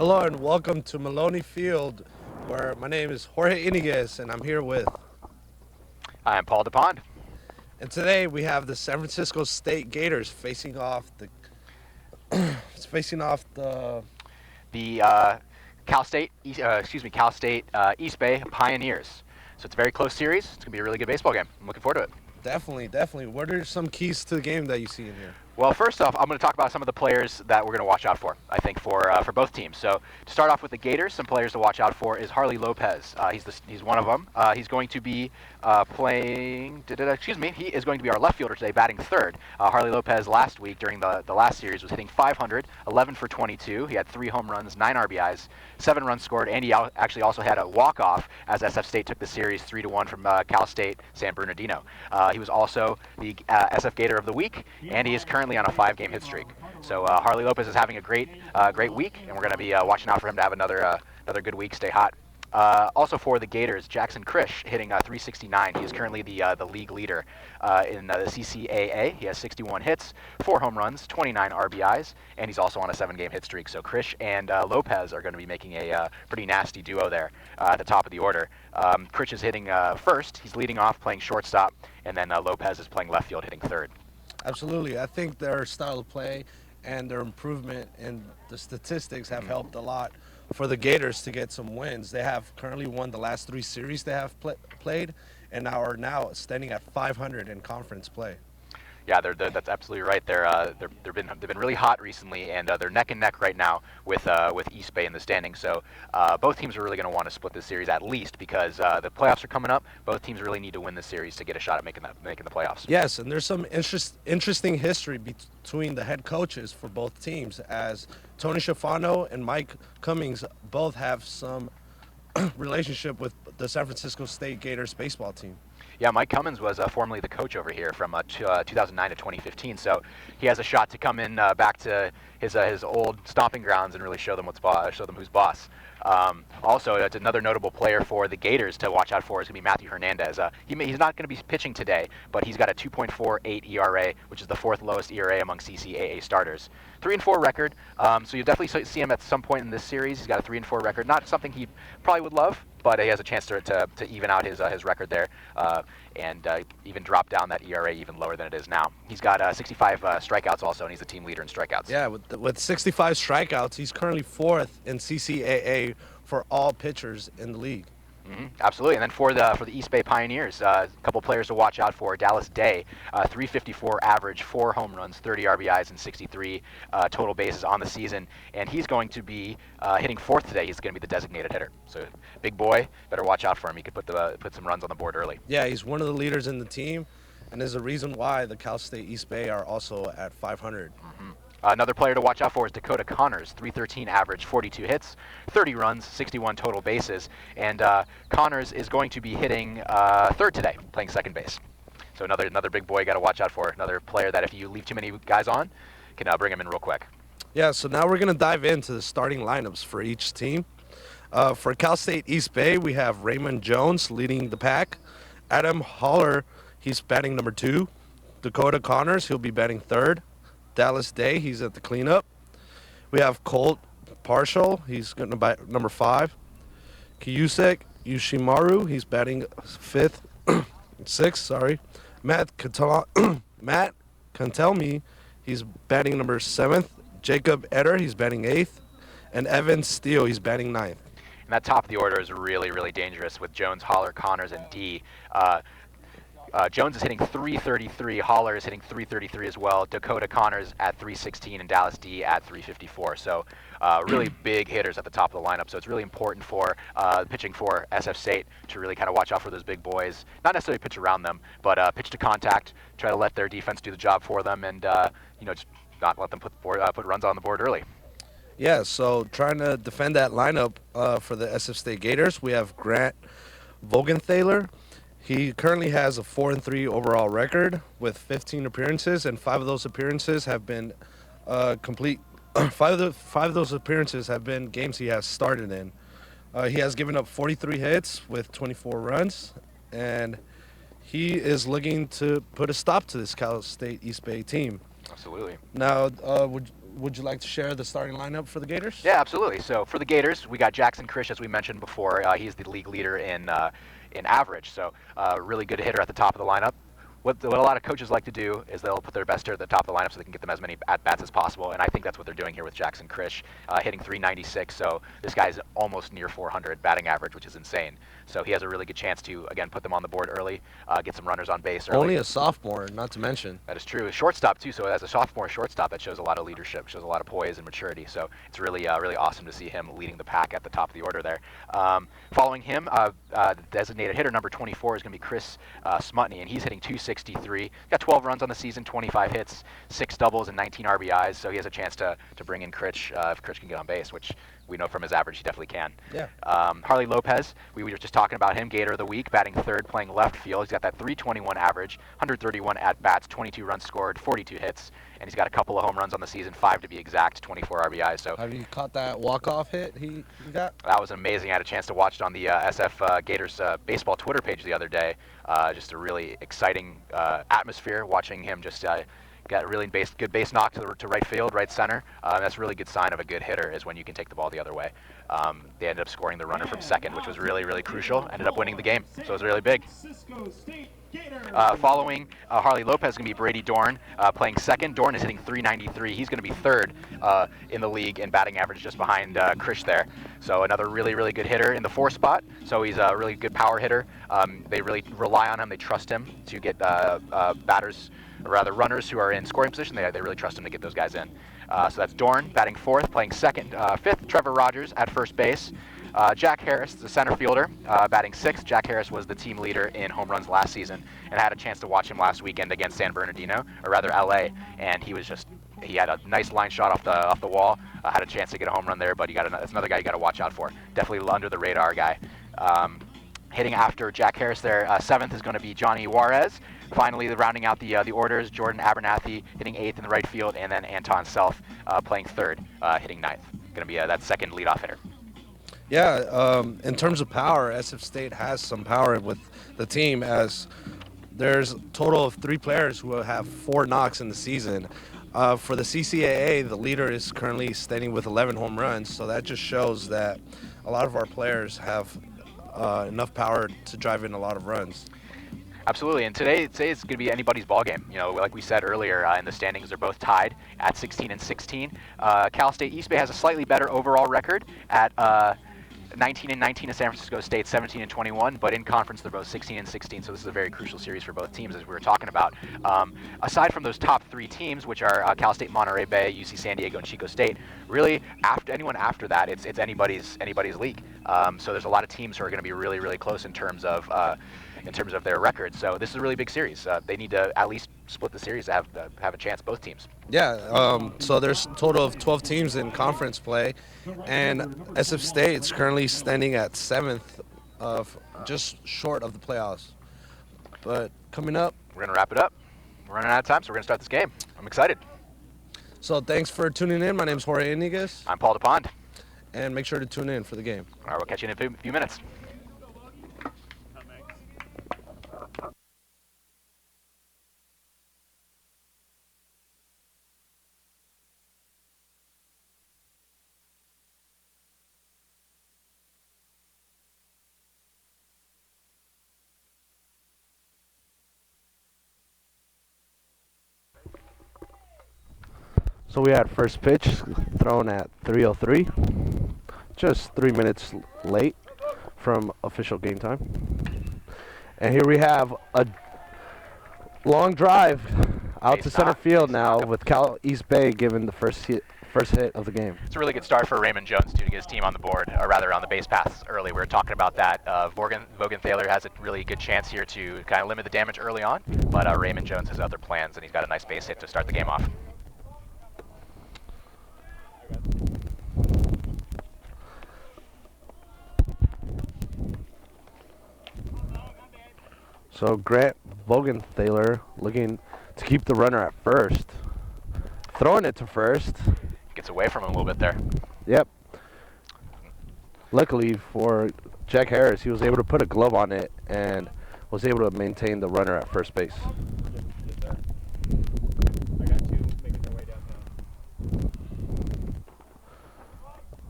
Hello and welcome to Maloney Field, where my name is Jorge Iniguez and I'm here with. I'm Paul DePond. And today we have the San Francisco State Gators facing off the. The Cal State East Bay Pioneers. So it's a very close series. It's gonna be a really good baseball game. I'm looking forward to it. Definitely. What are some keys to the game that you see in here? Well, first off, I'm going to talk about some of the players that we're going to watch out for. I think for both teams. So to start off with the Gators, some players to watch out for is Harley Lopez. He's one of them. He's going to be playing. He is going to be our left fielder today, batting third. Harley Lopez last week during the last series was hitting 500, 11 for 22. He had 3 home runs, 9 RBIs, 7 runs scored, and he actually also had a walk-off as SF State took the series 3-1 from Cal State San Bernardino. He was also the SF Gator of the week, and he is currently on a 5-game hit streak. So Harley Lopez is having a great week, and we're going to be watching out for him to have another good week, stay hot. Also for the Gators, Jackson Krish hitting 369. He is currently the league leader in the CCAA. He has 61 hits, 4 home runs, 29 RBIs, and he's also on a 7-game hit streak. So Krish and Lopez are going to be making a pretty nasty duo there at the top of the order. Krish is hitting first. He's leading off, playing shortstop, and then Lopez is playing left field, hitting third. Absolutely. I think their style of play and their improvement in the statistics have helped a lot for the Gators to get some wins. They have currently won the last 3 series they have played and are now standing at 500 in conference play. Yeah, that's absolutely right. They've been really hot recently, and they're neck and neck right now with East Bay in the standings. So both teams are really going to want to split this series at least because the playoffs are coming up. Both teams really need to win this series to get a shot at making the playoffs. Yes, and there's some interesting history between the head coaches for both teams, as Tony Schifano and Mike Cummings both have some relationship with the San Francisco State Gators baseball team. Yeah, Mike Cummins was formerly the coach over here from 2009 to 2015, so he has a shot to come in back to his old stomping grounds and really show them who's boss. Also, it's another notable player for the Gators to watch out for is going to be Matthew Hernandez. He's not going to be pitching today, but he's got a 2.48 ERA, which is the 4th lowest ERA among CCAA starters. 3-4 record, so you'll definitely see him at some point in this series. He's got a 3-4 record. Not something he probably would love, but he has a chance to even out his record there and even drop down that ERA even lower than it is now. He's got 65 strikeouts also, and he's the team leader in strikeouts. Yeah, with 65 strikeouts, he's currently 4th in CCAA for all pitchers in the league. Mm-hmm, absolutely. And then for the East Bay Pioneers, a couple players to watch out for. Dallas Day, 354 average, 4 home runs, 30 RBIs, and 63 total bases on the season. And he's going to be hitting 4th today. He's going to be the designated hitter. So big boy, better watch out for him. He could put some runs on the board early. Yeah, he's one of the leaders in the team, and there's a reason why the Cal State East Bay are also at 500. Mm-hmm. Another player to watch out for is Dakota Connors, 313 average, 42 hits, 30 runs, 61 total bases. And Connors is going to be hitting 3rd today, playing 2nd base. So another big boy you got to watch out for. Another player that if you leave too many guys on, can bring him in real quick. Yeah, so now we're going to dive into the starting lineups for each team. For Cal State East Bay, we have Raymond Jones leading the pack. Adam Holler, he's batting number 2. Dakota Connors, he'll be batting 3rd. Dallas Day, he's at the cleanup. We have Colt Partial, he's going to bat number 5. Kiyusek Yushimaru, he's batting 5th, 6th, sorry. Matt Cantelmi, he's batting number 7th. Jacob Eder, he's batting 8th. And Evan Steele, he's batting 9th. And that top of the order is really, really dangerous with Jones, Holler, Connors, and D. Jones is hitting 333. Holler is hitting 333 as well. Dakota Connors at 316 and Dallas D at 354. So really big hitters at the top of the lineup. So it's really important for pitching for SF State to really kind of watch out for those big boys. Not necessarily pitch around them, but pitch to contact. Try to let their defense do the job for them, and just not let them put runs on the board early. Yeah, so trying to defend that lineup for the SF State Gators, we have Grant Vogenthaler. He currently has a 4-3 overall record with 15 appearances, and 5 of those appearances have been complete. 5 of those appearances have been games he has started in. He has given up 43 hits with 24 runs, and he is looking to put a stop to this Cal State East Bay team. Absolutely. Now, would you like to share the starting lineup for the Gators? Yeah, absolutely. So for the Gators, we got Jackson Krish, as we mentioned before. He's the league leader in average, so really good hitter at the top of the lineup. What a lot of coaches like to do is they'll put their best hitter at the top of the lineup so they can get them as many at-bats as possible, and I think that's what they're doing here with Jackson Krish, hitting 396, so this guy's almost near 400 batting average, which is insane. So he has a really good chance to, again, put them on the board early, get some runners on base early. Only a sophomore, not to mention. That is true. A shortstop, too, so as a sophomore shortstop, that shows a lot of leadership, shows a lot of poise and maturity, so it's really, really awesome to see him leading the pack at the top of the order there. Following him, the designated hitter number 24 is going to be Chris Smutney, and he's hitting 263. Got 12 runs on the season, 25 hits, 6 doubles, and 19 RBIs, so he has a chance to bring in Critch if Critch can get on base, which we know from his average he definitely can. Yeah. Harley Lopez, we were just talking about him, Gator of the Week, batting third, playing left field. He's got that 321 average, 131 at-bats, 22 runs scored, 42 hits, and he's got a couple of home runs on the season, 5 to be exact, 24 RBIs. So have you caught that walk-off hit he got? that was amazing. I had a chance to watch it on the SF Gators baseball Twitter page the other day. Just a really exciting atmosphere watching him just got a really good base knock to right field, right center. That's a really good sign of a good hitter is when you can take the ball the other way. They ended up scoring the runner from second, which was really, really crucial. Ended up winning the game, so it was really big. Following Harley Lopez is going to be Brady Dorn playing second. Dorn is hitting 393. He's going to be third in the league in batting average, just behind Krish there. So another really, really good hitter in the 4 spot. So he's a really good power hitter. They really rely on him. They trust him to get batters, or rather runners who are in scoring position. They really trust him to get those guys in. So that's Dorn batting 4th, playing 5th. Trevor Rogers at first base. Jack Harris, the center fielder, batting 6th. Jack Harris was the team leader in home runs last season, and I had a chance to watch him last weekend against San Bernardino, or rather LA, and he had a nice line shot off the wall. Had a chance to get a home run there, but that's another guy you got to watch out for. Definitely under the radar guy. Hitting after Jack Harris there, 7th is going to be Johnny Juarez. Finally, rounding out the orders, Jordan Abernathy hitting 8th in the right field, and then Anton Self playing 3rd, hitting 9th. Going to be that second leadoff hitter. Yeah, in terms of power, SF State has some power with the team, as there's a total of 3 players who have 4 knocks in the season. For the CCAA, the leader is currently standing with 11 home runs, so that just shows that a lot of our players have enough power to drive in a lot of runs. Absolutely, and today it's going to be anybody's ball game. You know, like we said earlier, in the standings, they're both tied at 16 and 16. Cal State East Bay has a slightly better overall record at 19 and 19 to San Francisco State, 17 and 21, but in conference they're both 16 and 16, so this is a very crucial series for both teams, as we were talking about. Aside from those top 3 teams, which are Cal State, Monterey Bay, UC San Diego, and Chico State, really anyone after that, it's anybody's league. So there's a lot of teams who are going to be really, really close in terms of their records. So this is a really big series. They need to at least split the series to have a chance, both teams. Yeah, so there's a total of 12 teams in conference play, and SF State's currently standing at 7th, just short of the playoffs. But coming up, we're going to wrap it up. We're running out of time, so we're going to start this game. I'm excited. So thanks for tuning in. My name's Jorge Iniguez. I'm Paul DePond. And make sure to tune in for the game. All right, we'll catch you in a few minutes. So we had first pitch thrown at 3:03, just 3 minutes late from official game time. And here we have a long drive out to center field now, with Cal East Bay giving the first hit of the game. It's a really good start for Raymond Jones, too, to get his team on the board, or rather on the base paths early. We were talking about that. Vogenthaler has a really good chance here to kind of limit the damage early on, but Raymond Jones has other plans, and he's got a nice base hit to start the game off. So Grant Vogenthaler looking to keep the runner at first. Throwing it to first. Gets away from him a little bit there. Yep. Luckily for Jack Harris, he was able to put a glove on it and was able to maintain the runner at first base. I got 2 making their way downtown.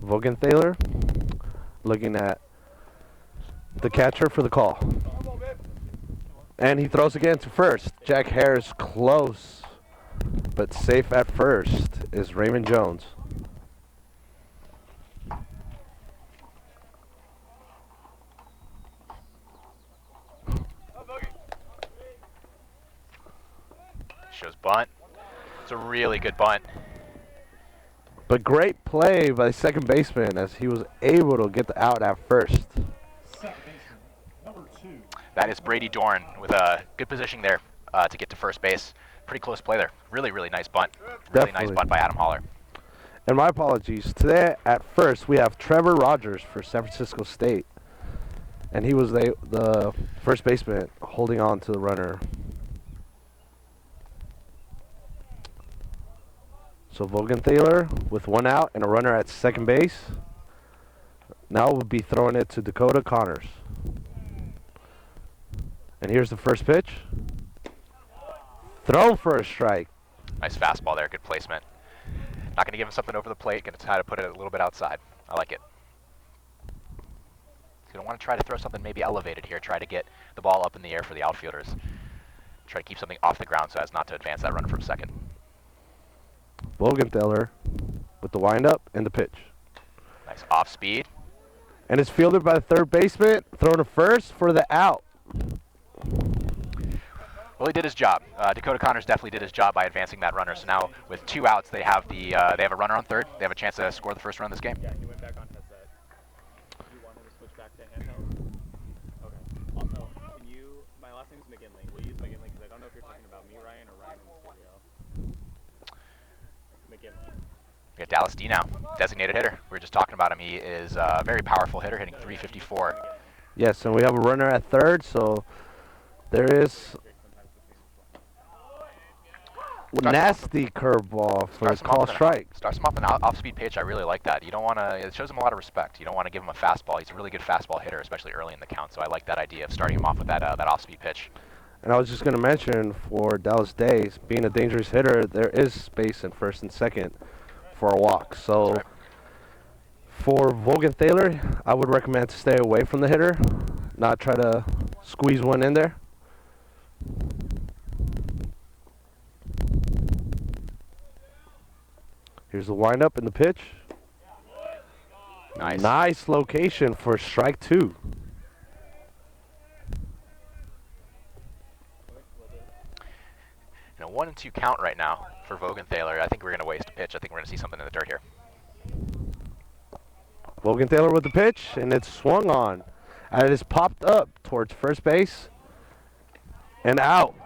Vogenthaler looking at the catcher for the call. And he throws again to first. Jack Harris close, but safe at first is Raymond Jones. Shows bunt. It's a really good bunt. But great play by the second baseman as he was able to get the out at first. That is Brady Dorn with a good position there to get to first base. Pretty close play there. Really, really nice bunt. Really Definitely. nice bunt by Adam Holler. And my apologies. Today at first we have Trevor Rogers for San Francisco State. And he was the first baseman holding on to the runner. So Vogenthaler with one out and a runner at second base. Now we'll be throwing it to Dakota Connors. And here's the first pitch. Throw for a strike. Nice fastball there. Good placement. Not going to give him something over the plate. Going to try to put it a little bit outside. I like it. He's going to want to try to throw something maybe elevated here. Try to get the ball up in the air for the outfielders. Try to keep something off the ground so as not to advance that runner from second. Vogenthaler with the windup and the pitch. Nice off speed. And it's fielded by the third baseman, thrown to first for the out. Well, he did his job. Dakota Connors definitely did his job by advancing that runner. So now with 2 outs, they have a runner on third. They have a chance to score the first run of this game. Yeah, he went back on headset. You wanted to switch back to handheld? Okay. Also, my last name's McGinley. We'll use McGinley because I don't know if you're talking about me, Ryan, or Ryan in the studio. McGinley. We got Dallas D now, designated hitter. We were just talking about him. He is a very powerful hitter, hitting .354. Yes, and we have a runner at third, so there is nasty curveball for a call strike. Starts him off an off-speed pitch. I really like that. You don't want to. It shows him a lot of respect. You don't want to give him a fastball. He's a really good fastball hitter, especially early in the count. So I like that idea of starting him off with that off-speed pitch. And I was just going to mention for Dallas Days, being a dangerous hitter, there is space in first and second for a walk. So right. for Vogenthaler, I would recommend to stay away from the hitter, not try to squeeze one in there. Here's the windup and the pitch. Nice. Nice location for strike 2. And a 1-2 count right now for Vogenthaler. I think we're going to waste a pitch. I think we're going to see something in the dirt here. Vogenthaler with the pitch, and it's swung on. And it is popped up towards first base and out.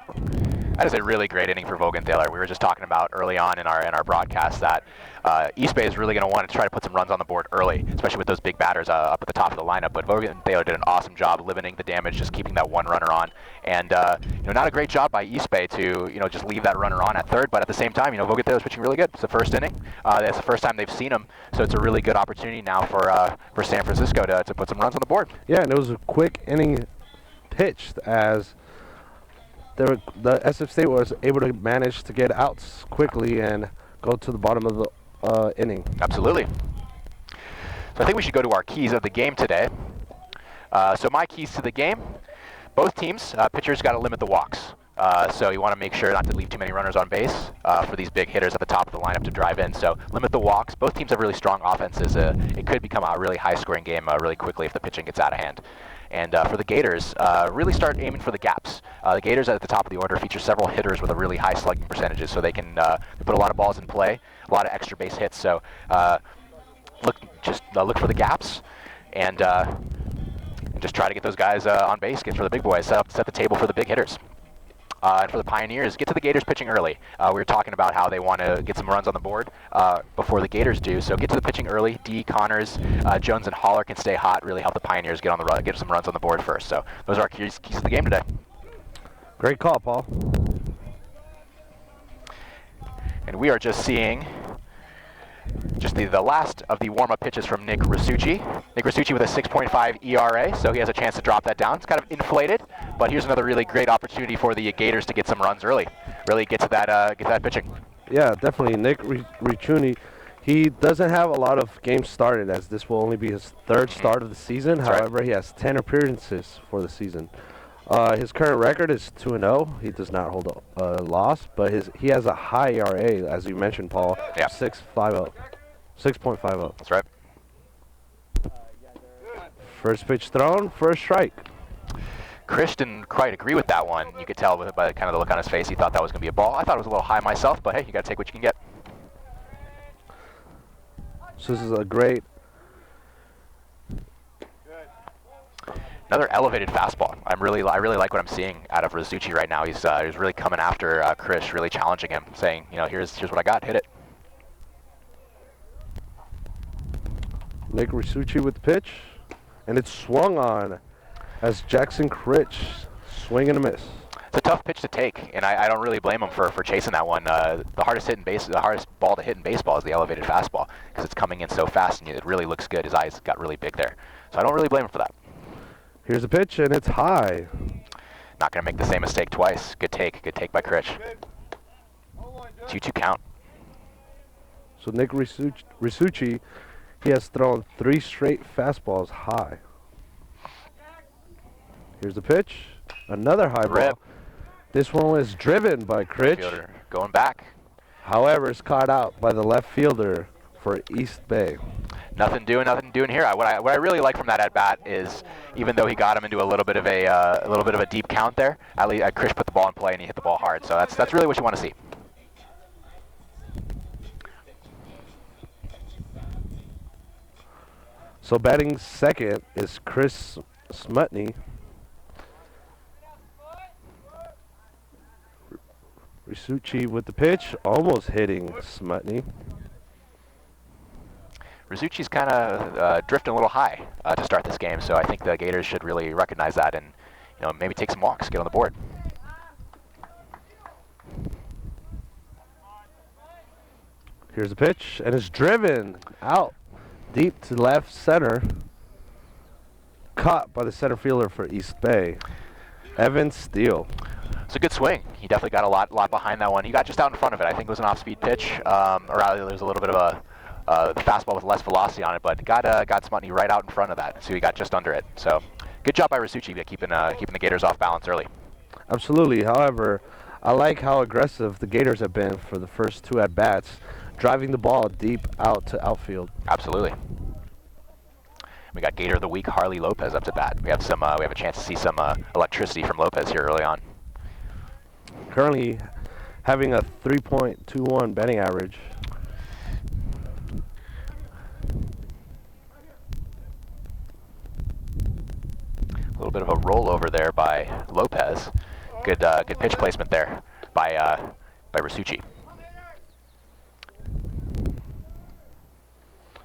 That is a really great inning for Vogenthaler. We were just talking about early on in our broadcast that East Bay is really going to want to try to put some runs on the board early, especially with those big batters up at the top of the lineup. But Vogenthaler did an awesome job limiting the damage, just keeping that one runner on. And not a great job by East Bay to just leave that runner on at third. But at the same time, Vogenthaler's pitching really good. It's the first inning. It's the first time they've seen him, so it's a really good opportunity now for San Francisco to put some runs on the board. Yeah, and it was a quick inning pitched as the SF State was able to manage to get outs quickly and go to the bottom of the inning. Absolutely. So I think we should go to our keys of the game today. So my keys to the game, both teams, pitchers got to limit the walks. So you want to make sure not to leave too many runners on base for these big hitters at the top of the lineup to drive in. So limit the walks. Both teams have really strong offenses. It could become a really high-scoring game really quickly if the pitching gets out of hand. And for the Gators, really start aiming for the gaps. The Gators at the top of the order feature several hitters with a really high slugging percentages, so they can they put a lot of balls in play, a lot of extra base hits. So look for the gaps and just try to get those guys on base, get for the big boys, set the table for the big hitters. And for the Pioneers, get to the Gators pitching early. We were talking about how they want to get some runs on the board before the Gators do. So get to the pitching early. D, Connors, Jones, and Holler can stay hot. Really help the Pioneers get some runs on the board first. So those are our keys to the game today. Great call, Paul. And we are just seeing the last of the warm-up pitches from Nick Rasucci. Nick Rasucci with a 6.5 ERA, so he has a chance to drop that down. It's kind of inflated, but here's another really great opportunity for the Gators to get some runs early. Really get to that pitching. Yeah, definitely. Nick Ricciuni, He doesn't have a lot of games started, as this will only be his third start of the season. That's right. However, he has 10 appearances for the season. His current record is 2-0. He does not hold a loss, but he has a high ERA, as you mentioned, Paul. Yeah. 6.50. 6.50. That's right. First pitch thrown, first strike. Chris didn't quite agree with that one. You could tell by kind of the look on his face. He thought that was going to be a ball. I thought it was a little high myself, but hey, you got to take what you can get. So this is a great. Another elevated fastball. I really like what I'm seeing out of Risucci right now. He's really coming after Chris, really challenging him, saying, here's what I got, hit it. Nick Risucci with the pitch, and it's swung on as Jackson Critch swing and a miss. It's a tough pitch to take, and I don't really blame him for chasing that one. The hardest ball to hit in baseball is the elevated fastball because it's coming in so fast, and it really looks good. His eyes got really big there, so I don't really blame him for that. Here's a pitch, and it's high. Not going to make the same mistake twice. Good take by Critch. 2-2 count. So Nick Risucci, he has thrown 3 straight fastballs high. Here's the pitch, another high ball. This one was driven by Critch. Fielder going back. However, it's caught out by the left fielder for East Bay. Nothing doing here. What I really like from that at bat is, even though he got him into a little bit of a deep count there, at least Critch put the ball in play and he hit the ball hard. So that's really what you want to see. So batting second is Chris Smutney. Risucci with the pitch, almost hitting Smutney. Risucci's kind of drifting a little high to start this game, so I think the Gators should really recognize that and maybe take some walks, get on the board. Here's the pitch, and it's driven out deep to left center. Caught by the center fielder for East Bay, Evan Steele. It's a good swing. He definitely got a lot behind that one. He got just out in front of it. I think it was an off-speed pitch, or rather there was a little bit of a fastball with less velocity on it, but got Smutney right out in front of that, so he got just under it. So good job by Risucci keeping the Gators off balance early. Absolutely. However, I like how aggressive the Gators have been for the first 2 at-bats, driving the ball deep out to outfield. Absolutely. We got Gator of the Week, Harley Lopez, up to bat. We have a chance to see some electricity from Lopez here early on. Currently having a 3.21 batting average. A little bit of a rollover there by Lopez. Good pitch placement there by Risucci.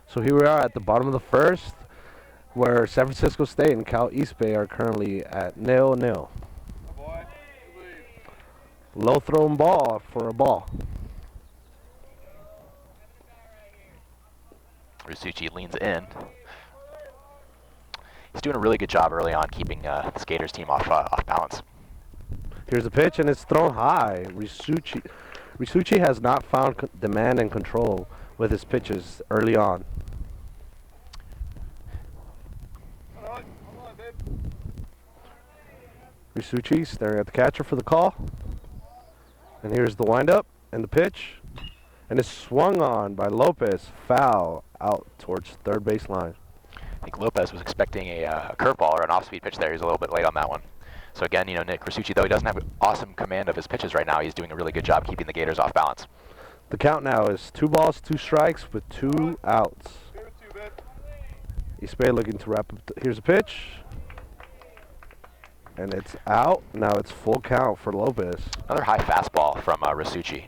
So here we are at the bottom of the first, where San Francisco State and Cal East Bay are currently at 0-0. Low thrown ball for a ball. Risucci leans in. He's doing a really good job early on keeping the Gators team off balance. Here's a pitch, and it's thrown high. Risucci has not found demand and control with his pitches early on. Risucci staring at the catcher for the call. And here's the windup and the pitch. And it's swung on by Lopez, foul out towards third base line. I think Lopez was expecting a curveball or an off-speed pitch there. He's a little bit late on that one. So again, Nick Risucci, though he doesn't have awesome command of his pitches right now, he's doing a really good job keeping the Gators off balance. The count now is 2 balls, 2 strikes with 2 outs. East Bay looking to wrap up. Here's a pitch. And it's out. Now it's full count for Lopez. Another high fastball from Risucci.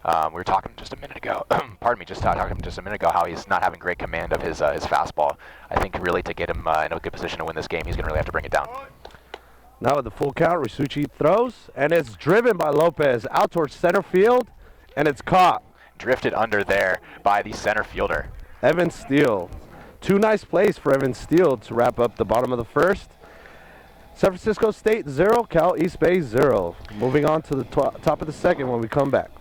We were talking just a minute ago, pardon me, talking just a minute ago how he's not having great command of his fastball. I think really to get him in a good position to win this game, he's going to really have to bring it down. Now with the full count, Risucci throws, and it's driven by Lopez out towards center field, and it's caught. Drifted under there by the center fielder. Evan Steele. 2 nice plays for Evan Steele to wrap up the bottom of the first. San Francisco State 0, Cal East Bay 0. Moving on to the top of the second when we come back.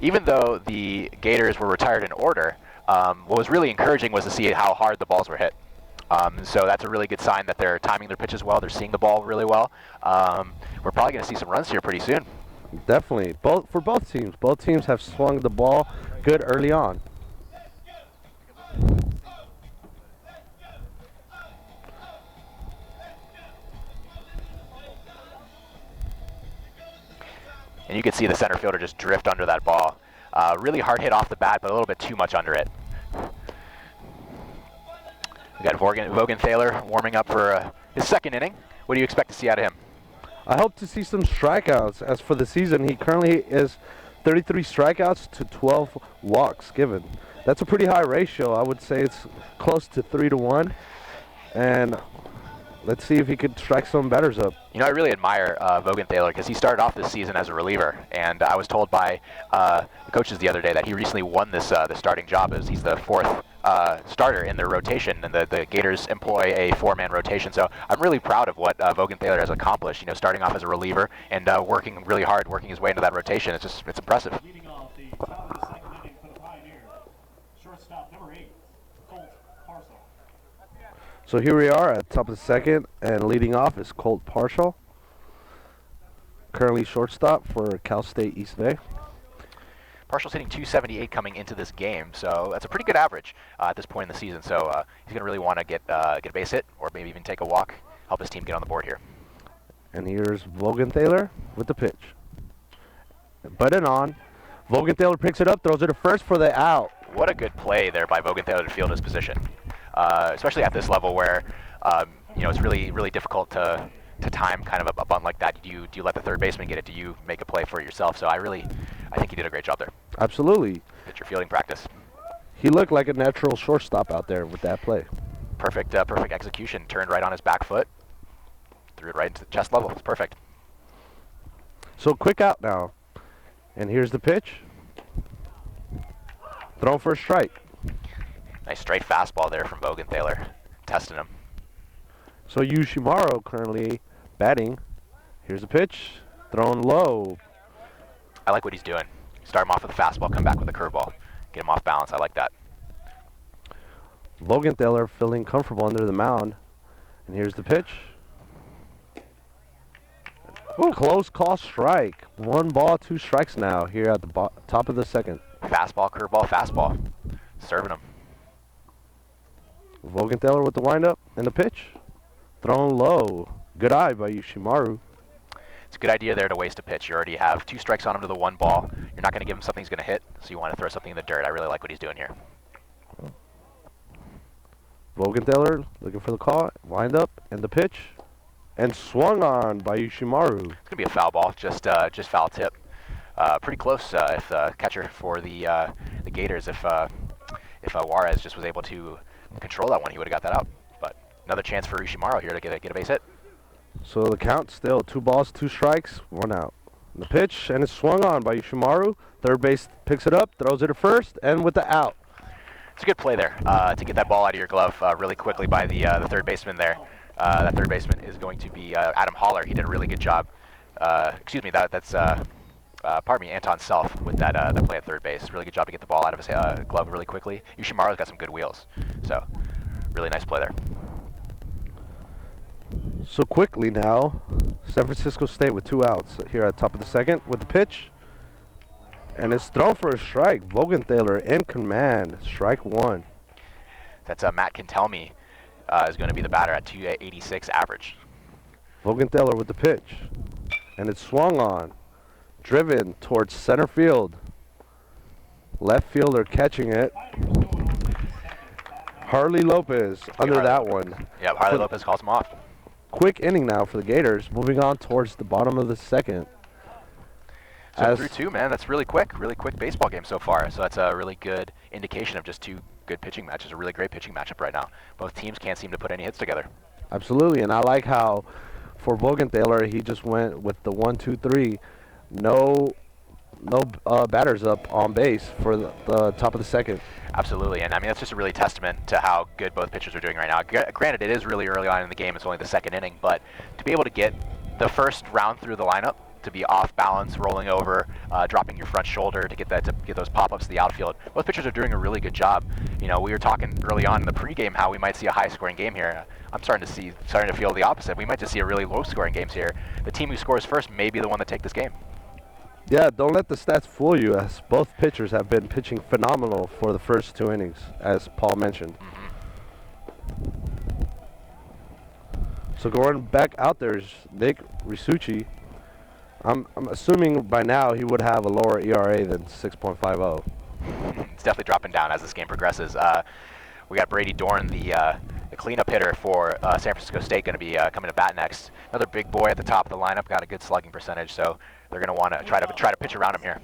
Even though the Gators were retired in order, What was really encouraging was to see how hard the balls were hit. So that's a really good sign that they're timing their pitches well. They're seeing the ball really well. We're probably going to see some runs here pretty soon. Definitely. For both teams. Both teams have swung the ball good early on. And you can see the center fielder just drift under that ball. Really hard hit off the bat, but a little bit too much under it. We got Vogenthaler warming up for his second inning. What do you expect to see out of him? I hope to see some strikeouts. As for the season, he currently is 33 strikeouts to 12 walks given. That's a pretty high ratio. I would say it's close to 3-1. And let's see if he could strike some batters up. You know, I really admire Vogenthaler because he started off this season as a reliever, and I was told by the coaches the other day that he recently won this the starting job, as he's the fourth starter in their rotation, and the Gators employ a four-man rotation. So I'm really proud of what Vogenthaler has accomplished. You know, starting off as a reliever and working really hard, working his way into that rotation. It's impressive. Leading off the top of the second inning for the Pioneers, shortstop number 8, Colt Parcel. So here we are at top of the second, and leading off is Colt Parcel, currently shortstop for Cal State East Bay. Parcel's hitting 278 coming into this game, so that's a pretty good average at this point in the season. So he's going to really want to get a base hit, or maybe even take a walk, help his team get on the board here. And here's Vogenthaler with the pitch. Button on. Vogenthaler picks it up, throws it to first for the out. What a good play there by Vogenthaler to field his position, especially at this level where you know, it's really difficult to time kind of a bunt like that. Do you let the third baseman get it? Do you make a play for it yourself? So I think he did a great job there. Absolutely. It's your fielding practice. He looked like a natural shortstop out there with that play. Perfect execution. Turned right on his back foot, threw it right into the chest level. It's perfect. So quick out now. And here's the pitch. Thrown for a strike. Nice straight fastball there from Vogenthaler, testing him. So Yoshimaru currently batting. Here's the pitch. Thrown low. I like what he's doing. Start him off with a fastball, come back with a curveball. Get him off balance. I like that. Vogenthaler feeling comfortable under the mound. And here's the pitch. Ooh, close call strike. 1 ball, 2 strikes now here at the top of the second. Fastball, curveball, fastball. Serving him. Vogenthaler with the windup and the pitch. Thrown low. Good eye by Yoshimaru. It's a good idea there to waste a pitch. You already have 2 strikes on him to the 1 ball. You're not going to give him something he's going to hit, so you want to throw something in the dirt. I really like what he's doing here. Vogenthaler looking for the call. Wind up and the pitch. And swung on by Yoshimaru. It's going to be a foul ball, just foul tip. Pretty close if the catcher for the Gators, if Juarez just was able to control that one, he would have got that out. But another chance for Yoshimaru here to get a base hit. So the count still 2 balls, 2 strikes, 1 out. The pitch, and it's swung on by Yoshimaru. Third base picks it up, throws it to first, and with the out. It's a good play there to get that ball out of your glove really quickly by the third baseman there. That third baseman is going to be Adam Holler. He did a really good job. Excuse me, that's pardon me, Anton Self with that play at third base. Really good job to get the ball out of his glove really quickly. Yoshimaru's got some good wheels, so really nice play there. So quickly now, San Francisco State with 2 outs here at top of the second with the pitch. And it's thrown for a strike. Vogenthaler in command. Strike 1. That's Matt Cantelmi is going to be the batter at 286 average. Vogenthaler with the pitch. And it's swung on. Driven towards center field. Left fielder catching it. Harley Lopez under that one. Yeah, Harley Lopez calls him off. Quick inning now for the Gators. Moving on towards the bottom of the second. So through 2, man, that's really quick baseball game so far. So that's a really good indication of just 2 good pitching matches, a really great pitching matchup right now. Both teams can't seem to put any hits together. Absolutely, and I like how for Vogenthaler, he just went with the 1-2-3. No batters up on base for the top of the second. Absolutely, and I mean, that's just a really testament to how good both pitchers are doing right now. Granted, it is really early on in the game. It's only the second inning, but to be able to get the first round through the lineup to be off balance, rolling over, dropping your front shoulder to get those pop-ups to the outfield. Both pitchers are doing a really good job. You know, we were talking early on in the pregame how we might see a high-scoring game here. I'm starting to feel the opposite. We might just see a really low-scoring games here. The team who scores first may be the one that take this game. Yeah, don't let the stats fool you, as both pitchers have been pitching phenomenal for the first 2 innings, as Paul mentioned. So going back out there is Nick Risucci. I'm assuming by now he would have a lower ERA than 6.50. It's definitely dropping down as this game progresses. We got Brady Dorn, the cleanup hitter for San Francisco State, going to be coming to bat next. Another big boy at the top of the lineup, got a good slugging percentage, so they're going to want to try to pitch around him here.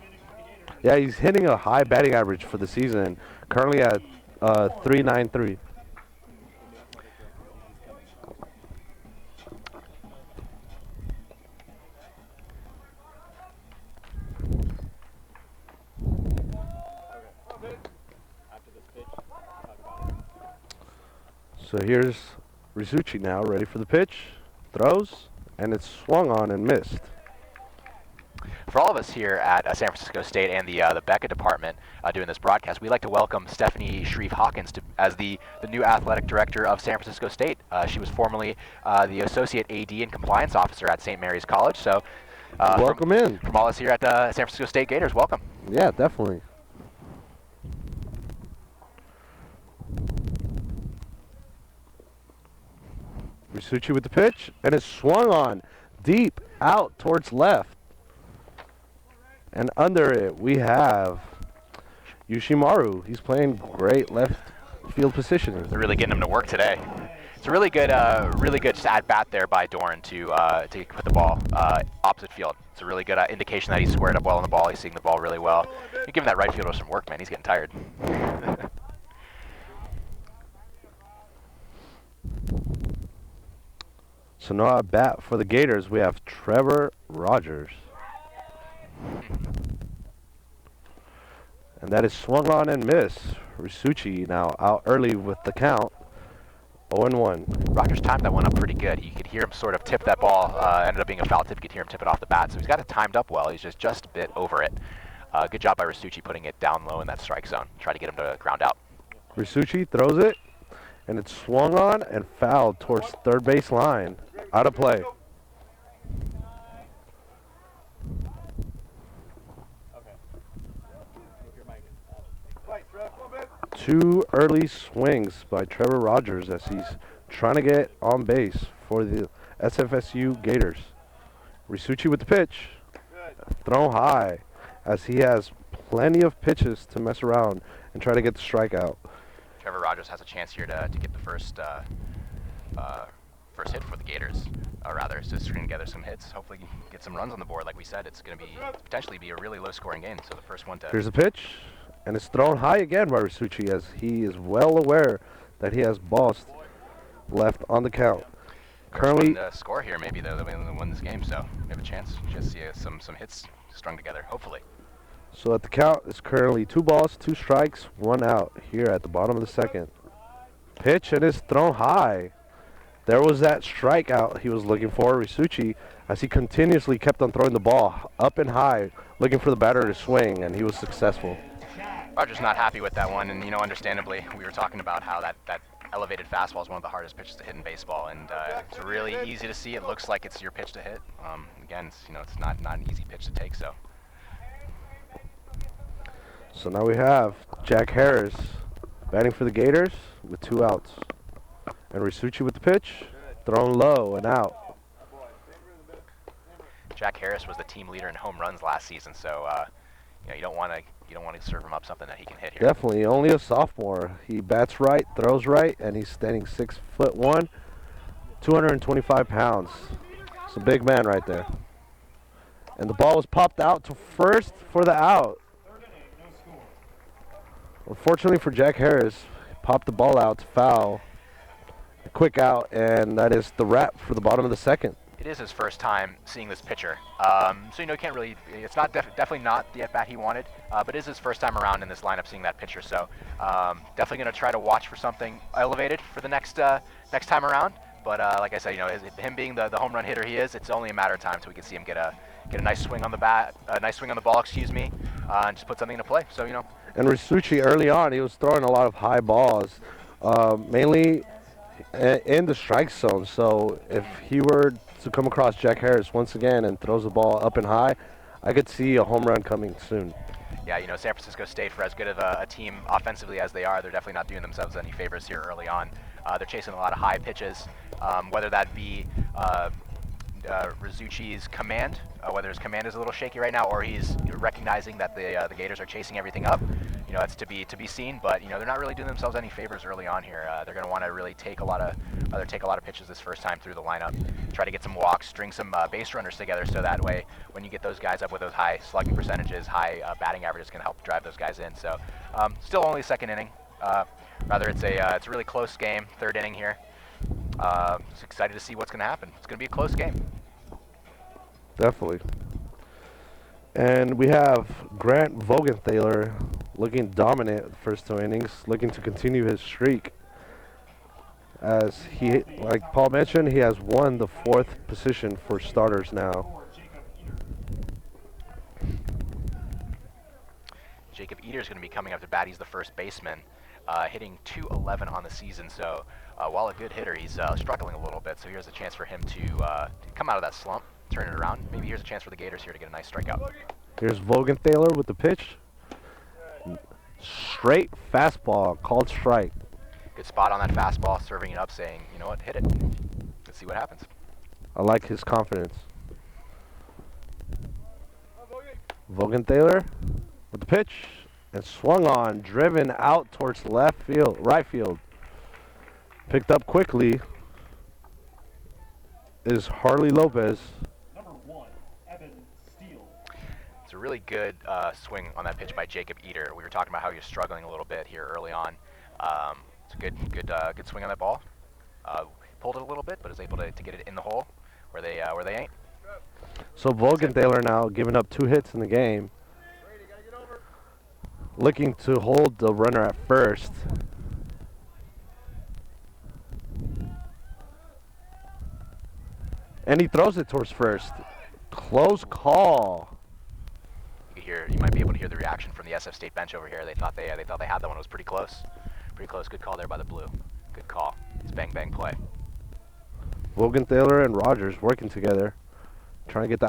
Yeah, he's hitting a high batting average for the season, currently at 3.93. So here's Risucci now, ready for the pitch, throws, and it's swung on and missed. For all of us here at San Francisco State and the Becca department doing this broadcast, we'd like to welcome Stephanie Shreve-Hawkins as the new athletic director of San Francisco State. She was formerly the associate AD and compliance officer at St. Mary's College. So welcome in. From all of us here at the San Francisco State Gators, welcome. Yeah, definitely. Risucci with the pitch, and it's swung on deep out towards left. And under it, we have Yoshimaru. He's playing great left field positioning. They're really getting him to work today. It's a really good at bat there by Dorn to put the ball opposite field. It's a really good indication that he's squared up well on the ball. He's seeing the ball really well. You're giving that right fielder some work, man. He's getting tired. So now at bat for the Gators, we have Trevor Rogers. And that is swung on and missed. Risucci now out early with the count. 0-1. Rogers timed that one up pretty good. You could hear him sort of tip that ball. Ended up being a foul tip. You could hear him tip it off the bat. So he's got it timed up well. He's just a bit over it. Good job by Risucci putting it down low in that strike zone. Try to get him to ground out. Risucci throws it, and it's swung on and fouled towards third base line. Out of play. Two early swings by Trevor Rogers as he's trying to get on base for the SFSU Gators. Risucci with the pitch. Thrown high as he has plenty of pitches to mess around and try to get the strikeout. Trevor Rogers has a chance here to get the first hit for the Gators, rather. So string together some hits, hopefully get some runs on the board. Like we said, it's going to potentially be a really low-scoring game. So the first one to... Here's a pitch, and it's thrown high again by Risucci as he is well aware that he has balls left on the count. Currently, score here, maybe they'll win this game. So we have a chance to see some hits strung together, hopefully. So at the count, it's currently 2 balls, 2 strikes, 1 out here at the bottom of the second. Pitch, and it's thrown high. There was that strikeout he was looking for, Risucci, as he continuously kept on throwing the ball up and high, looking for the batter to swing, and he was successful. Rogers not happy with that one, and understandably, we were talking about how that elevated fastball is one of the hardest pitches to hit in baseball, and it's really easy to see. It looks like it's your pitch to hit. Again, it's not an easy pitch to take. So now we have Jack Harris batting for the Gators with 2 outs. And Risucci with the pitch, thrown low and out. Jack Harris was the team leader in home runs last season, so you don't want to serve him up something that he can hit here. Definitely, only a sophomore. He bats right, throws right, and he's standing 6'1", 225 pounds. It's a big man right there. And the ball was popped out to first for the out. Unfortunately for Jack Harris, he popped the ball out to foul. A quick out, and that is the wrap for the bottom of the second. It is his first time seeing this pitcher, so can't really. It's not definitely not the at bat he wanted, but it is his first time around in this lineup seeing that pitcher. So definitely going to try to watch for something elevated for the next time around. But like I said, him being the home run hitter he is, it's only a matter of time till we can see him get get a nice swing on the bat, a nice swing on the ball, excuse me, and just put something into play. So, you know. And Risucci early on, he was throwing a lot of high balls, mainly in the strike zone. So if he were to come across Jack Harris once again and throws the ball up and high, I could see a home run coming soon. Yeah, you know, San Francisco State, for as good of a team offensively as they are, they're definitely not doing themselves any favors here early on. They're chasing a lot of high pitches, whether that be Rizucci's command, whether his command is a little shaky right now, or he's recognizing that the Gators are chasing everything up. You know, that's to be seen. But you know, they're not really doing themselves any favors early on here. They're going to want to really take a lot of pitches this first time through the lineup, try to get some walks, string some base runners together, so that way when you get those guys up with those high slugging percentages, high batting averages, can help drive those guys in. So, still only second inning. Rather, it's a really close game, third inning here. Just excited to see what's going to happen. It's going to be a close game. Definitely. And we have Grant Vogenthaler looking dominant the first 2 innings, looking to continue his streak. As he, like Paul mentioned, he has won the 4th position for starters now. Jacob Eater is going to be coming up to bat. He's the first baseman, hitting .211 on the season. So while a good hitter, he's struggling a little bit. So here's a chance for him to come out of that slump, turn it around. Maybe here's a chance for the Gators here to get a nice strikeout. Here's Vogenthaler with the pitch. Straight fastball, called strike. Good spot on that fastball, serving it up, saying, you know what, hit it. Let's see what happens. I like his confidence. Vogenthaler with the pitch and swung on, driven out towards right field. Picked up quickly is Harley Lopez. Number 1, Evan Steele. It's a really good swing on that pitch by Jacob Eater. We were talking about how he was struggling a little bit here early on. It's a good swing on that ball. Pulled it a little bit, but is able to get it in the hole where they ain't. So Vogenthaler now giving up 2 hits in the game. Looking to hold the runner at first. And he throws it towards first. Close call. You might be able to hear the reaction from the SF State bench over here. They thought they had that one. It was pretty close. Pretty close. Good call there by the blue. Good call. It's bang bang play. Vogenthaler and Rogers working together, trying to get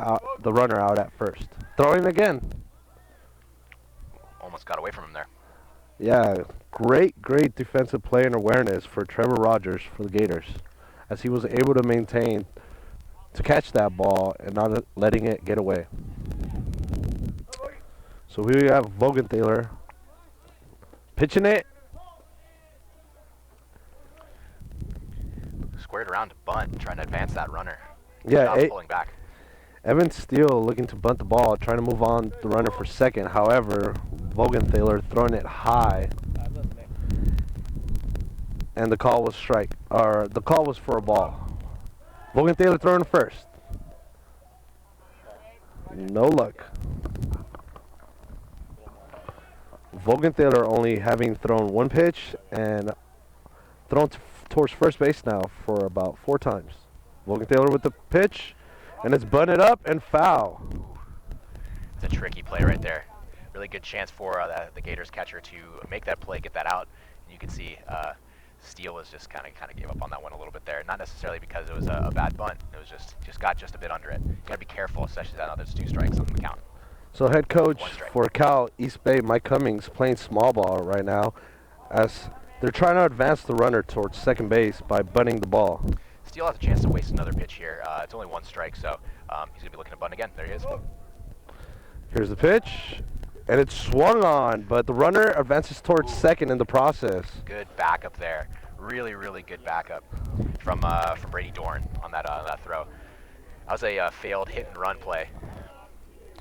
the runner out at first. Throwing again. Almost got away from him there. Yeah, great defensive play and awareness for Trevor Rogers for the Gators, as he was able to maintain to catch that ball and not letting it get away. So here we have Vogenthaler pitching it. Squared around to bunt, trying to advance that runner. Yeah, pulling back. Evan Steele looking to bunt the ball, trying to move on the runner for second. However, Vogenthaler throwing it high. And the call was strike, or the call was for a ball. Vogenthaler throwing first. No luck. Vogenthaler only having thrown 1 pitch and thrown towards first base now for about 4 times. Vogenthaler with the pitch, and it's bunted up and foul. It's a tricky play right there. Really good chance for the Gators catcher to make that play, get that out. And you can see Steele was just kind of gave up on that one a little bit there. Not necessarily because it was a bad bunt. It was just got just a bit under it. You got to be careful, especially now there's 2 strikes on the count. So head coach for Cal East Bay, Mike Cummings, playing small ball right now, as they're trying to advance the runner towards second base by bunting the ball. Steele has a chance to waste another pitch here. It's only 1 strike, so he's going to be looking to bunt again. There he is. Here's the pitch, and it's swung on, but the runner advances towards second in the process. Good backup there. Really, really good backup from Brady Dorn on that throw. That was a failed hit and run play.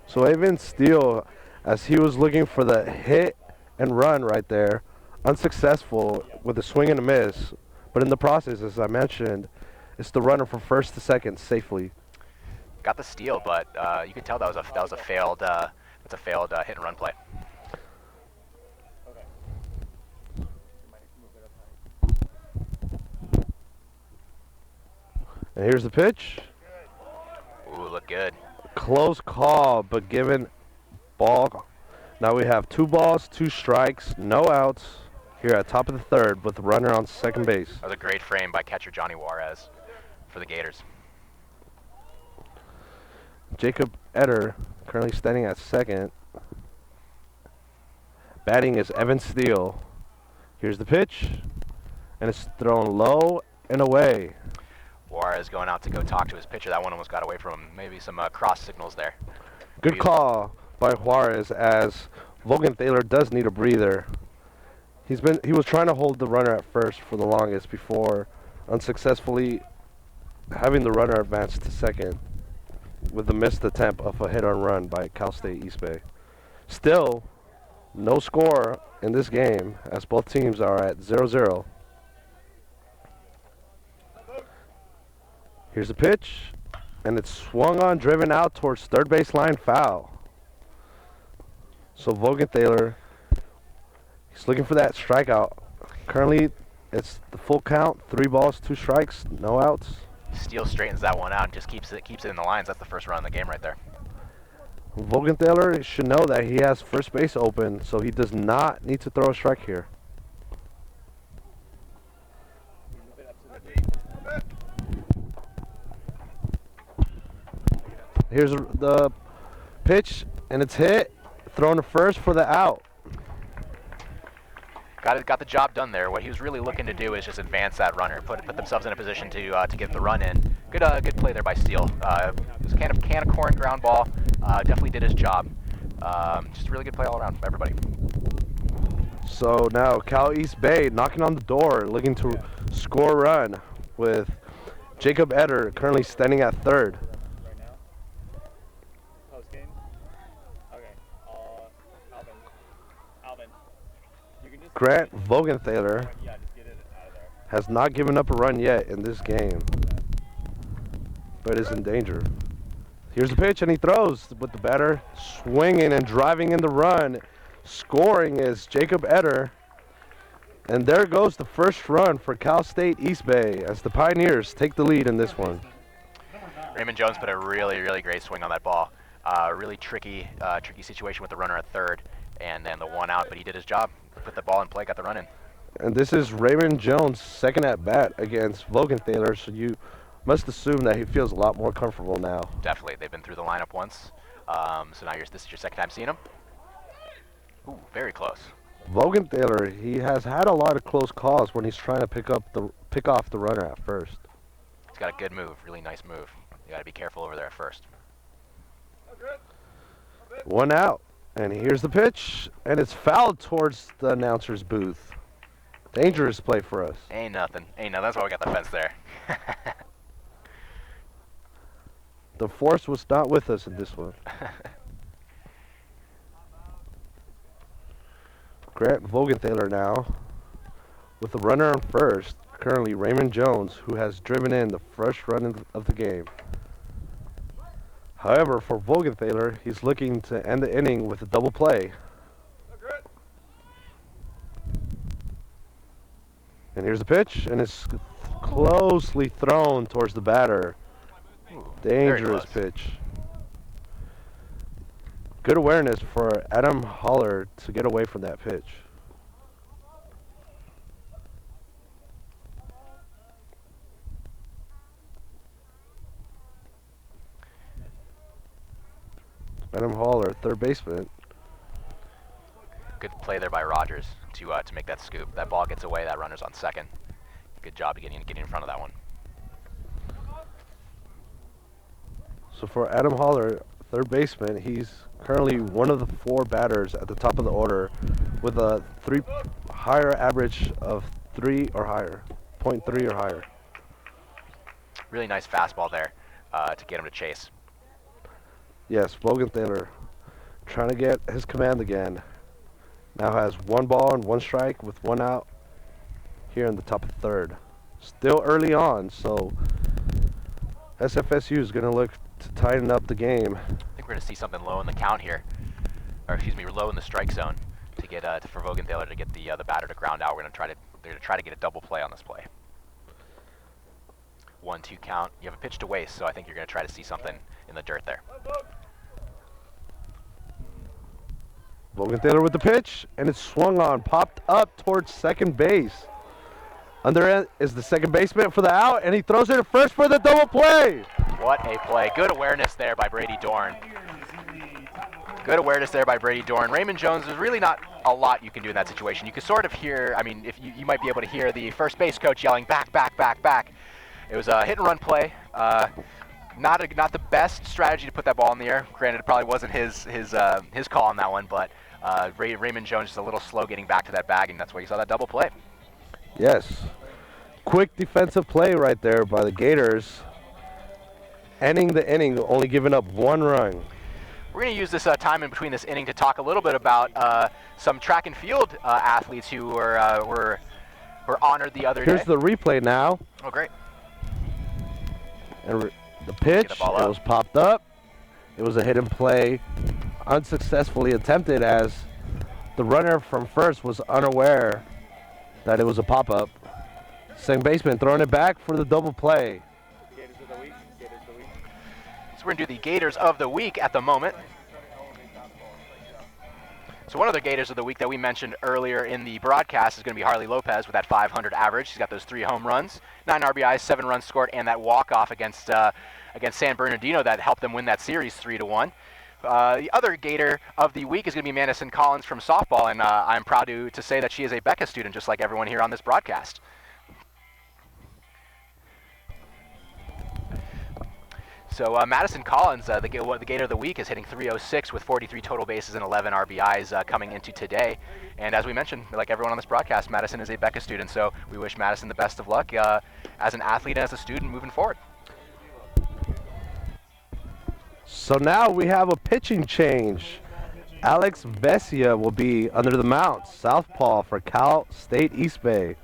So Evan Steele, as he was looking for the hit and run right there, unsuccessful with a swing and a miss. But in the process, as I mentioned, it's the runner from first to second safely. Got the steal, but you could tell that was a failed hit and run play. And here's the pitch. Ooh, look good. Close call, but given ball. Now we have 2 balls, 2 strikes, no outs here at top of the third with the runner on second base. That was a great frame by catcher Johnny Juarez for the Gators. Jacob Eder currently standing at second. Batting is Evan Steele. Here's the pitch, and it's thrown low and away. Juarez going out to go talk to his pitcher. That one almost got away from him. Maybe some cross signals there. Good call by Juarez, as Vogenthaler does need a breather. He was trying to hold the runner at first for the longest before unsuccessfully having the runner advance to second with the missed attempt of a hit-on-run by Cal State East Bay. Still, no score in this game as both teams are at 0-0. Here's the pitch, and it's swung on, driven out towards third baseline, foul. So Vogenthaler, he's looking for that strikeout. Currently, it's the full count, 3 balls, 2 strikes, no outs. Steele straightens that one out and just keeps it in the lines. That's the first run of the game right there. Vogenthaler should know that he has first base open, so he does not need to throw a strike here. Here's the pitch, and it's hit, thrown to first for the out. Got the job done there. What he was really looking to do is just advance that runner, put themselves in a position to get the run in. Good play there by Steele. It was kind of can of corn ground ball. Definitely did his job. Just a really good play all around from everybody. So now Cal East Bay knocking on the door, looking to score a run with Jacob Eder currently standing at third. Right now? Post game? Okay. Alvin. You can just Grant Vogenthaler yeah, just get it out of there. has not given up a run yet in this game, but is in danger. Here's the pitch, and he throws with the batter swinging and driving in the run. Scoring is Jacob Eder. And there goes the first run for Cal State East Bay as the Pioneers take the lead in this one. Raymond Jones put a really, really great swing on that ball. Really tricky situation with the runner at third, and then the one out, but he did his job. Put the ball in play, got the run in. And this is Raymond Jones' second at bat against Vogenthaler, so you must assume that he feels a lot more comfortable now. Definitely, they've been through the lineup once, so now this is your second time seeing him. Ooh, very close. Vogenthaler, he has had a lot of close calls when he's trying to pick off the runner at first. He's got a good move, really nice move. You got to be careful over there at first. One out, and here's the pitch, and it's fouled towards the announcer's booth. Dangerous play for us. Ain't nothing. That's why we got the fence there. The force was not with us in this one. Grant Vogenthaler now with the runner on first. Currently Raymond Jones, who has driven in the first run of the game. However, for Vogenthaler, he's looking to end the inning with a double play. And here's the pitch, and it's closely thrown towards the batter. Ooh, Dangerous pitch. Good awareness for Adam Holler to get away from that pitch. Adam Holler, third baseman. Good play there by Rogers to make that scoop. That ball gets away. That runner's on second. Good job of getting in front of that one. So for Adam Holler, third baseman, he's currently one of the 4 batters at the top of the order with a higher average of 3 or higher, 0.3 or higher. Really nice fastball there to get him to chase. Yes, Vogenthaler trying to get his command again. Now has 1 ball and 1 strike with 1 out here in the top of the third. Still early on, so SFSU is going to look to tighten up the game. I think we're going to see something low in the count here, or excuse me, low in the strike zone to get for Vogenthaler to get the batter to ground out. They're going to try to get a double play on this play. 1-2 count. You have a pitch to waste, so I think you're going to try to see something in the dirt there. Logan Taylor with the pitch, and it's swung on, popped up towards second base. Under it is the second baseman for the out, and he throws it at first for the double play. What a play. Good awareness there by Brady Dorn. Good awareness there by Brady Dorn. Raymond Jones, there's really not a lot you can do in that situation. You can sort of hear, I mean, if you might be able to hear the first base coach yelling, back, back, back, back. It was a hit and run play. Not the best strategy to put that ball in the air. Granted, it probably wasn't his call on that one, but Raymond Jones is a little slow getting back to that bag, and that's why you saw that double play. Yes. Quick defensive play right there by the Gators. Ending the inning, only giving up 1 run. We're going to use this time in between this inning to talk a little bit about some track and field athletes who were honored the other day. Here's the replay now. Oh, great. And the pitch, it was popped up. It was a hit and play, unsuccessfully attempted as the runner from first was unaware that it was a pop-up. Second baseman throwing it back for the double play. So we're going to do the Gators of the Week at the moment. So one of the Gators of the Week that we mentioned earlier in the broadcast is going to be Harley Lopez with that 500 average. She's got those 3 home runs, 9 RBIs, 7 runs scored, and that walk-off against San Bernardino that helped them win that series 3-1. The other Gator of the Week is going to be Madison Collins from softball, and I'm proud to say that she is a Becca student, just like everyone here on this broadcast. So Madison Collins, the Gator of the Week, is hitting .306 with 43 total bases and 11 RBIs coming into today. And as we mentioned, like everyone on this broadcast, Madison is a Becca student, so we wish Madison the best of luck as an athlete and as a student moving forward. So now we have a pitching change. Alex Vesia will be under the mount, southpaw for Cal State East Bay.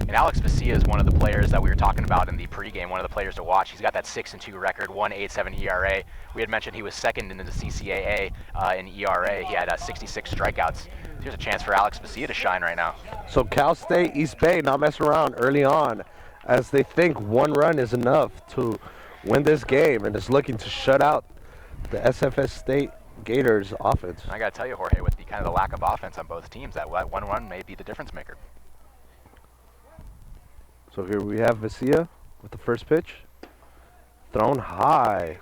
And Alex Vesia is one of the players that we were talking about in the pregame, one of the players to watch. He's got that 6-2 record, 1.87 ERA. We had mentioned he was second in the CCAA in ERA. He had 66 strikeouts. Here's a chance for Alex Vesia to shine right now. So Cal State East Bay not messing around early on, as they think 1 run is enough to win this game, and is looking to shut out the SFS State Gators offense. I got to tell you, Jorge, with the kind of the lack of offense on both teams, that 1 run may be the difference maker. So here we have Vesia with the first pitch. Thrown high.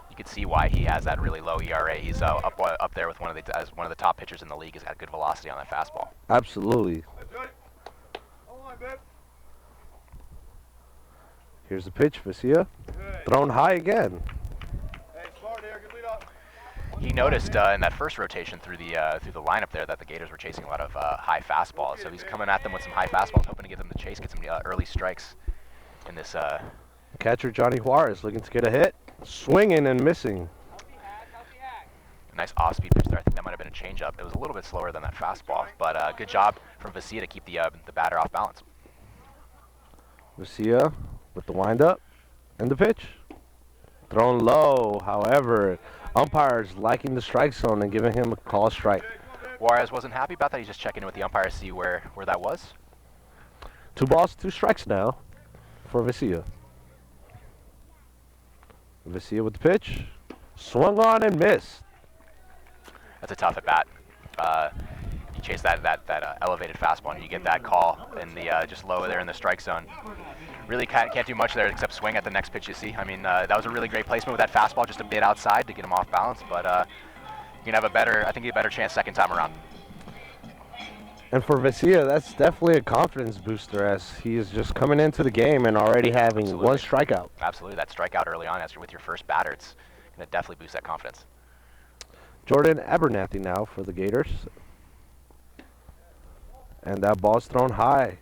You can see why he has that really low ERA. He's up there with as one of the top pitchers in the league. He's got good velocity on that fastball. Absolutely. Here's the pitch, Vesia. Thrown high again. He noticed in that first rotation through the lineup there that the Gators were chasing a lot of high fastballs. So he's coming at them with some high fastballs, hoping to get them to chase, get some early strikes in this. Catcher Johnny Juarez looking to get a hit, swinging and missing. A nice off-speed pitch there. I think that might have been a changeup. It was a little bit slower than that fastball, but good job from Vesia to keep the batter off balance. Vesia with the windup and the pitch. Thrown low, however, umpires liking the strike zone and giving him a call strike. Juarez wasn't happy about that. He's just checking in with the umpire to see where that was. 2 balls, 2 strikes now for Vesia. Vesia with the pitch. Swung on and missed. That's a tough at bat. You chase that elevated fastball and you get that call in the just low there in the strike zone. Really can't do much there except swing at the next pitch you see. I mean, that was a really great placement with that fastball, just a bit outside to get him off balance. But you can have a better chance second time around. And for Vesia, that's definitely a confidence booster, as he is just coming into the game and already having Absolutely. 1 strikeout. Absolutely, that strikeout early on as you're with your first batter, it's going to definitely boost that confidence. Jordan Abernathy now for the Gators. And that ball's thrown high.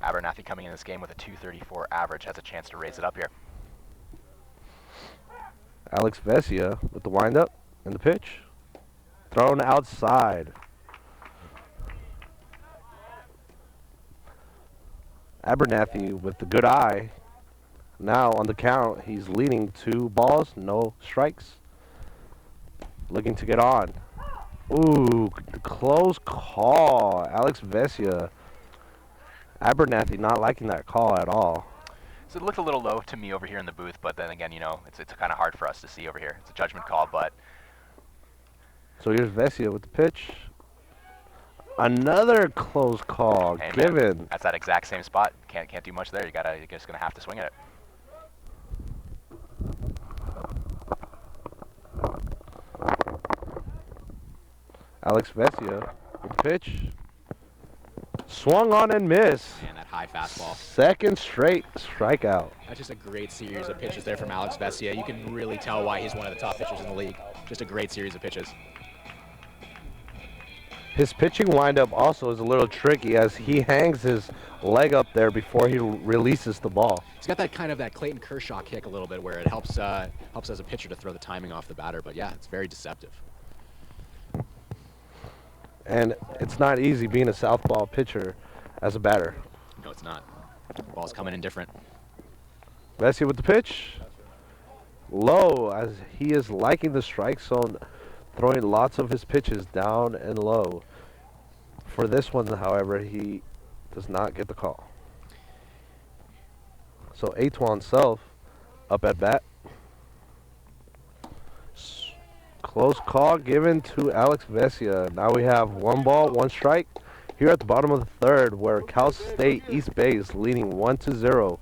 Abernathy coming in this game with a .234 average has a chance to raise it up here. Alex Vesia with the windup and the pitch. Thrown outside. Abernathy with the good eye. Now on the count, he's leading 2 balls, no strikes. Looking to get on. Ooh, close call. Alex Vesia. Abernathy not liking that call at all. So it looked a little low to me over here in the booth, but then again, you know, it's kind of hard for us to see over here. It's a judgment call, but So here's Vesia with the pitch. Another close call hey, man, given. that's that exact same spot. Can't do much there. You're just gonna have to swing at it. Alex Vesia with the pitch. Swung on and missed. And that high fastball. Second straight strikeout. That's just a great series of pitches there from Alex Vesia. You can really tell why he's one of the top pitchers in the league. Just a great series of pitches. His pitching windup also is a little tricky as he hangs his leg up there before he releases the ball. He's got that kind of that Clayton Kershaw kick a little bit where it helps as a pitcher to throw the timing off the batter. But yeah, it's very deceptive. And it's not easy being a southpaw pitcher as a batter. No, it's not. Ball's coming in different. Vesia with the pitch. Low as he is liking the strike zone, throwing lots of his pitches down and low. For this one, however, he does not get the call. So Antoine Self up at bat. Close call given to Alex Vesia. Now we have 1 ball, 1 strike here at the bottom of the third, where Cal State East Bay is leading 1-0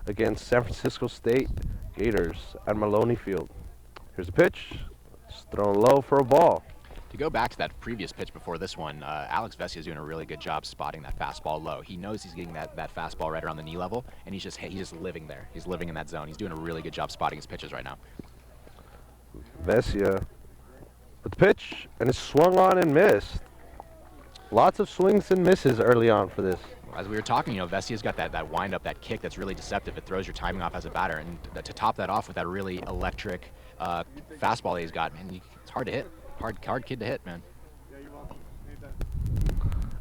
against San Francisco State Gators at Maloney Field. Here's the pitch. It's thrown low for a ball. To go back to that previous pitch before this one, Alex Vesia is doing a really good job spotting that fastball low. He knows he's getting that fastball right around the knee level, and he's just living there. He's living in that zone. He's doing a really good job spotting his pitches right now. Vesia with the pitch, and it's swung on and missed. Lots of swings and misses early on for this. As we were talking, you know, Vesia's got that wind up, that kick that's really deceptive. It throws your timing off as a batter, and to top that off with that really electric fastball that he's got, man, it's hard to hit. Hard kid to hit, man.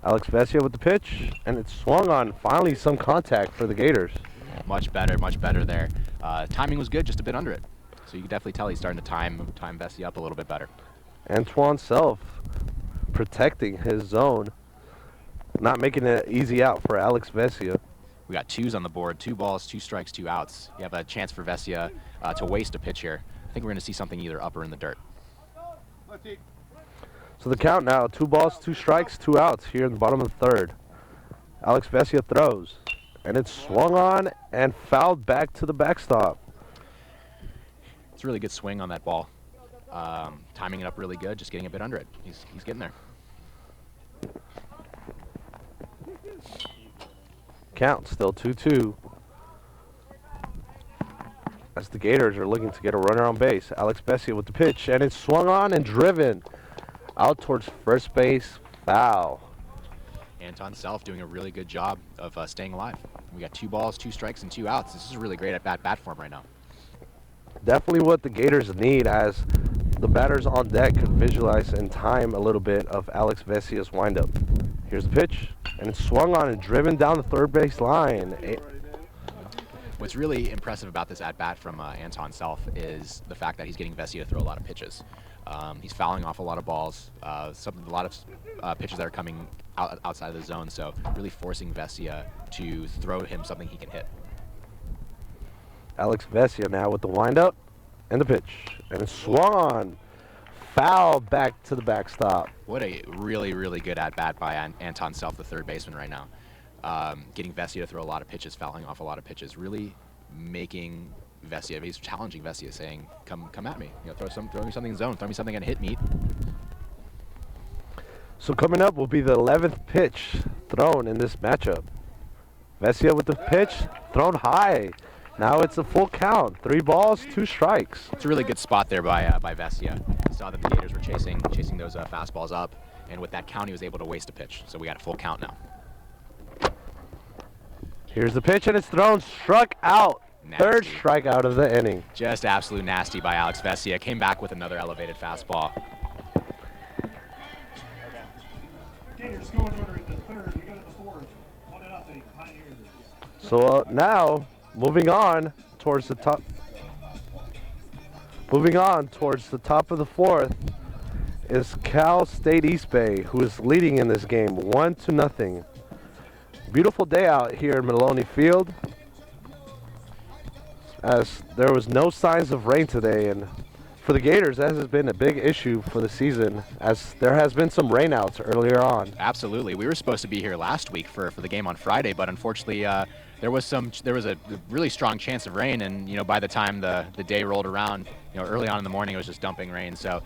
Alex Vesia with the pitch, and it's swung on. Finally, some contact for the Gators. Much better there. Timing was good, just a bit under it. So you can definitely tell he's starting to time Vesia up a little bit better. Antoine Self protecting his zone, not making it easy out for Alex Vesia. We got 2s on the board, 2 balls, 2 strikes, 2 outs. You have a chance for Vesia to waste a pitch here. I think we're going to see something either up or in the dirt. So the count now, 2 balls, 2 strikes, 2 outs here in the bottom of the third. Alex Vesia throws, and it's swung on and fouled back to the backstop. It's a really good swing on that ball. Timing it up really good, just getting a bit under it. He's getting there. Count still 2-2. As the Gators are looking to get a runner on base. Alex Vesia with the pitch, and it's swung on and driven out towards first base. Foul. Anton Self doing a really good job of staying alive. We got 2 balls, 2 strikes, and 2 outs. This is really great at bat form right now. Definitely what the Gators need, as the batters on deck could visualize and time a little bit of Alex Vesia's windup. Here's the pitch, and it's swung on and driven down the third base line. What's really impressive about this at-bat from Anton Self is the fact that he's getting Vesia to throw a lot of pitches. He's fouling off a lot of balls, a lot of pitches that are coming outside of the zone, so really forcing Vesia to throw him something he can hit. Alex Vesia now with the windup and the pitch, and it's swung on. Foul back to the backstop. What a really, really good at-bat by Anton Self, the third baseman right now. Getting Vesia to throw a lot of pitches, fouling off a lot of pitches, really making Vesia, he's challenging Vesia, saying, come at me. You know, throw me something in the zone, throw me something and hit me. So coming up will be the 11th pitch thrown in this matchup. Vesia with the pitch, thrown high. Now it's a full count. 3 balls, 2 strikes. It's a really good spot there by Vesia. Saw that the Gators were chasing those fastballs up, and with that count, he was able to waste a pitch. So we got a full count now. Here's the pitch, and it's thrown, struck out. Nasty. 3rd strikeout of the inning. Just absolute nasty by Alex Vesia. Came back with another elevated fastball. Gators scoring order at the 3rd. You go to the 4th. 1-0. Pioneers. So now, moving on towards the top. Moving on towards the top of the 4th is Cal State East Bay, who is leading in this game 1-0. Beautiful day out here in Maloney Field. as there was no signs of rain today, and for the Gators, that has been a big issue for the season, as there has been some rainouts earlier on. Absolutely. We were supposed to be here last week for the game on Friday, but unfortunately there was a really strong chance of rain, and by the time the day rolled around, early on in the morning it was just dumping rain. So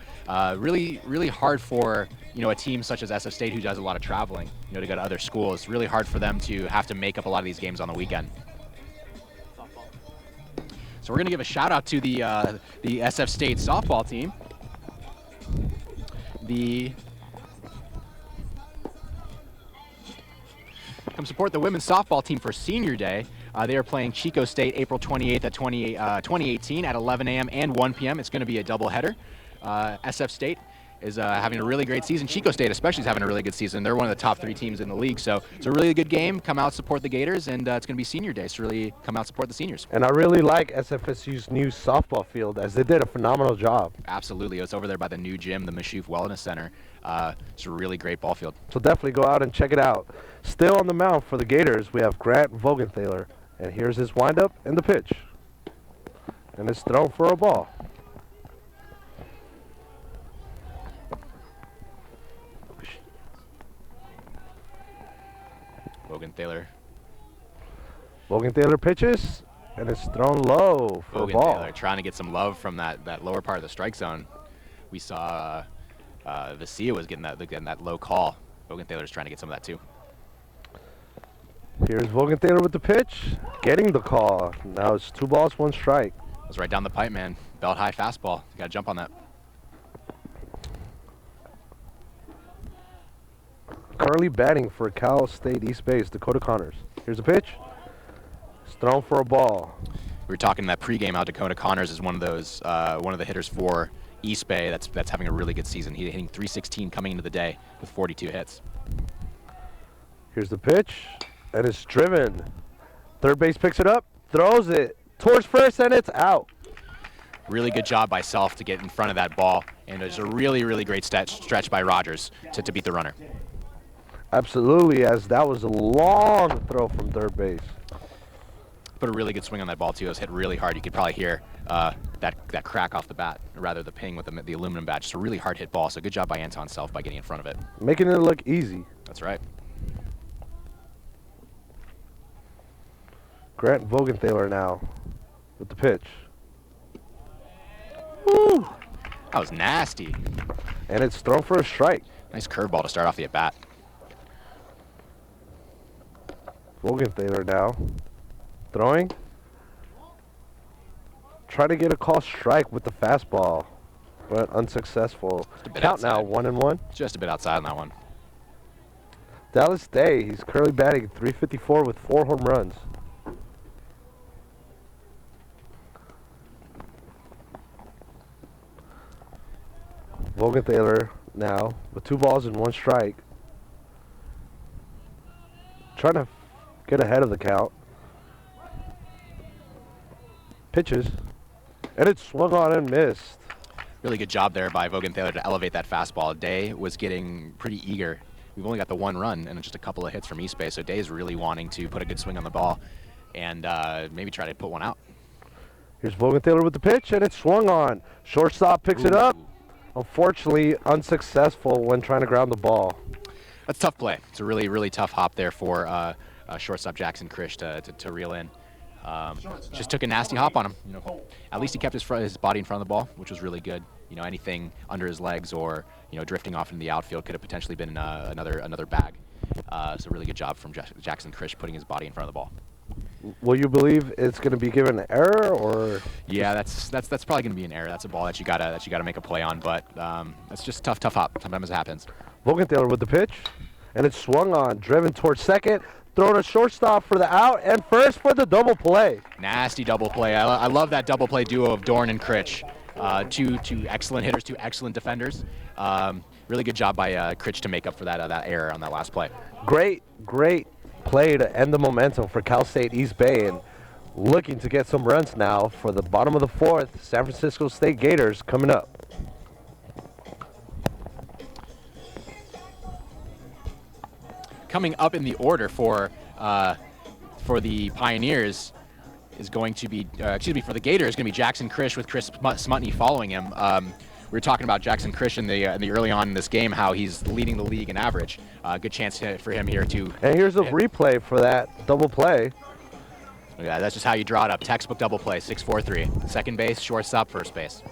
really hard for a team such as SF State, who does a lot of traveling, to go to other schools. Really hard for them to have to make up a lot of these games on the weekend. So we're going to give a shout out to the SF State softball team. Come support the women's softball team for Senior Day. They are playing Chico State April 28th at 2018 at 11 a.m. and 1 p.m. It's going to be a doubleheader. SF State is having a really great season. Chico State especially is having a really good season. They're one of the top 3 teams in the league, so it's a really good game. Come out, support the Gators, and it's going to be Senior Day, so really come out, support the seniors. And I really like SFSU's new softball field, as they did a phenomenal job. Absolutely. It's over there by the new gym, the Mashoof Wellness Center. It's a really great ball field. So definitely go out and check it out. Still on the mound for the Gators, we have Grant Vogenthaler, and here's his windup and the pitch. And it's thrown for a ball. Vogenthaler pitches, and it's thrown low for a ball. Trying to get some love from that lower part of the strike zone. We saw Vesia was getting that low call. Vogenthaler's trying to get some of that too. Here's Vogenthaler with the pitch, getting the call. Now it's 2 balls, 1 strike. It was right down the pipe, man. Belt high fastball. You got to jump on that. Currently batting for Cal State East Bay is Dakota Connors. Here's a pitch. It's thrown for a ball. We were talking in that pregame how Dakota Connors is one of the hitters for East Bay that's having a really good season. He's hitting .316 coming into the day with 42 hits. Here's the pitch, and it's driven. Third base picks it up, throws it towards first, and it's out. Really good job by Self to get in front of that ball, and it was a really great stretch by Rogers to beat the runner. Absolutely, as that was a long throw from third base. Put a really good swing on that ball too. It was hit really hard. You could probably hear that crack off the bat, or rather the ping with the aluminum bat. Just a really hard hit ball. So good job by Anton Self by getting in front of it. Making it look easy. That's right. Grant Vogenthaler now with the pitch. Woo! That was nasty. And it's thrown for a strike. Nice curveball to start off the at bat. Vogenthaler now throwing. Try to get a call strike with the fastball, but unsuccessful. Count now, 1-1. Just a bit outside on that one. Dallas Day, he's currently batting .354 with 4 home runs. Vogenthaler now with 2 balls and 1 strike. Trying to get ahead of the count. Pitches. And it swung on and missed. Really good job there by Vogenthaler to elevate that fastball. Day was getting pretty eager. We've only got the 1 run and just a couple of hits from East Bay, so Day is really wanting to put a good swing on the ball and maybe try to put one out. Here's Vogenthaler with the pitch, and it swung on. Shortstop picks it up. Unfortunately, unsuccessful when trying to ground the ball. That's a tough play. It's a really tough hop there for shortstop Jackson Krish to reel in. Just took a nasty hop on him. At least he kept his body in front of the ball, which was really good. Anything under his legs or drifting off into the outfield could have potentially been another bag. So really good job from Jackson Krish putting his body in front of the ball. Will you believe it's going to be given an error, or? Yeah, that's probably going to be an error. That's a ball that you gotta make a play on, but it's just tough hop. Sometimes it happens. Vogenthaler with the pitch, and it's swung on, driven towards second, thrown a shortstop for the out, and first for the double play. Nasty double play. I love that double play duo of Dorn and Critch. Two excellent hitters, 2 excellent defenders. Really good job by Critch to make up for that error on that last play. Great play to end the momentum for Cal State East Bay, and looking to get some runs now for the bottom of the 4th. San Francisco State Gators coming up. Coming up in the order for the Pioneers is going to be, for the Gators, is going to be Jackson Krish with Chris Smutney following him. We were talking about Jackson Krish in the early on in this game, how he's leading the league in average. Good chance for him here to. And here's a replay for that double play. Yeah, that's just how you draw it up. Textbook double play, 6-4-3. Second base, shortstop, first base.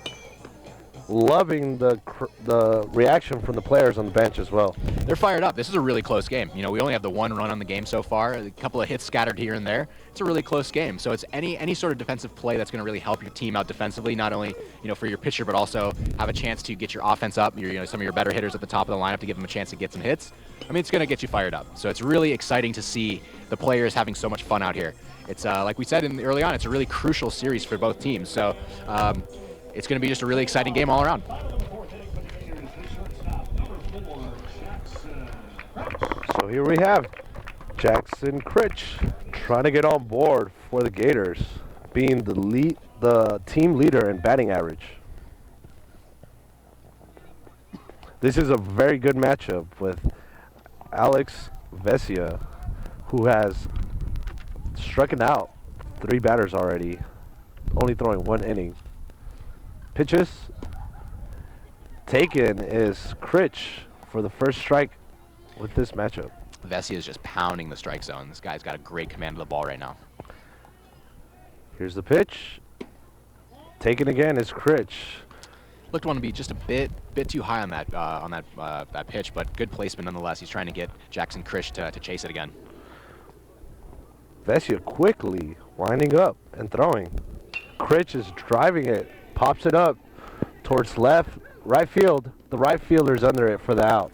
Loving the reaction from the players on the bench as well. They're fired up. This is a really close game. You know, we only have the one run on the game so far, a couple of hits scattered here and there. It's a really close game. So it's any sort of defensive play that's going to really help your team out defensively, not only, you know, for your pitcher, but also have a chance to get your offense up, some of your better hitters at the top of the lineup to give them a chance to get some hits. I mean, it's going to get you fired up. So it's really exciting to see the players having so much fun out here. It's like we said early on, it's a really crucial series for both teams. So it's going to be just a really exciting game all around. So here we have Jackson Critch trying to get on board for the Gators, being the team leader in batting average. This is a very good matchup with Alex Vesia, who has struck out 3 batters already, only throwing 1 inning. Pitches taken is Critch for the first strike with this matchup. Vesia is just pounding the strike zone. This guy's got a great command of the ball right now. Here's the pitch. Taken again is Critch. Looked want to be just a bit too high on that pitch, but good placement nonetheless. He's trying to get Jackson Krish to chase it again. Vesia quickly winding up and throwing. Critch is driving it, pops it up towards right field. The right fielder's under it for the out.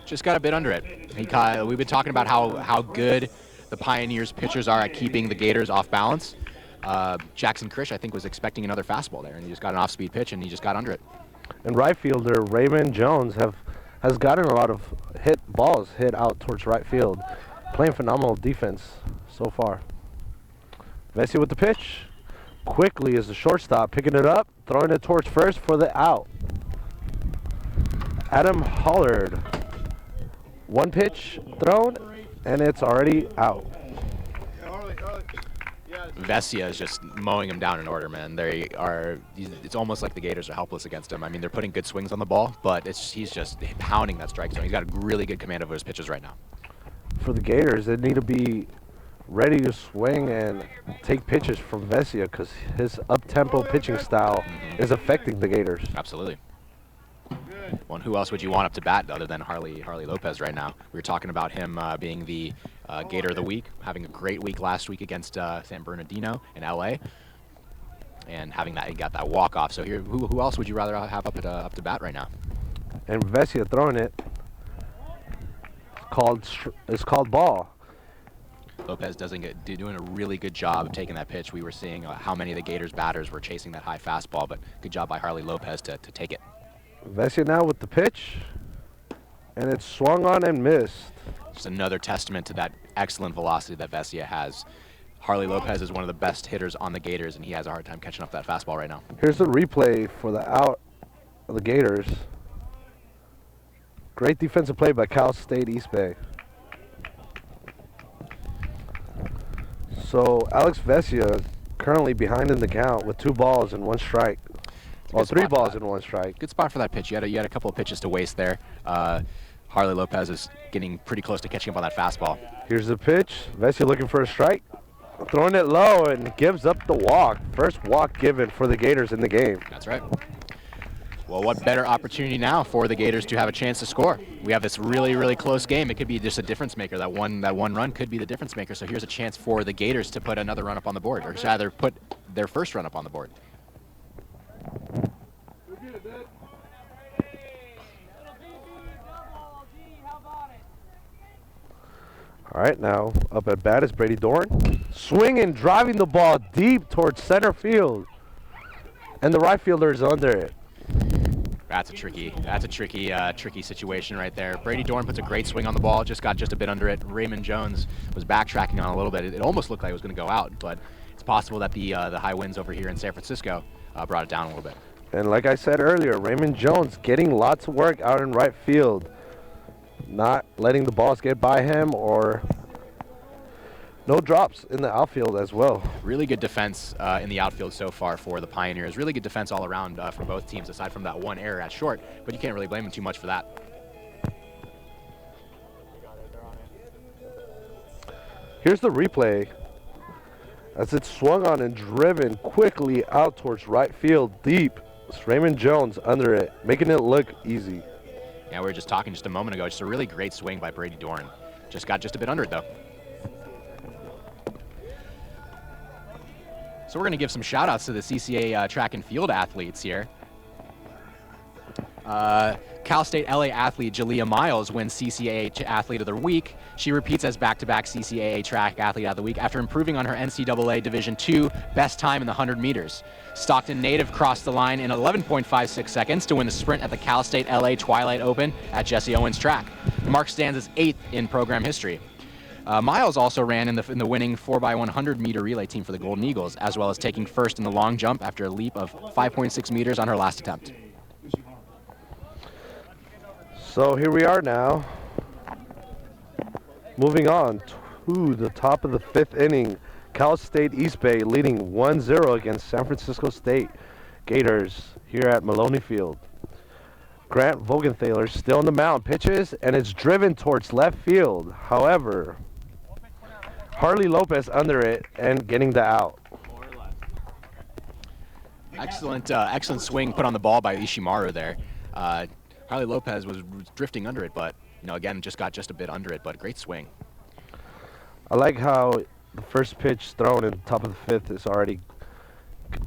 Just got a bit under it. We've been talking about how good the Pioneers pitchers are at keeping the Gators off balance. Jackson Krish, I think, was expecting another fastball there, and he just got an off-speed pitch, and he just got under it. And right fielder Raymond Jones has gotten a lot of balls hit out towards right field, playing phenomenal defense so far. Vesia with the pitch. Quickly is the shortstop, picking it up, throwing it towards first for the out. Adam Hollard. 1 pitch thrown, and it's already out. Vesia is just mowing him down in order, man. It's almost like the Gators are helpless against him. I mean, they're putting good swings on the ball, but he's just pounding that strike zone. He's got a really good command over his pitches right now. For the Gators, they need to be ready to swing and take pitches from Vesia because his up-tempo pitching style is affecting the Gators. Absolutely. Well, and who else would you want up to bat other than Harley Lopez right now? We were talking about him being the Gator of the week, having a great week last week against San Bernardino in LA, and he got that walk-off. So here, who else would you rather have up to bat right now? And Vesia throwing it. It's called ball. Lopez doing a really good job of taking that pitch. We were seeing how many of the Gators batters were chasing that high fastball, but good job by Harley Lopez to take it. Vesia now with the pitch, and it's swung on and missed. Just another testament to that excellent velocity that Vesia has. Harley Lopez is one of the best hitters on the Gators, and he has a hard time catching up that fastball right now. Here's the replay for the out of the Gators. Great defensive play by Cal State East Bay. So Alex Vesia currently behind in the count with 2 balls and 1 strike. Well, 3 balls and 1 strike. Good spot for that pitch. You had a couple of pitches to waste there. Harley Lopez is getting pretty close to catching up on that fastball. Here's the pitch. Vesia looking for a strike. Throwing it low and gives up the walk. First walk given for the Gators in the game. That's right. Well, what better opportunity now for the Gators to have a chance to score? We have this really, really close game. It could be just a difference maker. That one run could be the difference maker. So here's a chance for the Gators to put another run up on the board, or rather put their first run up on the board. All right, now up at bat is Brady Dorn. Swinging, driving the ball deep towards center field. And the right fielder is under it. That's a tricky situation right there. Brady Dorn puts a great swing on the ball, just got a bit under it. Raymond Jones was backtracking on a little bit. It almost looked like it was going to go out, but it's possible that the high winds over here in San Francisco brought it down a little bit. And like I said earlier, Raymond Jones getting lots of work out in right field. Not letting the balls get by him or No drops in the outfield as well. Really good defense in the outfield so far for the Pioneers. Really good defense all around for both teams, aside from that one error at short, but you can't really blame them too much for that. Here's the replay as it's swung on and driven quickly out towards right field deep. It's Raymond Jones under it, making it look easy. Yeah, we were just talking just a moment ago. Just a really great swing by Brady Doran. Just got just a bit under it, though. So we're going to give some shout-outs to the CCA track and field athletes here. Cal State LA athlete Jalea Miles wins CCAA Athlete of the Week. She repeats as back-to-back CCAA Track Athlete of the Week after improving on her NCAA Division II best time in the 100 meters. Stockton native crossed the line in 11.56 seconds to win the sprint at the Cal State LA Twilight Open at Jesse Owens Track. The mark stands as 8th in program history. Miles also ran in the winning 4x100 meter relay team for the Golden Eagles, as well as taking first in the long jump after a leap of 5.6 meters on her last attempt. So here we are now, moving on to the top of the 5th inning. Cal State East Bay leading 1-0 against San Francisco State Gators here at Maloney Field. Grant Vogenthaler still on the mound, pitches, and it's driven towards left field. However, Harley Lopez under it and getting the out. Excellent swing put on the ball by Ishimaru there. Harley Lopez was drifting under it, but again, just got just a bit under it, but great swing. I like how the first pitch thrown in the top of the 5th is already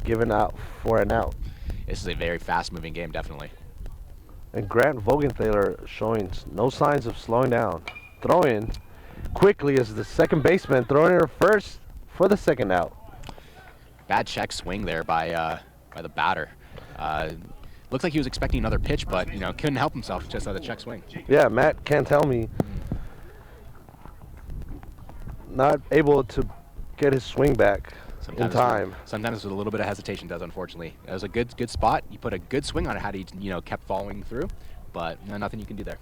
given out for an out. This is a very fast-moving game, definitely. And Grant Vogenthaler showing no signs of slowing down. Throwing quickly as the second baseman, throwing her first for the second out. Bad check swing there by the batter. Looked like he was expecting another pitch, but couldn't help himself, just had a check swing. Yeah, Matt can't tell me. Not able to get his swing back in time. Sometimes with a little bit of hesitation does, unfortunately. It was a good spot. You put a good swing on it had he kept following through, but nothing you can do there.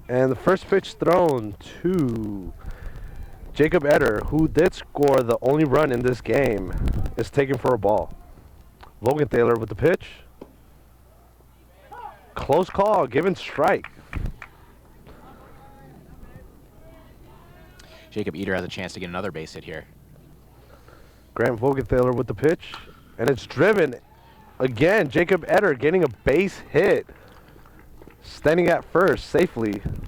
And the first pitch thrown to Jacob Eder, who did score the only run in this game, is taken for a ball. Vogenthaler with the pitch. Close call, given strike. Jacob Eder has a chance to get another base hit here. Grant Vogenthaler with the pitch, and it's driven again. Jacob Eder getting a base hit, standing at first safely. And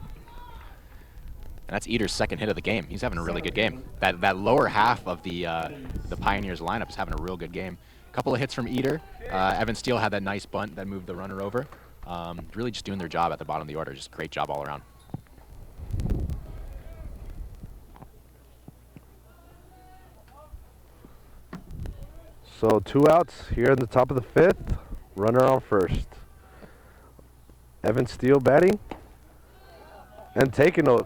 that's Eder's second hit of the game. He's having a really good game. That lower half of the Pioneers lineup is having a real good game. A couple of hits from Eder. Evan Steele had that nice bunt that moved the runner over. Really just doing their job at the bottom of the order. Just great job all around. So 2 outs here in the top of the 5th. Runner on first. Evan Steele batting. And taking a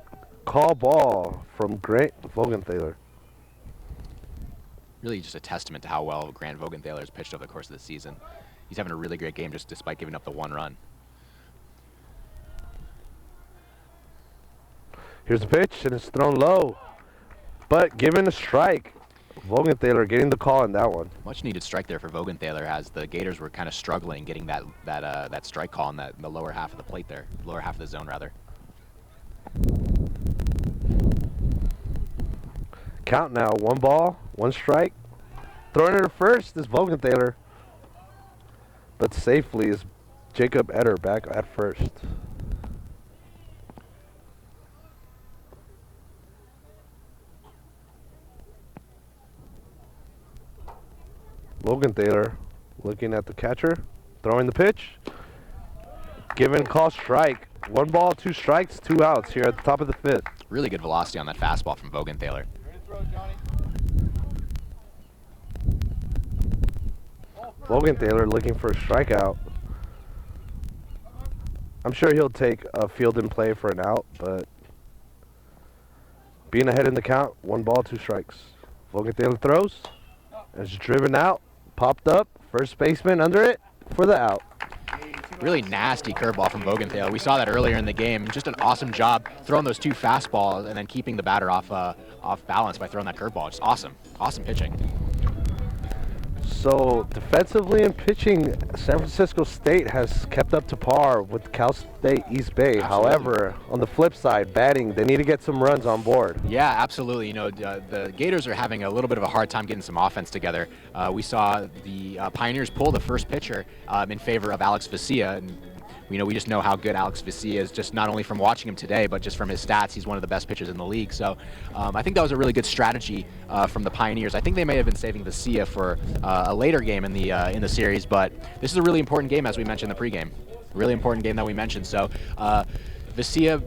call ball from Grant Vogenthaler. Really just a testament to how well Grant Vogenthaler has pitched over the course of the season. He's having a really great game just despite giving up the 1 run. Here's the pitch, and it's thrown low. But given a strike. Vogenthaler getting the call in that one. Much needed strike there for Vogenthaler, as the Gators were kind of struggling getting that strike call in the lower half of the plate there, lower half of the zone rather. Count now, 1 ball, 1 strike. Throwing it to first is Vogenthaler, but safely is Jacob Eder back at first. Vogenthaler looking at the catcher, throwing the pitch, giving call strike. 1 ball, 2 strikes, 2 outs here at the top of the 5th. Really good velocity on that fastball from Vogenthaler. Vogenthaler looking for a strikeout. I'm sure he'll take a field in play for an out, but being ahead in the count, 1 ball, 2 strikes. Vogenthaler throws, and it's driven out, popped up, first baseman under it for the out. really nasty curveball from Vogenthal. We saw that earlier in the game. Just an awesome job throwing those 2 fastballs and then keeping the batter off balance by throwing that curveball. Just awesome. Awesome pitching. So defensively and pitching, San Francisco State has kept up to par with Cal State East Bay. Absolutely. However, on the flip side, batting, they need to get some runs on board. Yeah, absolutely. You know, the Gators are having a little bit of a hard time getting some offense together. We saw the Pioneers pull the first pitcher in favor of Alex Vesia, and we just know how good Alex Vesia is, just not only from watching him today, but just from his stats. He's one of the best pitchers in the league. So I think that was a really good strategy from the Pioneers. I think they may have been saving Vesia for a later game in the series, but this is a really important game, as we mentioned in the pregame. Really important game that we mentioned. So Vesia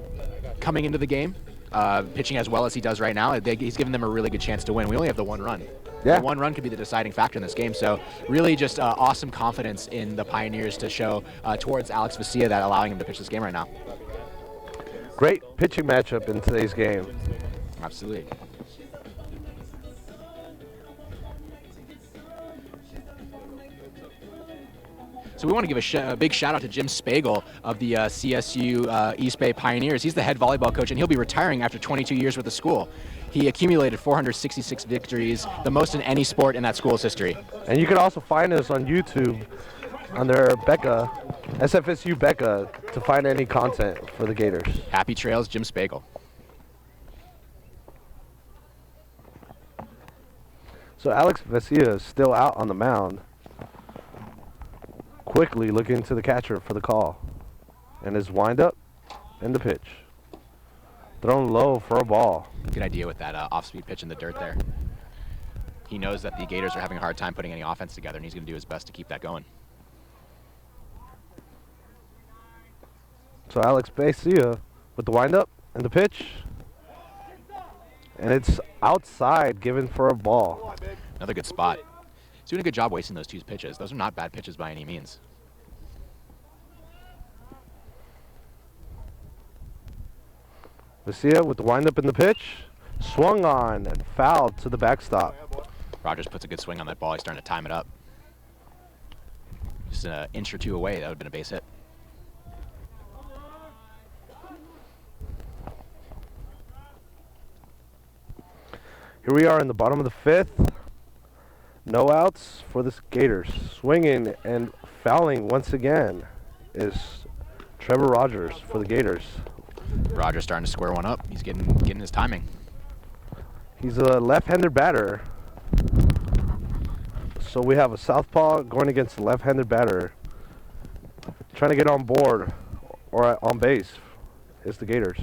coming into the game, pitching as well as he does right now, he's given them a really good chance to win. We only have the 1 run. Yeah. The 1 run could be the deciding factor in this game. So really just awesome confidence in the Pioneers to show towards Alex Vesia that allowing him to pitch this game right now. Great pitching matchup in today's game. Absolutely. So we want to give a big shout out to Jim Spagel of the CSU East Bay Pioneers. He's the head volleyball coach, and he'll be retiring after 22 years with the school. He accumulated 466 victories, the most in any sport in that school's history. And you can also find us on YouTube under Becca, SFSU Becca, to find any content for the Gators. Happy trails, Jim Spagel. So Alex Vesia is still out on the mound. Quickly looking to the catcher for the call. And his windup and the pitch. Thrown low for a ball. Good idea with that off-speed pitch in the dirt there. He knows that the Gators are having a hard time putting any offense together, and he's going to do his best to keep that going. So Alex Vesia with the windup and the pitch. And it's outside, given for a ball. Another good spot. He's doing a good job wasting those 2 pitches. Those are not bad pitches by any means. Vesia with the windup and the pitch. Swung on and fouled to the backstop. Rogers puts a good swing on that ball. He's starting to time it up. Just an inch or 2 away, that would have been a base hit. Here we are in the bottom of the 5th. No outs for the Gators. Swinging and fouling once again is Trevor Rogers for the Gators. Rogers starting to square one up. He's getting his timing. He's a left-handed batter. So we have a southpaw going against a left-handed batter. Trying to get on board or on base is the Gators.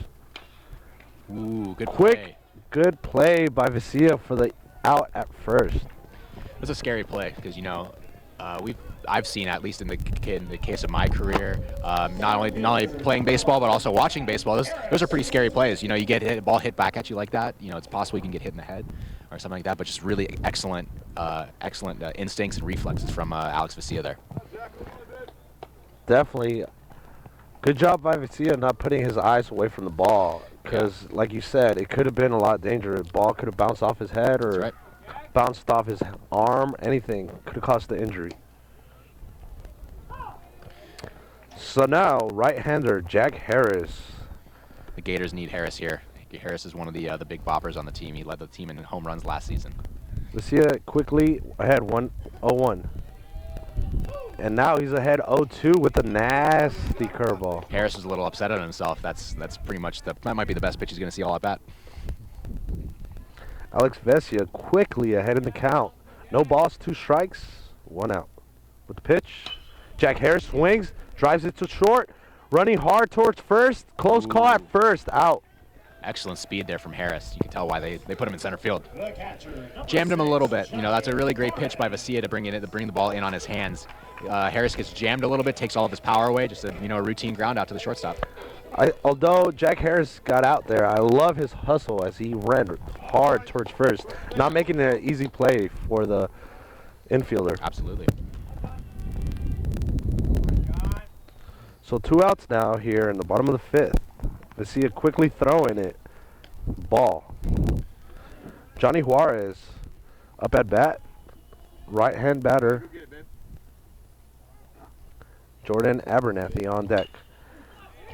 Ooh, good Quick, play. good play by Vesia for the out at first. That's a scary play because I've seen, at least in the case of my career, not only playing baseball but also watching baseball. Those are pretty scary plays. You get a ball hit back at you like that. It's possible you can get hit in the head or something like that. But just really excellent instincts and reflexes from Alex Vesia there. Definitely. Good job by Vesia not putting his eyes away from the ball. Because, like you said, it could have been a lot dangerous. The ball could have bounced off his head or bounced off his arm. Anything could have caused the injury. So now, right-hander Jack Harris. The Gators need Harris here. Harris is one of the big boppers on the team. He led the team in home runs last season. Vesia quickly ahead 1-0-1. And now he's ahead 0-2 with a nasty curveball. Harris is a little upset at himself. That's pretty much that might be the best pitch he's going to see all at bat. Alex Vesia quickly ahead in the count. No balls, 2 strikes, 1 out. With the pitch, Jack Harris swings, drives it to short, running hard towards first. Close call at first, out. Excellent speed there from Harris. You can tell why they put him in center field. Jammed him a little bit. That's a really great pitch by Vesia to bring the ball in on his hands. Harris gets jammed a little bit, takes all of his power away, just a routine ground out to the shortstop. Although Jack Harris got out there, I love his hustle as he ran hard towards first, not making it an easy play for the infielder. Absolutely. So 2 outs now here in the bottom of the 5th. Vesia quickly throwing it. Ball. Johnny Juarez up at bat. Right-hand batter. Jordan Abernathy on deck.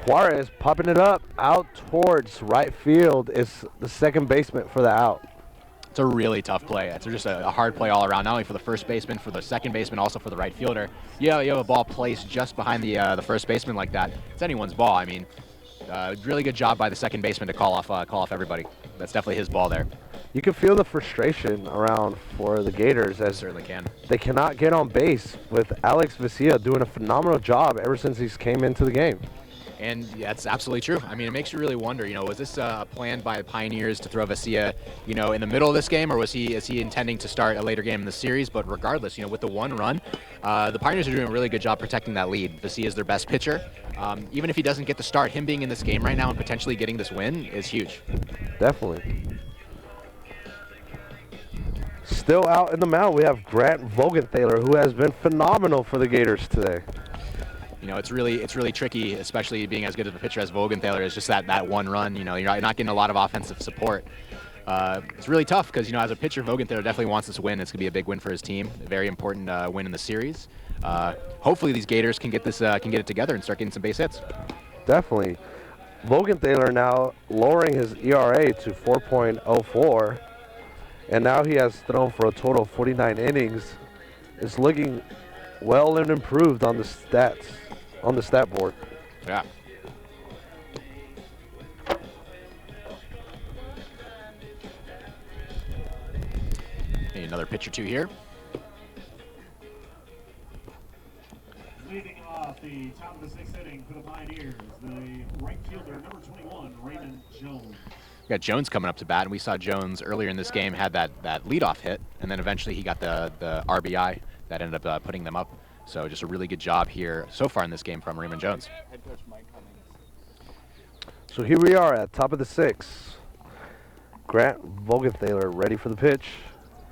Juarez popping it up out towards right field is the second baseman for the out. It's a really tough play. It's just a hard play all around, not only for the first baseman, for the second baseman, also for the right fielder. Yeah, you have a ball placed just behind the first baseman like that. It's anyone's ball. I mean, really good job by the second baseman to call off everybody. That's definitely his ball there. You can feel the frustration around for the Gators as Certainly can. they cannot get on base with Alex Vesia doing a phenomenal job ever since he's came into the game. And that's absolutely true. I mean, it makes you really wonder, was this planned by the Pioneers to throw Vesia, in the middle of this game, or is he intending to start a later game in the series? But regardless, with the one run, the Pioneers are doing a really good job protecting that lead. Vesia is their best pitcher. Even if he doesn't get to start, him being in this game right now and potentially getting this win is huge. Definitely. Still out in the mound, we have Grant Vogenthaler, who has been phenomenal for the Gators today. It's really tricky, especially being as good of a pitcher as Vogenthaler is. Just that one run, you're not getting a lot of offensive support. It's really tough because, as a pitcher, Vogenthaler definitely wants this win. It's going to be a big win for his team, a very important win in the series. Hopefully these Gators can get it together and start getting some base hits. Definitely. Vogenthaler now lowering his ERA to 4.04, and now he has thrown for a total of 49 innings. It's looking well and improved on the stats, on the stat board. Yeah. Need another pitch or two here. Leading off the top of the sixth inning for the Pioneers, the right fielder, number 21, Raymond Jones. We got Jones coming up to bat, and we saw Jones earlier in this game had that leadoff hit, and then eventually he got the RBI that ended up putting them up. So just a really good job here so far in this game from Raymond Jones. Head coach Mike Cummings. So here we are at top of the sixth. Grant Vogenthaler ready for the pitch.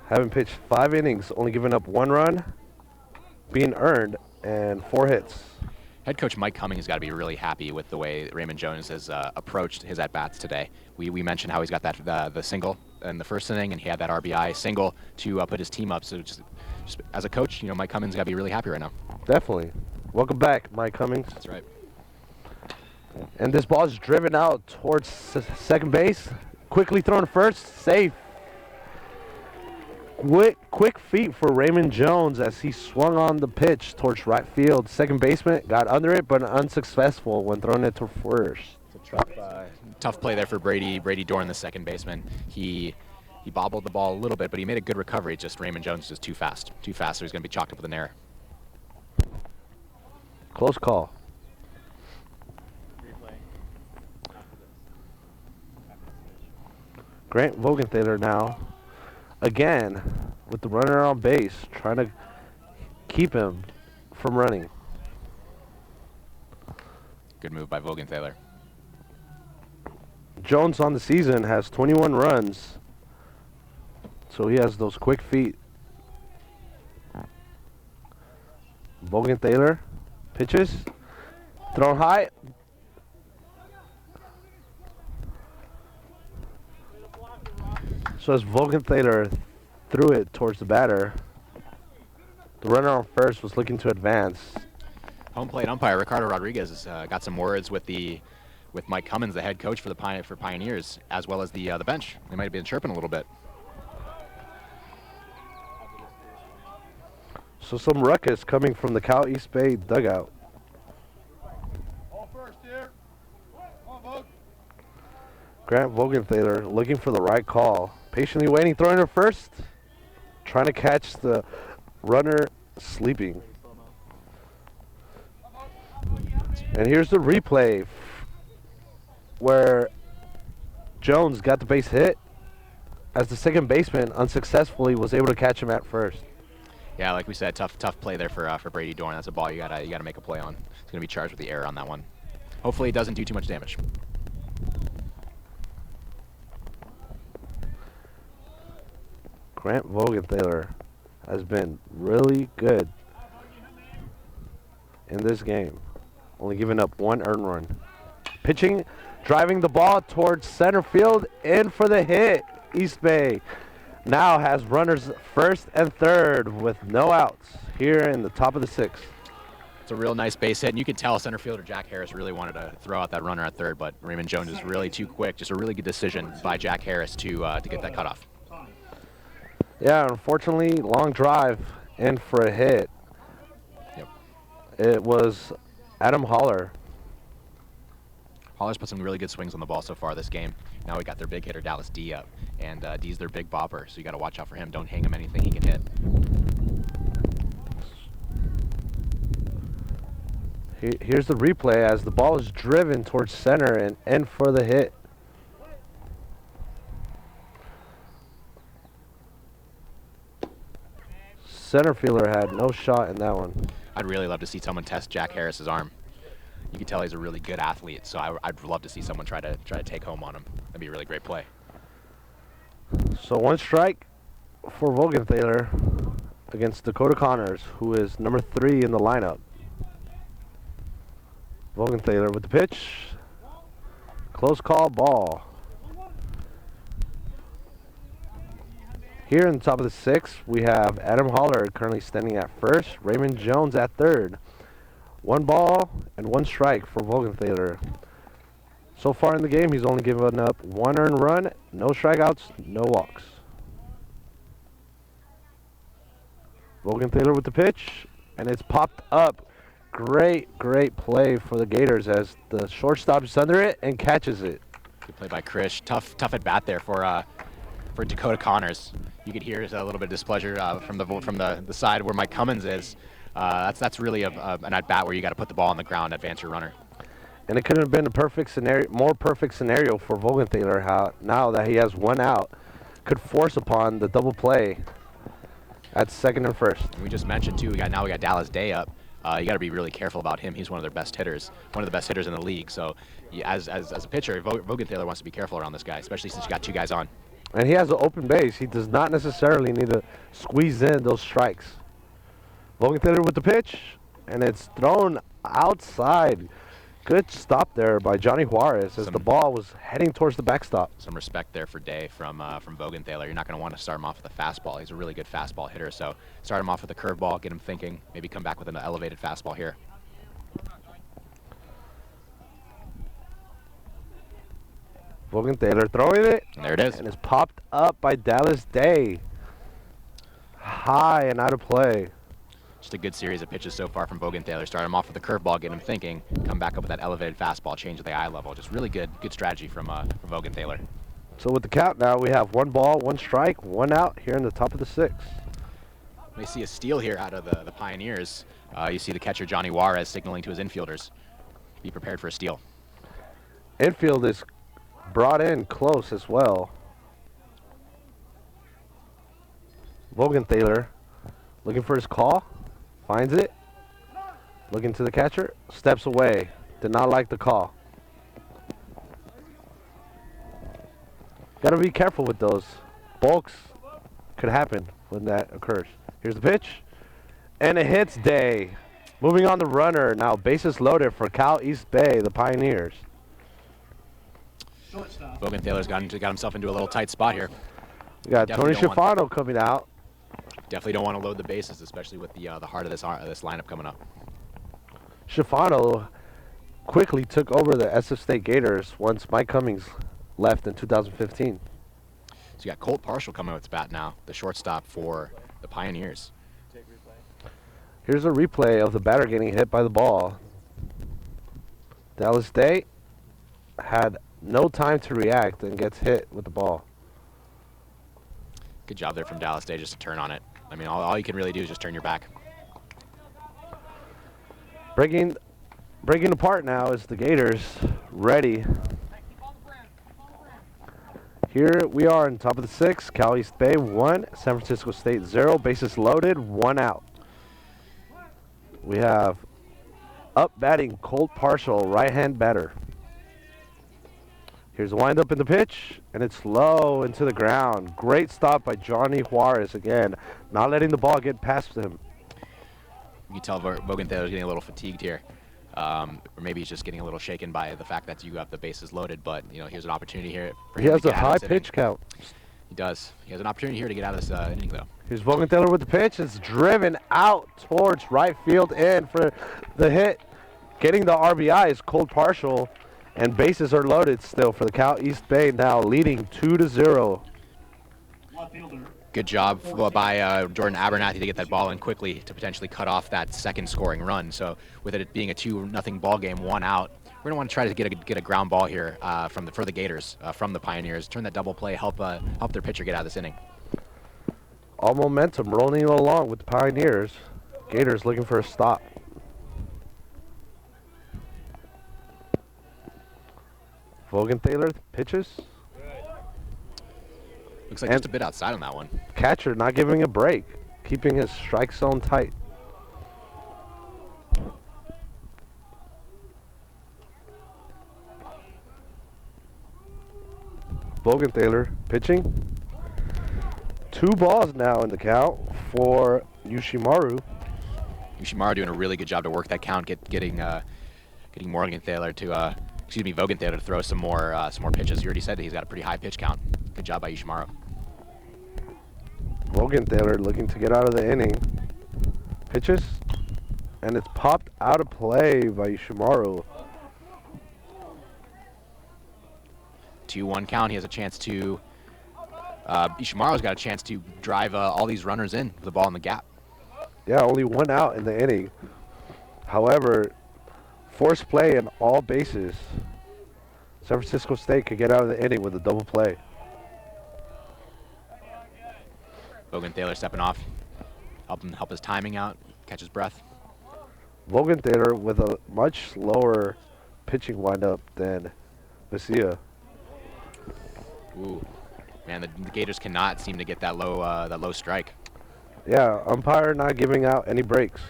Having pitched 5 innings, only giving up 1 run, being earned, and 4 hits. Head coach Mike Cummings has got to be really happy with the way Raymond Jones has approached his at-bats today. We mentioned how he's got the single in the first inning, and he had that RBI single to put his team up. So just as a coach, Mike Cummings got to be really happy right now. Definitely. Welcome back, Mike Cummings. That's right. And this ball is driven out towards second base. Quickly thrown to first. Safe. Quick feet for Raymond Jones as he swung on the pitch towards right field. Second baseman got under it, but unsuccessful when throwing it to first. It's a tough play there for Brady Dorn, the second baseman. He bobbled the ball a little bit, but he made a good recovery. Just Raymond Jones is too fast, so he's going to be chalked up with an error. Close call. Replay. After this. Grant Vogenthaler now, again, with the runner on base, trying to keep him from running. Good move by Vogenthaler. Jones on the season has 21 runs, so he has those quick feet. Vogenthaler pitches, thrown high. So as Vogenthaler threw it towards the batter, the runner on first was looking to advance. Home plate umpire Ricardo Rodriguez has got some words with Mike Cummins, the head coach for Pioneers, as well as the bench. They might have been chirping a little bit. So some ruckus coming from the Cal East Bay dugout. All first here. Come on, Vogue. Grant Vogenthaler looking for the right call. Patiently waiting, throwing to first. Trying to catch the runner sleeping. And here's the replay where Jones got the base hit as the second baseman unsuccessfully was able to catch him at first. Yeah, like we said, tough play there for Brady Dorn. That's a ball you gotta make a play on. He's gonna be charged with the error on that one. Hopefully, it doesn't do too much damage. Grant Vogenthaler has been really good in this game, only giving up 1 earned run. Pitching, driving the ball towards center field, in for the hit. East Bay now has runners first and third with no outs here in the top of the 6th. It's a real nice base hit, and you could tell center fielder Jack Harris really wanted to throw out that runner at third, but Raymond Jones is really too quick. Just a really good decision by Jack Harris to get that cutoff. Yeah, unfortunately, long drive in for a hit. Yep. It was Adam Holler. Holler's put some really good swings on the ball so far this game. Now we got their big hitter Dallas D up, and D's their big bopper, so you got to watch out for him. Don't hang him anything he can hit. Here's the replay as the ball is driven towards center and in for the hit. Center fielder had no shot in that one. I'd really love to see someone test Jack Harris's arm. You can tell he's a really good athlete, so I'd love to see someone try to take home on him. That'd be a really great play. So 1 strike for Vogenthaler against Dakota Connors, who is number 3 in the lineup. Vogenthaler with the pitch. Close call ball. Here in the top of the 6th, we have Adam Holler currently standing at first, Raymond Jones at third. 1 ball and 1 strike for Vogenthaler. So far in the game, he's only given up 1 earned run, no strikeouts, no walks. Vogenthaler with the pitch, and it's popped up. Great play for the Gators as the shortstop is under it and catches it. Good play by Krish. Tough at bat there for Dakota Connors. You could hear a little bit of displeasure from the side where Mike Cummins is. That's really an at bat where you got to put the ball on the ground, advance your runner. And it couldn't have been a perfect scenario, more perfect scenario for Vogenthaler. How now that he has 1 out, could force upon the double play at second and first. And we just mentioned too. We got Dallas Day up. You got to be really careful about him. He's one of their best hitters, one of the best hitters in the league. So, as a pitcher, Vogenthaler wants to be careful around this guy, especially since you got 2 guys on. And he has an open base. He does not necessarily need to squeeze in those strikes. Vogenthaler with the pitch, and it's thrown outside. Good stop there by Johnny Juarez as the ball was heading towards the backstop. Some respect there for Day from Vogenthaler. You're not going to want to start him off with a fastball. He's a really good fastball hitter, so start him off with a curveball, get him thinking, maybe come back with an elevated fastball here. Vogenthaler throwing it. And there it is. And it's popped up by Dallas Day. High and out of play. Just a good series of pitches so far from Vogenthaler. Start him off with a curveball, get him thinking, come back up with that elevated fastball, change the eye level. Just really good strategy from Vogenthaler. So with the count now, we have 1 ball, 1 strike, 1 out here in the top of the 6th. We see a steal here out of the Pioneers. You see the catcher Johnny Juarez signaling to his infielders, be prepared for a steal. Infield is brought in close as well. Vogenthaler looking for his call, finds it, looking to the catcher, steps away, did not like the call. Got to be careful with those. Balks could happen when that occurs. Here's the pitch, and it hits Day. Moving on the runner, now bases loaded for Cal East Bay, the Pioneers. Vogenthaler's got himself into a little tight spot here. We got Tony Schifano coming out. Definitely don't want to load the bases, especially with the heart of this lineup coming up. Schifano quickly took over the SF State Gators once Mike Cummings left in 2015. So you got Colt Partial coming with the bat now, the shortstop for the Pioneers. Here's a replay of the batter getting hit by the ball. Dallas Day had no time to react and gets hit with the ball. Good job there from Dallas Day just to turn on it. I mean, all you can really do is just turn your back. Breaking apart now is the Gators ready. Here we are in top of the 6th. Cal East Bay 1, San Francisco State 0. Bases loaded, 1 out. We have up batting Colt Partial, right-hand batter. Here's the windup in the pitch, and it's low into the ground. Great stop by Johnny Juarez again, not letting the ball get past him. You can tell Vogenthaler's getting a little fatigued here. Or maybe he's just getting a little shaken by the fact that you have the bases loaded, but here's an opportunity here for him. He has to a get out high of this inning. pitch count. He does. He has an opportunity here to get out of this inning, though. Here's Vogenthaler with the pitch. It's driven out towards right field in for the hit. Getting the RBI is Cold Partial, and bases are loaded still for the Cal East Bay, now leading 2-0. Left fielder. Good job by Jordan Abernathy to get that ball in quickly to potentially cut off that second scoring run. So with it being a 2-0 ball game, 1 out, we're going to want to try to get a ground ball here for the Gators, from the Pioneers. Turn that double play, help their pitcher get out of this inning. All momentum rolling along with the Pioneers. Gators looking for a stop. Vogenthaler pitches. Looks like just a bit outside on that one. Catcher not giving a break, keeping his strike zone tight. Vogenthaler pitching. 2 balls now in the count for Yoshimaru. Yoshimaru doing a really good job to work that count, getting Vogenthaler to throw some more pitches. You already said that he's got a pretty high pitch count. Good job by Yoshimaru. Vogenthaler looking to get out of the inning. Pitches, and it's popped out of play by Yoshimaru. 2-1 count. He has a chance to. Ishimaru's got a chance to drive all these runners in with the ball in the gap. Yeah, only 1 out in the inning. However, force play in all bases. San Francisco State could get out of the inning with a double play. Vogenthaler stepping off, help his timing out, catch his breath. Vogenthaler with a much lower pitching windup than Vesia. Ooh, man, the Gators cannot seem to get that low strike. Yeah, umpire not giving out any breaks.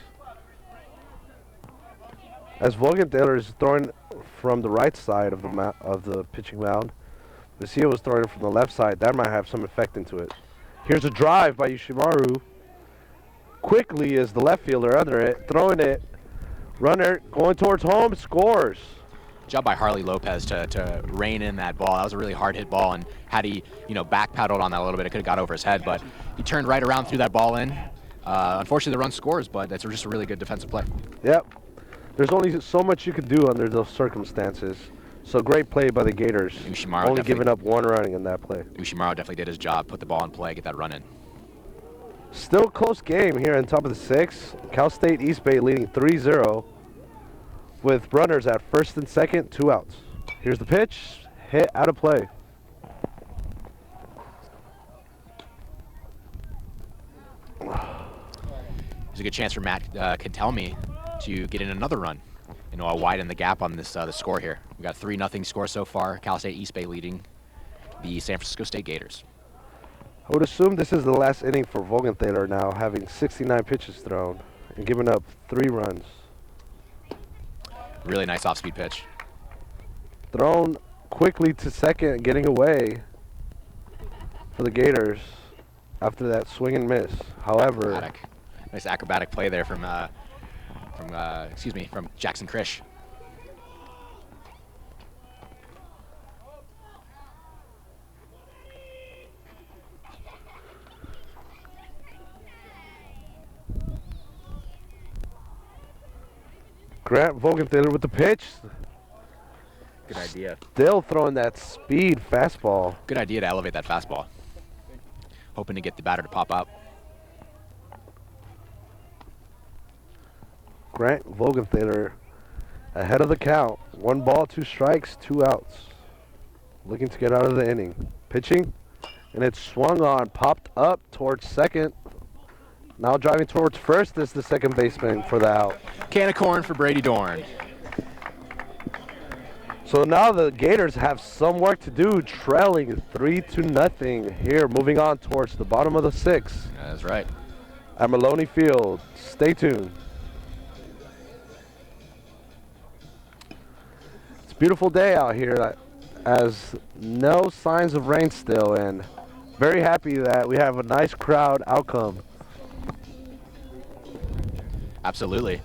As Vogenthaler is throwing from the right side of the pitching mound, Vesia was throwing it from the left side. That might have some effect into it. Here's a drive by Yoshimaru. Quickly is the left fielder under it, throwing it. Runner going towards home, scores. Job by Harley Lopez to rein in that ball. That was a really hard hit ball, and had he backpedaled on that a little bit, it could have got over his head. But he turned right around, threw that ball in. Unfortunately, the run scores, but that's just a really good defensive play. Yep. There's only so much you could do under those circumstances. So great play by the Gators. Only giving up 1 run in that play. Yoshimaru definitely did his job, put the ball in play, get that run in. Still a close game here on top of the 6th. Cal State East Bay leading 3-0 with runners at first and second, 2 outs. Here's the pitch, hit out of play. There's a good chance for Matt Cantelmi to get in another run and widen the gap on this the score here. We got 3-0 score so far. Cal State East Bay leading the San Francisco State Gators. I would assume this is the last inning for Vogenthaler now, having 69 pitches thrown and giving up 3 runs. Really nice off-speed pitch. Thrown quickly to second, getting away for the Gators after that swing and miss. However, nice acrobatic play there from Jackson Krish. Grant Vogenthaler with the pitch. Good idea. Still throwing that speed fastball. Good idea to elevate that fastball. Hoping to get the batter to pop up. Grant Vogenthaler ahead of the count. 1 ball, 2 strikes, 2 outs. Looking to get out of the inning. Pitching, and it's swung on, popped up towards second. Now driving towards first is the second baseman for the out. Can of corn for Brady Dorn. So now the Gators have some work to do, trailing 3-0 here, moving on towards the bottom of the 6th. That's right. At Maloney Field. Stay tuned. It's a beautiful day out here, as no signs of rain still, and very happy that we have a nice crowd outcome. Absolutely.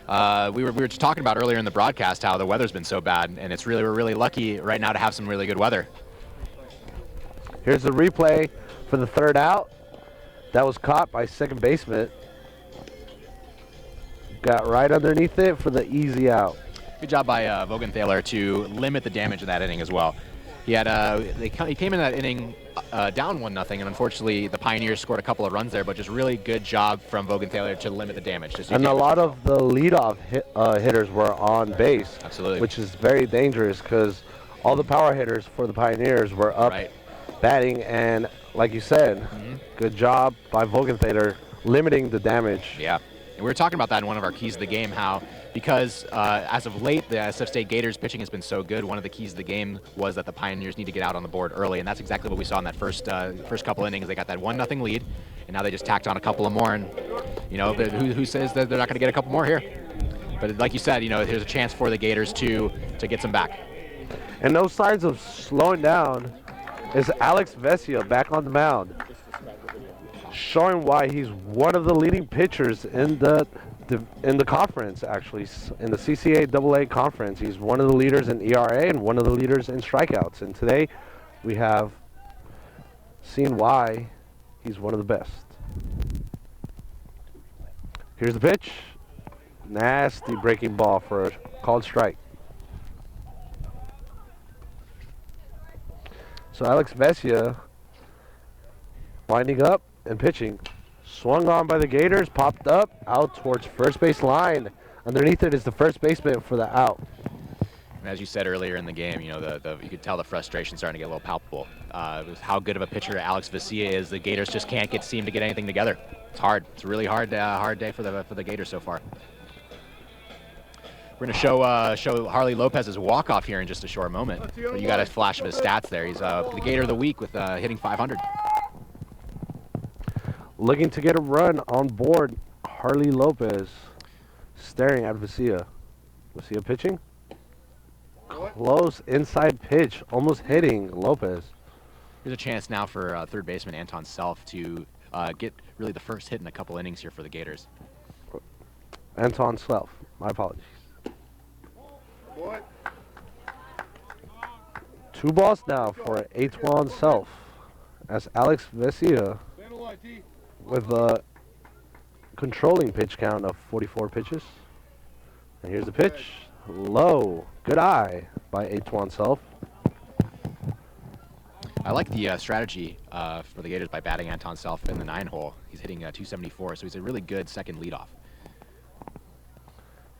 We were just talking about earlier in the broadcast how the weather's been so bad, and we're really lucky right now to have some really good weather. Here's the replay for the third out. That was caught by second baseman. Got right underneath it for the easy out. Good job by Vogenthaler to limit the damage in that inning as well. He had he came in that inning down 1-0, and unfortunately the Pioneers scored a couple of runs there, but just really good job from Vogenthaler to limit the damage. And a lot of the leadoff hitters were on base. Absolutely. Which is very dangerous because all the power hitters for the Pioneers were up batting, and like you said, good job by Vogenthaler limiting the damage. Yeah. And we were talking about that in one of our keys of the game, how because as of late, the SF State Gators pitching has been so good, one of the keys of the game was that the Pioneers need to get out on the board early, and that's exactly what we saw in that first couple innings. They got that 1-0 lead, and now they just tacked on a couple of more, and you know, who says that they're not going to get a couple more here? But like you said, you know, there's a chance for the Gators to get some back. And no signs of slowing down is Alex Vesia back on the mound, showing why he's one of the leading pitchers in the conference, actually, in the CCA AA conference. He's one of the leaders in ERA and one of the leaders in strikeouts. And today we have seen why he's one of the best. Here's the pitch. Nasty breaking ball for a called strike. So Alex Vesia winding up and pitching. Swung on by the Gators, popped up, out towards first base line. Underneath it is the first baseman for the out. And as you said earlier in the game, you know, you could tell the frustration starting to get a little palpable. With how good of a pitcher Alex Vesia is, the Gators just can't seem to get anything together. It's hard. It's a really hard day for the Gators so far. We're going to show Harley Lopez's walk-off here in just a short moment. But you got a flash of his stats there. He's the Gator of the week with hitting .500. Looking to get a run on board, Harley Lopez staring at Vesia. Vesia pitching. Close inside pitch, almost hitting Lopez. There's a chance now for third baseman Anton Self to get really the first hit in a couple innings here for the Gators. Anton Self, my apologies. Boy. 2 balls now for Anton Self as Alex Vesia Stay in the line, T. with a controlling pitch count of 44 pitches. And here's the pitch. Low. Good eye by Antoine Self. I like the strategy for the Gators by batting Anton Self in the 9-hole. He's hitting .274, so he's a really good second leadoff.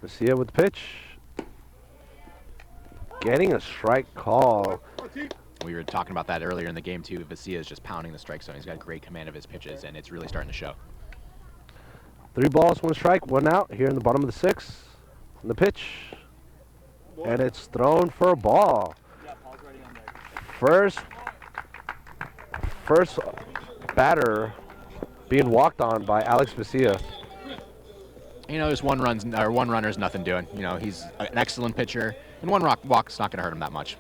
Vesia with the pitch. Getting a strike call. We were talking about that earlier in the game, too. Vesia is just pounding the strike zone. He's got great command of his pitches, and it's really starting to show. 3 balls, 1 strike, 1 out here in the bottom of the 6th. And the pitch. And it's thrown for a ball. First batter being walked on by Alex Vesia. You know, there's one runner's nothing doing. You know, he's an excellent pitcher, and one walk's not going to hurt him that much.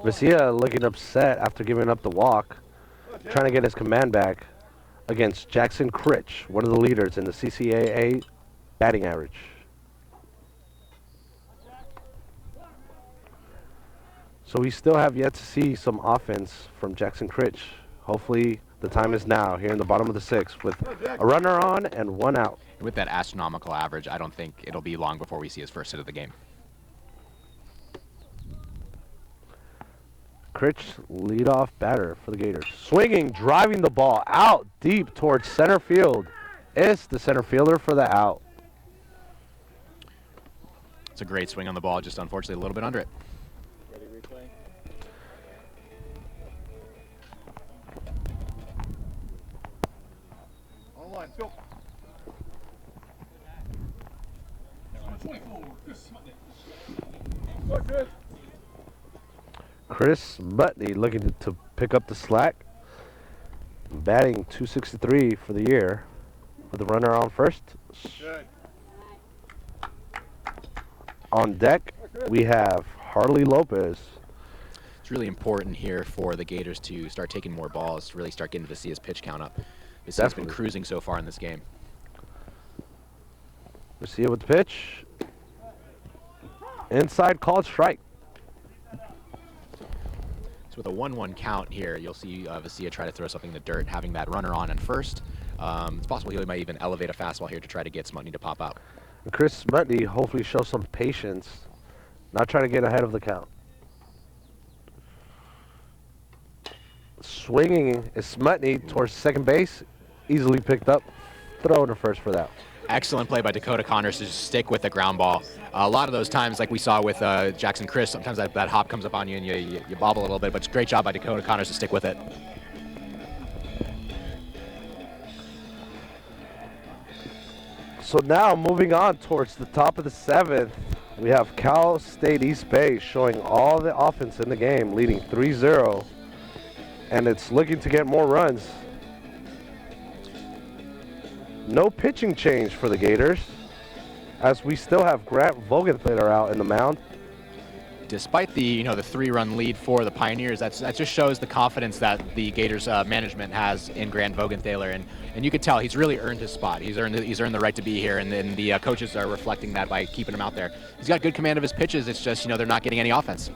Vesia looking upset after giving up the walk, trying to get his command back against Jackson Critch, one of the leaders in the CCAA batting average. So we still have yet to see some offense from Jackson Critch. Hopefully the time is now here in the bottom of the 6th with a runner on and 1 out. With that astronomical average, I don't think it'll be long before we see his first hit of the game. Critch, leadoff batter for the Gators. Swinging, driving the ball out deep towards center field. It's the center fielder for the out. It's a great swing on the ball, just unfortunately a little bit under it. Ready, replay? On the line, go. Number 24, Chris Smutnik. Look good. Chris Mutney looking to pick up the slack. Batting .263 for the year with the runner on first. Good. On deck, we have Harley Lopez. It's really important here for the Gators to start taking more balls, to really start getting Vesia's pitch count up. Vesia's been Definitely. cruising so far in this game. Vesia with the pitch. Inside called strike. So with a 1-1 count here, you'll see Vesia try to throw something in the dirt, having that runner on and first. It's possible he might even elevate a fastball here to try to get Smutney to pop out. And Chris Smutney hopefully shows some patience, not trying to get ahead of the count. Swinging is Smutney towards second base, easily picked up, throw to first for that. Excellent play by Dakota Connors to just stick with the ground ball. A lot of those times, like we saw with Jackson Chris, sometimes that hop comes up on you and you bobble a little bit, but it's a great job by Dakota Connors to stick with it. So now moving on towards the top of the 7th, we have Cal State East Bay showing all the offense in the game, leading 3-0, and it's looking to get more runs. No pitching change for the Gators, as we still have Grant Vogenthaler out in the mound. Despite the the 3-run lead for the Pioneers, that just shows the confidence that the Gators management has in Grant Vogenthaler, and you could tell he's really earned his spot. He's earned the right to be here, and then the coaches are reflecting that by keeping him out there. He's got good command of his pitches. It's just they're not getting any offense.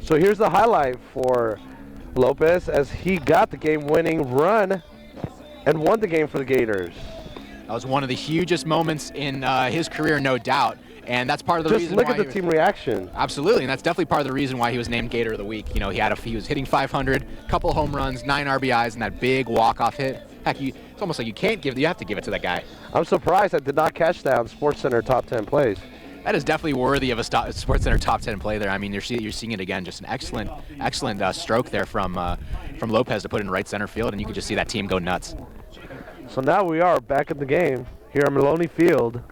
So here's the highlight for Lopez, as he got the game-winning run and won the game for the Gators. That was one of the hugest moments in his career, no doubt. And that's part of the Just reason look why at the team reaction. Absolutely, and that's definitely part of the reason why he was named Gator of the Week. He was hitting 500, couple home runs, 9 RBIs, and that big walk-off hit. Heck, it's almost like you have to give it to that guy. I'm surprised I did not catch that on SportsCenter top 10 plays. That is definitely worthy of a SportsCenter top 10 play there. I mean, you're seeing it again. Just an excellent stroke there from Lopez to put in right center field, and you can just see that team go nuts. So now we are back in the game here at Maloney Field.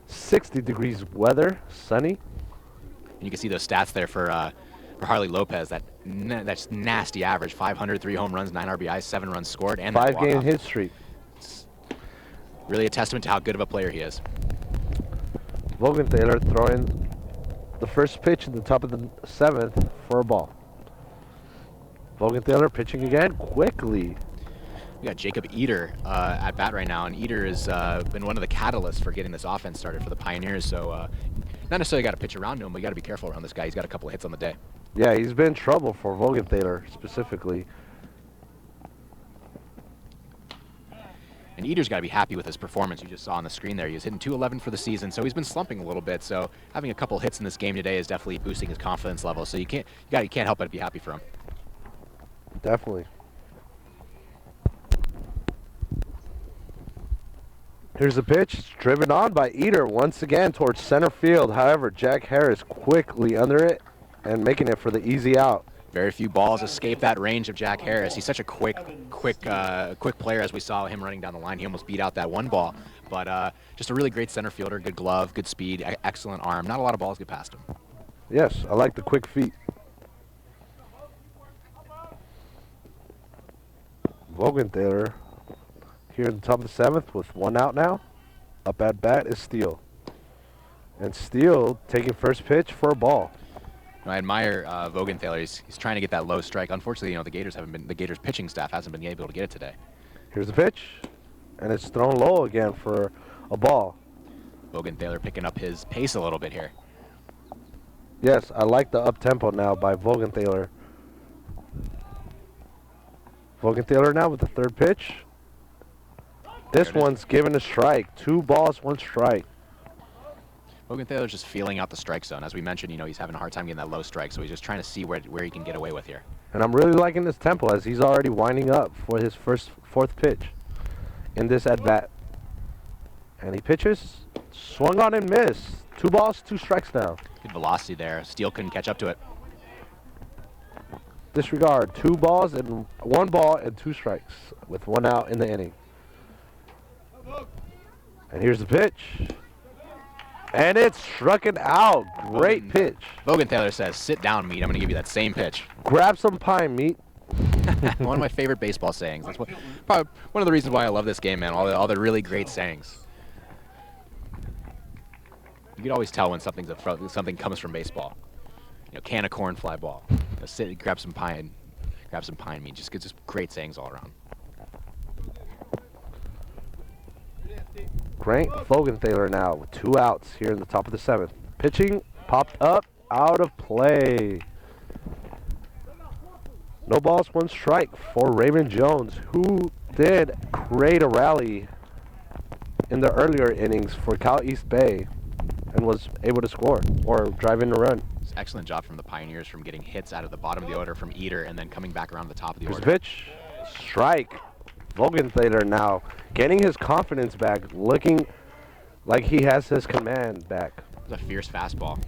60 degrees weather, sunny. And you can see those stats there for Harley Lopez. That's nasty average: 500, 3 home runs, 9 RBIs, 7 runs scored, and 5-game hit streak. It's really a testament to how good of a player he is. Vogenthaler throwing the first pitch in the top of the 7th for a ball. Vogenthaler pitching again quickly. We got Jacob Eater at bat right now, and Eater has been one of the catalysts for getting this offense started for the Pioneers. So not necessarily got to pitch around him, but you got to be careful around this guy. He's got a couple of hits on the day. Yeah, he's been in trouble for Vogenthaler specifically. And Eater's got to be happy with his performance. You just saw on the screen there. He was hitting .211 for the season, so he's been slumping a little bit. So having a couple hits in this game today is definitely boosting his confidence level. So you can't help but be happy for him. Definitely. Here's the pitch. It's driven on by Eater once again towards center field. However, Jack Harris quickly under it and making it for the easy out. Very few balls escape that range of Jack Harris. He's such a quick player, as we saw him running down the line. He almost beat out that one ball, but just a really great center fielder. Good glove, good speed, excellent arm. Not a lot of balls get past him. Yes, I like the quick feet. Vogenthaler here in the top of the 7th with 1 out now. Up at bat is Steele. And Steele taking first pitch for a ball. I admire Vogenthaler. He's trying to get that low strike. Unfortunately, the Gators pitching staff hasn't been able to get it today. Here's the pitch, and it's thrown low again for a ball. Vogenthaler picking up his pace a little bit here. Yes, I like the up-tempo now by Vogenthaler. Vogenthaler now with the third pitch. This one's given a strike. 2 balls, 1 strike. Vogenthaler's just feeling out the strike zone. As we mentioned, he's having a hard time getting that low strike, so he's just trying to see where he can get away with here. And I'm really liking this tempo as he's already winding up for his fourth pitch in this at-bat. And he pitches, swung on and missed. 2 balls, 2 strikes now. Good velocity there. Steele couldn't catch up to it. Disregard, 2 balls and 1 ball and 2 strikes with 1 out in the inning. And here's the pitch. And it's struck it out. Great pitch. Vogenthaler says, "Sit down, meat. I'm going to give you that same pitch." Grab some pine, meat. One of my favorite baseball sayings. That's probably one of the reasons why I love this game, man. All the really great sayings. You can always tell when something comes from baseball. Can of corn, fly ball. Sit, grab some pine meat. Just great sayings all around. Grant Vogenthaler now with 2 outs here in the top of the 7th. Pitching popped up, out of play. No balls, one strike for Raymond Jones, who did create a rally in the earlier innings for Cal East Bay and was able to score or drive in the run. It's excellent job from the Pioneers from getting hits out of the bottom of the order from Eater and then coming back around the top of the Here's the order. pitch. Strike. Vogenthaler now getting his confidence back, looking like he has his command back. It's a fierce fastball.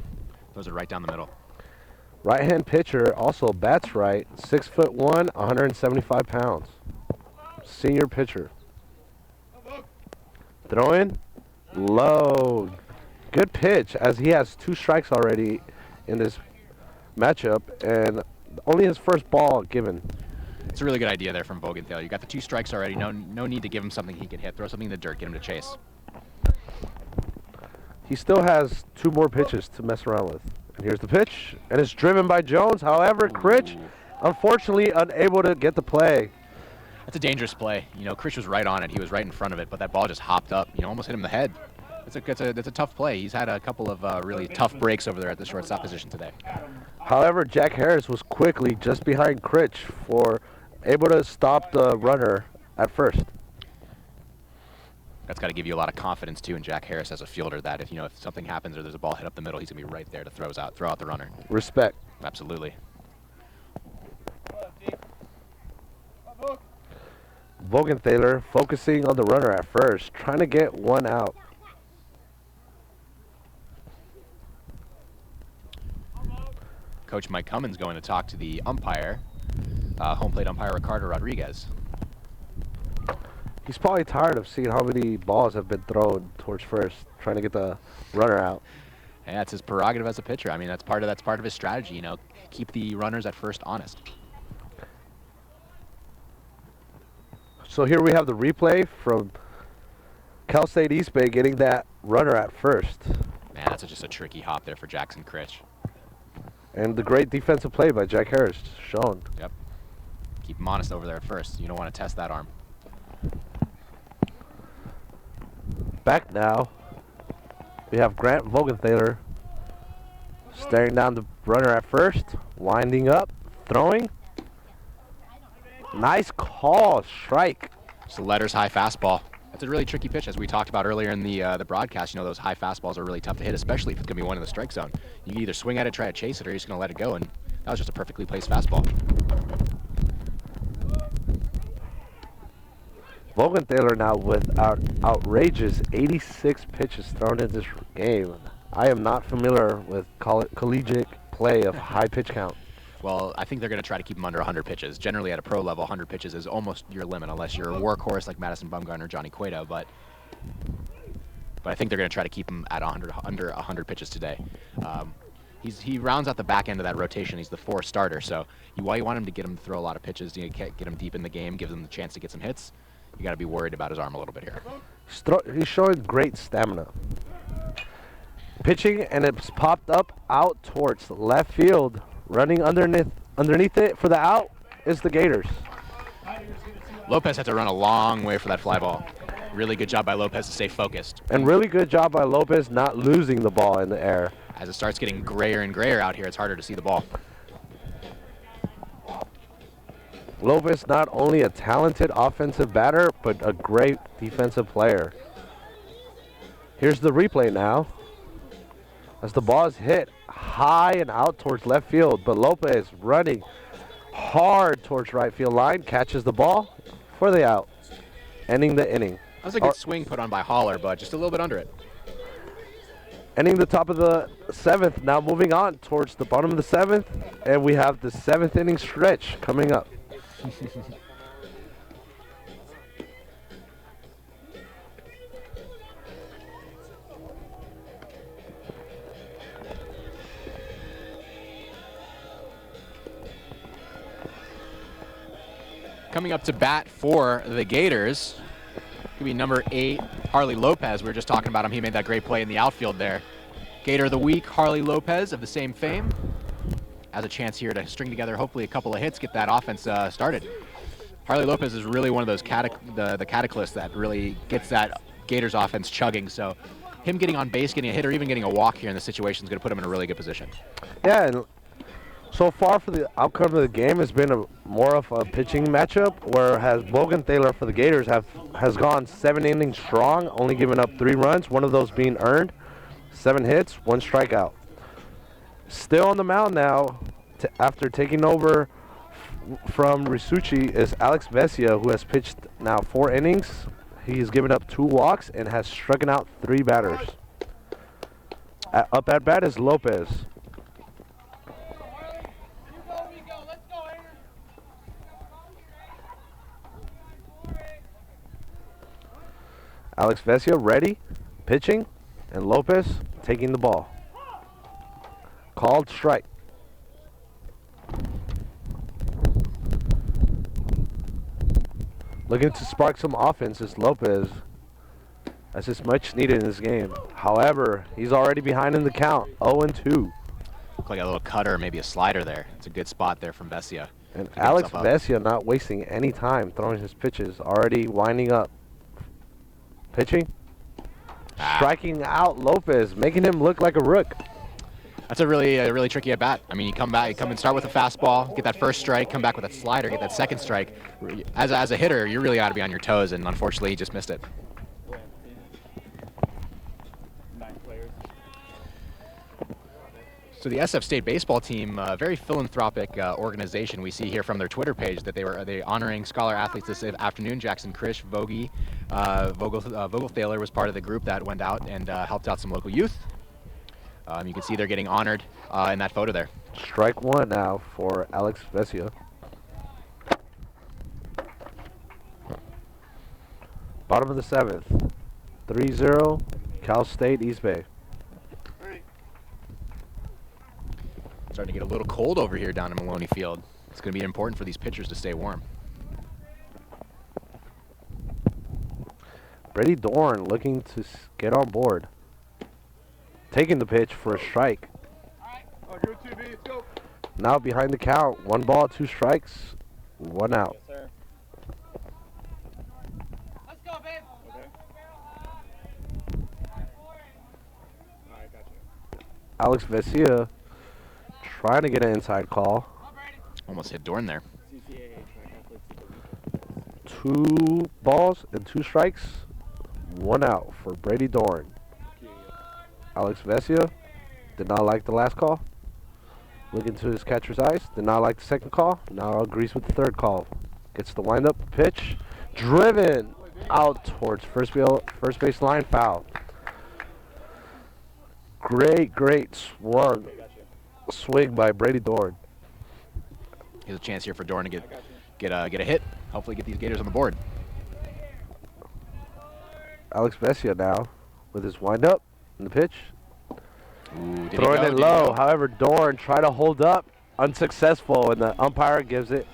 Throws it right down the middle. Right-hand pitcher also bats right, 6'1", 175 pounds. Senior pitcher. Throwing low. Good pitch, as he has 2 strikes already in this matchup and only his first ball given. It's a really good idea there from Vogenthaler. You got the 2 strikes already. No need to give him something he can hit. Throw something in the dirt, get him to chase. He still has 2 more pitches to mess around with. And here's the pitch, and it's driven by Jones. However, Critch, unfortunately, unable to get the play. That's a dangerous play. You know, Critch was right on it. He was right in front of it, but that ball just hopped up. You know, almost hit him in the head. That's a tough play. He's had a couple of really tough breaks over there at the shortstop position today. However, Jack Harris was quickly just behind Critch for able to stop the runner at first. That's got to give you a lot of confidence too in Jack Harris as a fielder. That if something happens or there's a ball hit up the middle, he's gonna be right there to throw out the runner. Respect. Absolutely. Vogenthaler focusing on the runner at first, trying to get 1 out. Coach Mike Cummins going to talk to the umpire, home plate umpire Ricardo Rodriguez. He's probably tired of seeing how many balls have been thrown towards first, trying to get the runner out. Yeah, it's his prerogative as a pitcher. I mean, that's part of his strategy. You know, keep the runners at first honest. So here we have the replay from Cal State East Bay getting that runner at first. Man, that's just a tricky hop there for Jackson Critch. And the great defensive play by Jack Harris shown. Yep. Keep him honest over there at first. You don't want to test that arm. Back now, we have Grant Vogenthaler staring down the runner at first, winding up, throwing. Nice call, strike. It's a letters high fastball. That's a really tricky pitch, as we talked about earlier in the broadcast. You know, those high fastballs are really tough to hit, especially if it's going to be one in the strike zone. You can either swing at it, try to chase it, or you're just going to let it go, and that was just a perfectly placed fastball. Vogenthaler now with outrageous 86 pitches thrown in this game. I am not familiar with collegiate play of high pitch count. Well, I think they're going to try to keep him under 100 pitches. Generally, at a pro level, 100 pitches is almost your limit, unless you're a workhorse like Madison Bumgarner or Johnny Cueto. But I think they're going to try to keep him at under 100 pitches today. He rounds out the back end of that rotation. He's the 4th starter, so while you want him to get him to throw a lot of pitches, get him deep in the game, give him the chance to get some hits, you got to be worried about his arm a little bit here. He's showing great stamina. Pitching, and it's popped up out towards left field. Running underneath it for the out is the Gators. Lopez had to run a long way for that fly ball. Really good job by Lopez to stay focused. And really good job by Lopez not losing the ball in the air. As it starts getting grayer and grayer out here, it's harder to see the ball. Lopez not only a talented offensive batter, but a great defensive player. Here's the replay now. As the ball is hit high and out towards left field, but Lopez running hard towards right field line, catches the ball for the out, ending the inning. That was a good swing put on by Holler, but just a little bit under it. Ending the top of the 7th, now moving on towards the bottom of the 7th, and we have the 7th inning stretch coming up. Coming up to bat for the Gators, could be number 8, Harley Lopez. We were just talking about him. He made that great play in the outfield there. Gator of the week, Harley Lopez of the same fame, has a chance here to string together hopefully a couple of hits, get that offense started. Harley Lopez is really one of those the catalysts that really gets that Gators offense chugging. So him getting on base, getting a hit, or even getting a walk here in the situation is going to put him in a really good position. Yeah, and So far for the outcome of the game has been more of a pitching matchup, whereas Bogenthaler for the Gators has gone 7 innings strong, only giving up 3 runs, one of those being earned, 7 hits, 1 strikeout. Still on the mound now, after taking over from Risucci, is Alex Vesia, who has pitched now 4 innings. He's given up 2 walks and has struck out 3 batters. Up at bat is Lopez. Alex Vesia ready, pitching, and Lopez taking the ball. Called strike. Looking to spark some offense is Lopez. That's just much needed in this game. However, he's already behind in the count, 0-2. Look like a little cutter, maybe a slider there. It's a good spot there from Vesia. And Alex Vesia not wasting any time throwing his pitches, already winding up. Pitching. Striking out Lopez, making him look like a rook. That's a really tricky at bat. I mean, you come and start with a fastball, get that first strike, come back with a slider, get that second strike. As a hitter, you really got to be on your toes, and unfortunately, he just missed it. 9 players. So the SF State baseball team, very philanthropic organization. We see here from their Twitter page that they honoring scholar athletes this afternoon. Jackson Krish, Vogelthaler was part of the group that went out and helped out some local youth. You can see they're getting honored in that photo there. Strike 1 now for Alex Vesia. Bottom of the 7th. 3-0, Cal State East Bay. Starting to get a little cold over here down in Maloney Field. It's going to be important for these pitchers to stay warm. Brady Dorn looking to get on board. Taking the pitch for a strike. Oh, go 2B, let's go. Now behind the count. 1 ball, 2 strikes, 1 out. Yes, sir. Let's go, babe. Okay. Alright, gotcha. Alex Vesia trying to get an inside call. Almost hit Dorn there. CCAA track athletes of the week. 2 balls and 2 strikes, 1 out for Brady Dorn. Alex Vesia did not like the last call. Look into his catcher's eyes. Did not like the second call. Now agrees with the third call. Gets the windup pitch. Driven out towards first base line, foul. Great swing by Brady Dorn. Here's a chance here for Dorn to get a hit. Hopefully get these Gators on the board. Alex Vesia now with his windup and the pitch. Ooh, Throwing it low. However, Dorn tried to hold up, unsuccessful, and the umpire gives it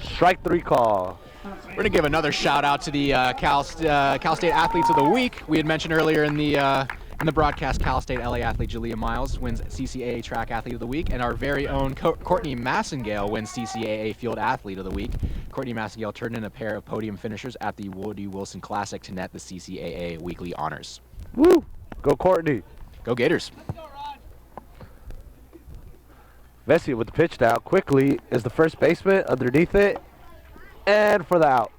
strike 3 call. We're going to give another shout out to the Cal State Athletes of the Week. We had mentioned earlier in the broadcast, Cal State LA athlete Jalea Miles wins CCAA Track Athlete of the Week, and our very own Courtney Massengale wins CCAA Field Athlete of the Week. Courtney Massengale turned in a pair of podium finishers at the Woody Wilson Classic to net the CCAA Weekly Honors. Woo! Go Courtney. Go Gators. Vesia with the pitch now. Quickly is the first baseman underneath it. And for the out.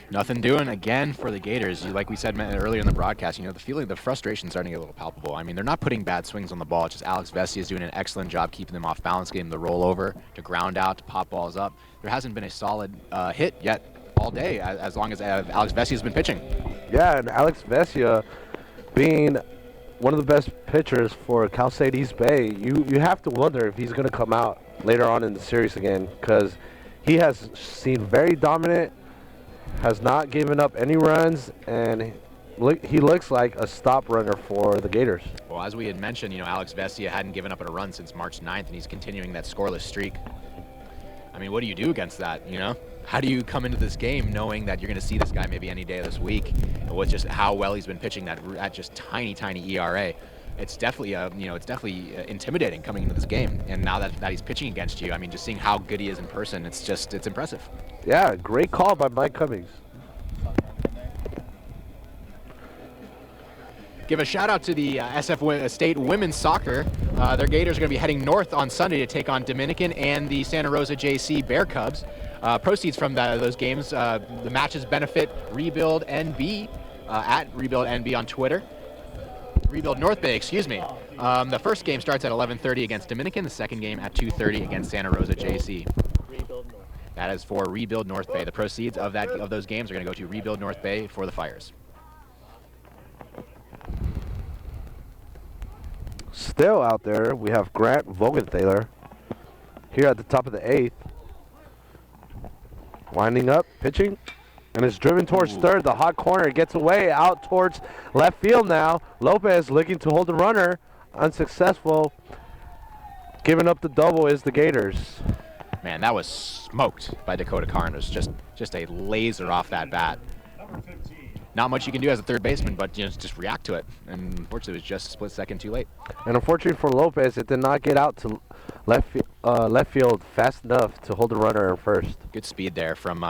Nothing doing again for the Gators. Like we said earlier in the broadcast, the frustration starting to get a little palpable. I mean, they're not putting bad swings on the ball. It's just Alex Vesia is doing an excellent job keeping them off balance, getting them to roll over, to ground out, to pop balls up. There hasn't been a solid hit yet all day as long as Alex Vesia has been pitching. Yeah, and Alex Vesia being one of the best pitchers for Cal State East Bay, you have to wonder if he's going to come out later on in the series again, because he has seen very dominant, has not given up any runs, and he looks like a stop runner for the Gators. Well, as we had mentioned, Alex Vesia hadn't given up a run since March 9th, and he's continuing that scoreless streak. I mean, what do you do against that, How do you come into this game knowing that you're going to see this guy maybe any day this week, and with just how well he's been pitching at just tiny ERA? It's definitely intimidating coming into this game. And now that he's pitching against you, I mean, just seeing how good he is in person, it's impressive. Yeah, great call by Mike Cummings. Give a shout out to the State women's soccer. Their Gators are going to be heading north on Sunday to take on Dominican and the Santa Rosa JC Bear Cubs. Proceeds from those games, the matches benefit Rebuild NB at Rebuild NB on Twitter. Rebuild North Bay, excuse me. The first game starts at 11:30 against Dominican. The second game at 2:30 against Santa Rosa JC. Rebuild North. That is for Rebuild North Bay. The proceeds of those games are going to go to Rebuild North Bay for the Fires. Still out there, we have Grant Vogenthaler here at the top of the 8th. Winding up, pitching, and is driven towards third. The hot corner gets away out towards left field now. Lopez looking to hold the runner, unsuccessful. Giving up the double is the Gators. Man, that was smoked by Dakota Carnes. Just a laser off that bat. Number 15. Not much you can do as a third baseman, but just react to it. And unfortunately, it was just a split second too late. And unfortunately for Lopez, it did not get out to left field fast enough to hold the runner at first. Good speed there from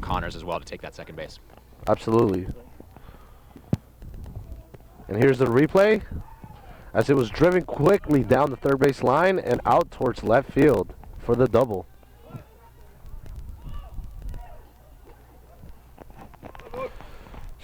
Connors as well to take that second base. Absolutely. And here's the replay as it was driven quickly down the third base line and out towards left field for the double.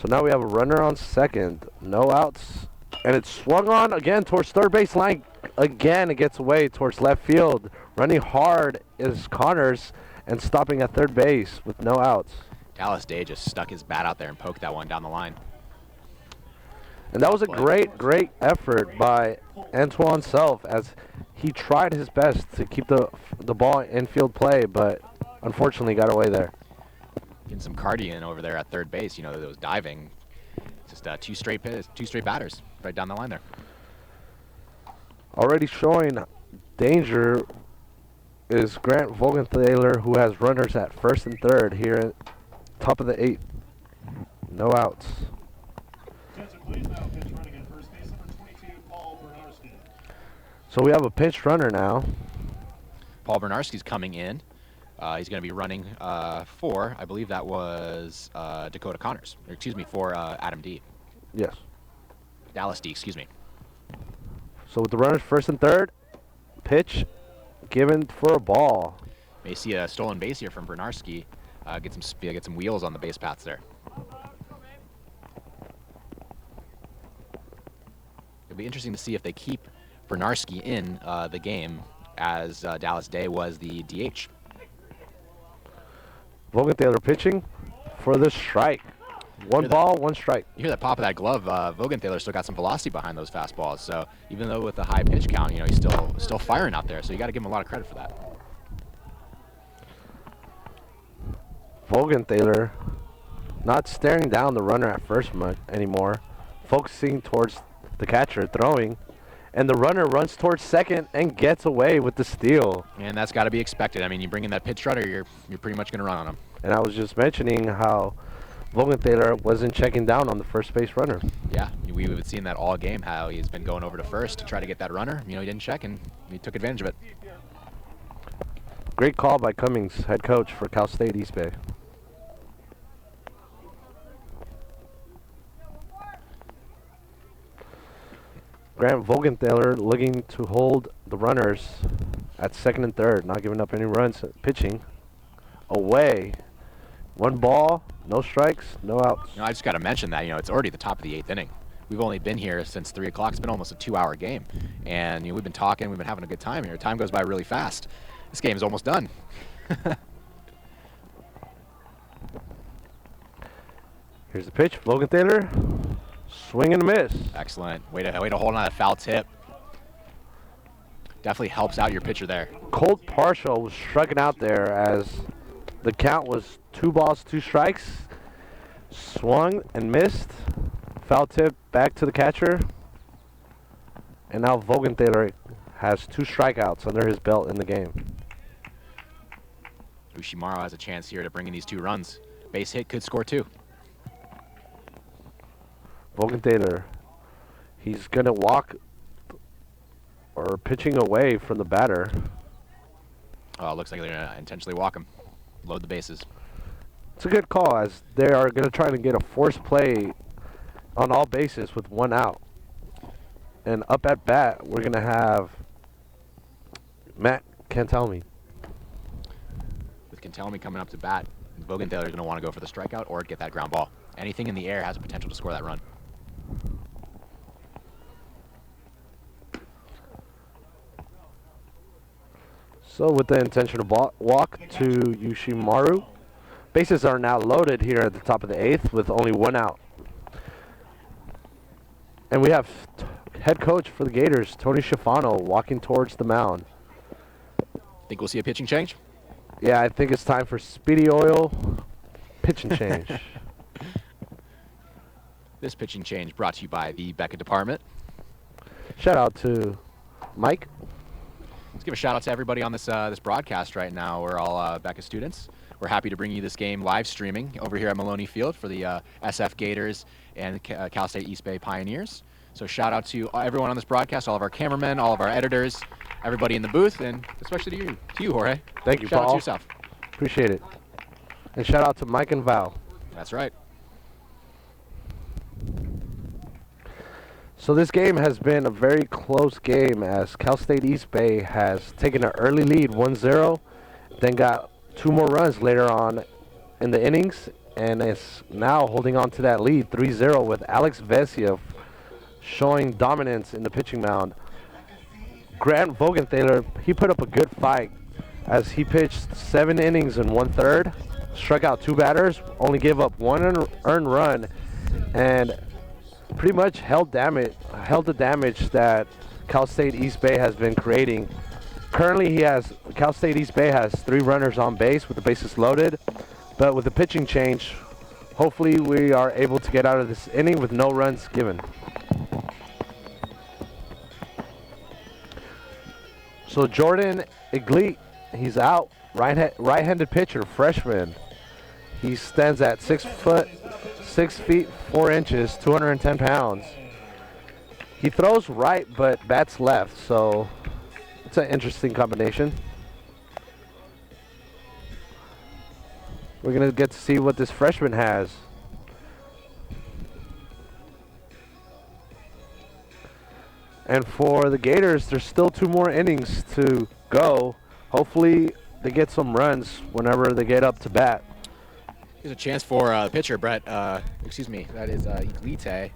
So now we have a runner on second, no outs, and it's swung on again towards third base line. Again, it gets away towards left field. Running hard is Connors and stopping at third base with no outs. Dallas Day just stuck his bat out there and poked that one down the line. And that was a great effort by Antoine Self as he tried his best to keep the ball in field play, but unfortunately got away there. Getting some cardio in over there at third base. You know, that was diving. Just two straight batters right down the line there. Already showing danger is Grant Vogenthaler, who has runners at first and third here at top of the 8th. No outs. Attention, please. Now pitch running at first base, number 22, Paul Bernarski. So we have a pinch runner now. Paul Bernarski's coming in. He's going to be running for, I believe that was Dakota Connors. Or excuse me, for Adam D. Yes. Dallas D, excuse me. So with the runners first and third, pitch given for a ball. May see a stolen base here from Bernarski. Get some wheels on the base paths there. It'll be interesting to see if they keep Bernarski in the game, as Dallas Day was the DH. Vogenthaler pitching for the strike. One ball, one strike. You hear that pop of that glove. Vogenthaler still got some velocity behind those fastballs. So even though with the high pitch count, you know, he's still firing out there. So you got to give him a lot of credit for that. Vogenthaler not staring down the runner at first anymore, focusing towards the catcher throwing, and the runner runs towards second and gets away with the steal. And that's got to be expected. I mean, you bring in that pitch runner, you're pretty much going to run on him. And I was just mentioning how Vogenthaler wasn't checking down on the first base runner. Yeah, we've been seeing that all game, how he's been going over to first to try to get that runner. You know, he didn't check, and he took advantage of it. Great call by Cummings, head coach for Cal State East Bay. Grant Vogenthaler looking to hold the runners at second and third, not giving up any runs, pitching away. One ball, no strikes, no outs. You know, I just got to mention that, you know, it's already the top of the 8th inning. We've only been here since 3 o'clock. It's been almost a 2-hour game. And you know, we've been talking, we've been having a good time here. Time goes by really fast. This game is almost done. Here's the pitch, Vogenthaler, swing and a miss. Excellent. Way to hold on to that foul tip. Definitely helps out your pitcher there. Colt Partial was striking out there as the count was 2 balls, 2 strikes. Swung and missed. Foul tip back to the catcher. And now Vogenthaler has 2 strikeouts under his belt in the game. Ushimaro has a chance here to bring in these 2 runs. Base hit could score 2. Vogenthaler, he's going to walk or pitching away from the batter. Oh, looks like they're going to intentionally walk him. Load the bases. It's a good call as they are going to try to get a force play on all bases with 1 out. And up at bat, we're going to have Matt Cantelmi. With Cantelmi coming up to bat, Vogenthaler is going to want to go for the strikeout or get that ground ball. Anything in the air has a potential to score that run. So with the intention to walk to Yoshimaru, bases are now loaded here at the top of the 8th with only 1 out. And we have head coach for the Gators, Tony Schifano, walking towards the mound. Think we'll see a pitching change? Yeah, I think it's time for Speedy Oil pitching change. This pitching change brought to you by the Beckett Department. Shout out to Mike. Let's give a shout out to everybody on this this broadcast right now. We're all Beckett students. We're happy to bring you this game live streaming over here at Maloney Field for the SF Gators and Cal State East Bay Pioneers. So shout out to everyone on this broadcast, all of our cameramen, all of our editors, everybody in the booth, and especially to you, Jorge. Thank you, shout Paul. out to yourself. Appreciate it. And shout out to Mike and Val. That's right. So this game has been a very close game as Cal State East Bay has taken an early lead 1-0, then got 2 more runs later on in the innings, and is now holding on to that lead 3-0 with Alex Vesia showing dominance in the pitching mound. Grant Vogenthaler, he put up a good fight as he pitched 7 innings in 1/3, struck out 2 batters, only gave up 1 earned run, and pretty much held the damage that Cal State East Bay has been creating. Currently, Cal State East Bay has 3 runners on base with the bases loaded, but with the pitching change, hopefully we are able to get out of this inning with no runs given. So Jordan Iglete, he's out, right-handed pitcher, freshman. He stands at 6 feet 4 inches, 210 pounds. He throws right but bats left, so it's an interesting combination. We're going to get to see what this freshman has. And for the Gators, there's still 2 more innings to go. Hopefully they get some runs whenever they get up to bat. Here's a chance for the pitcher, Brett. That is Iglite,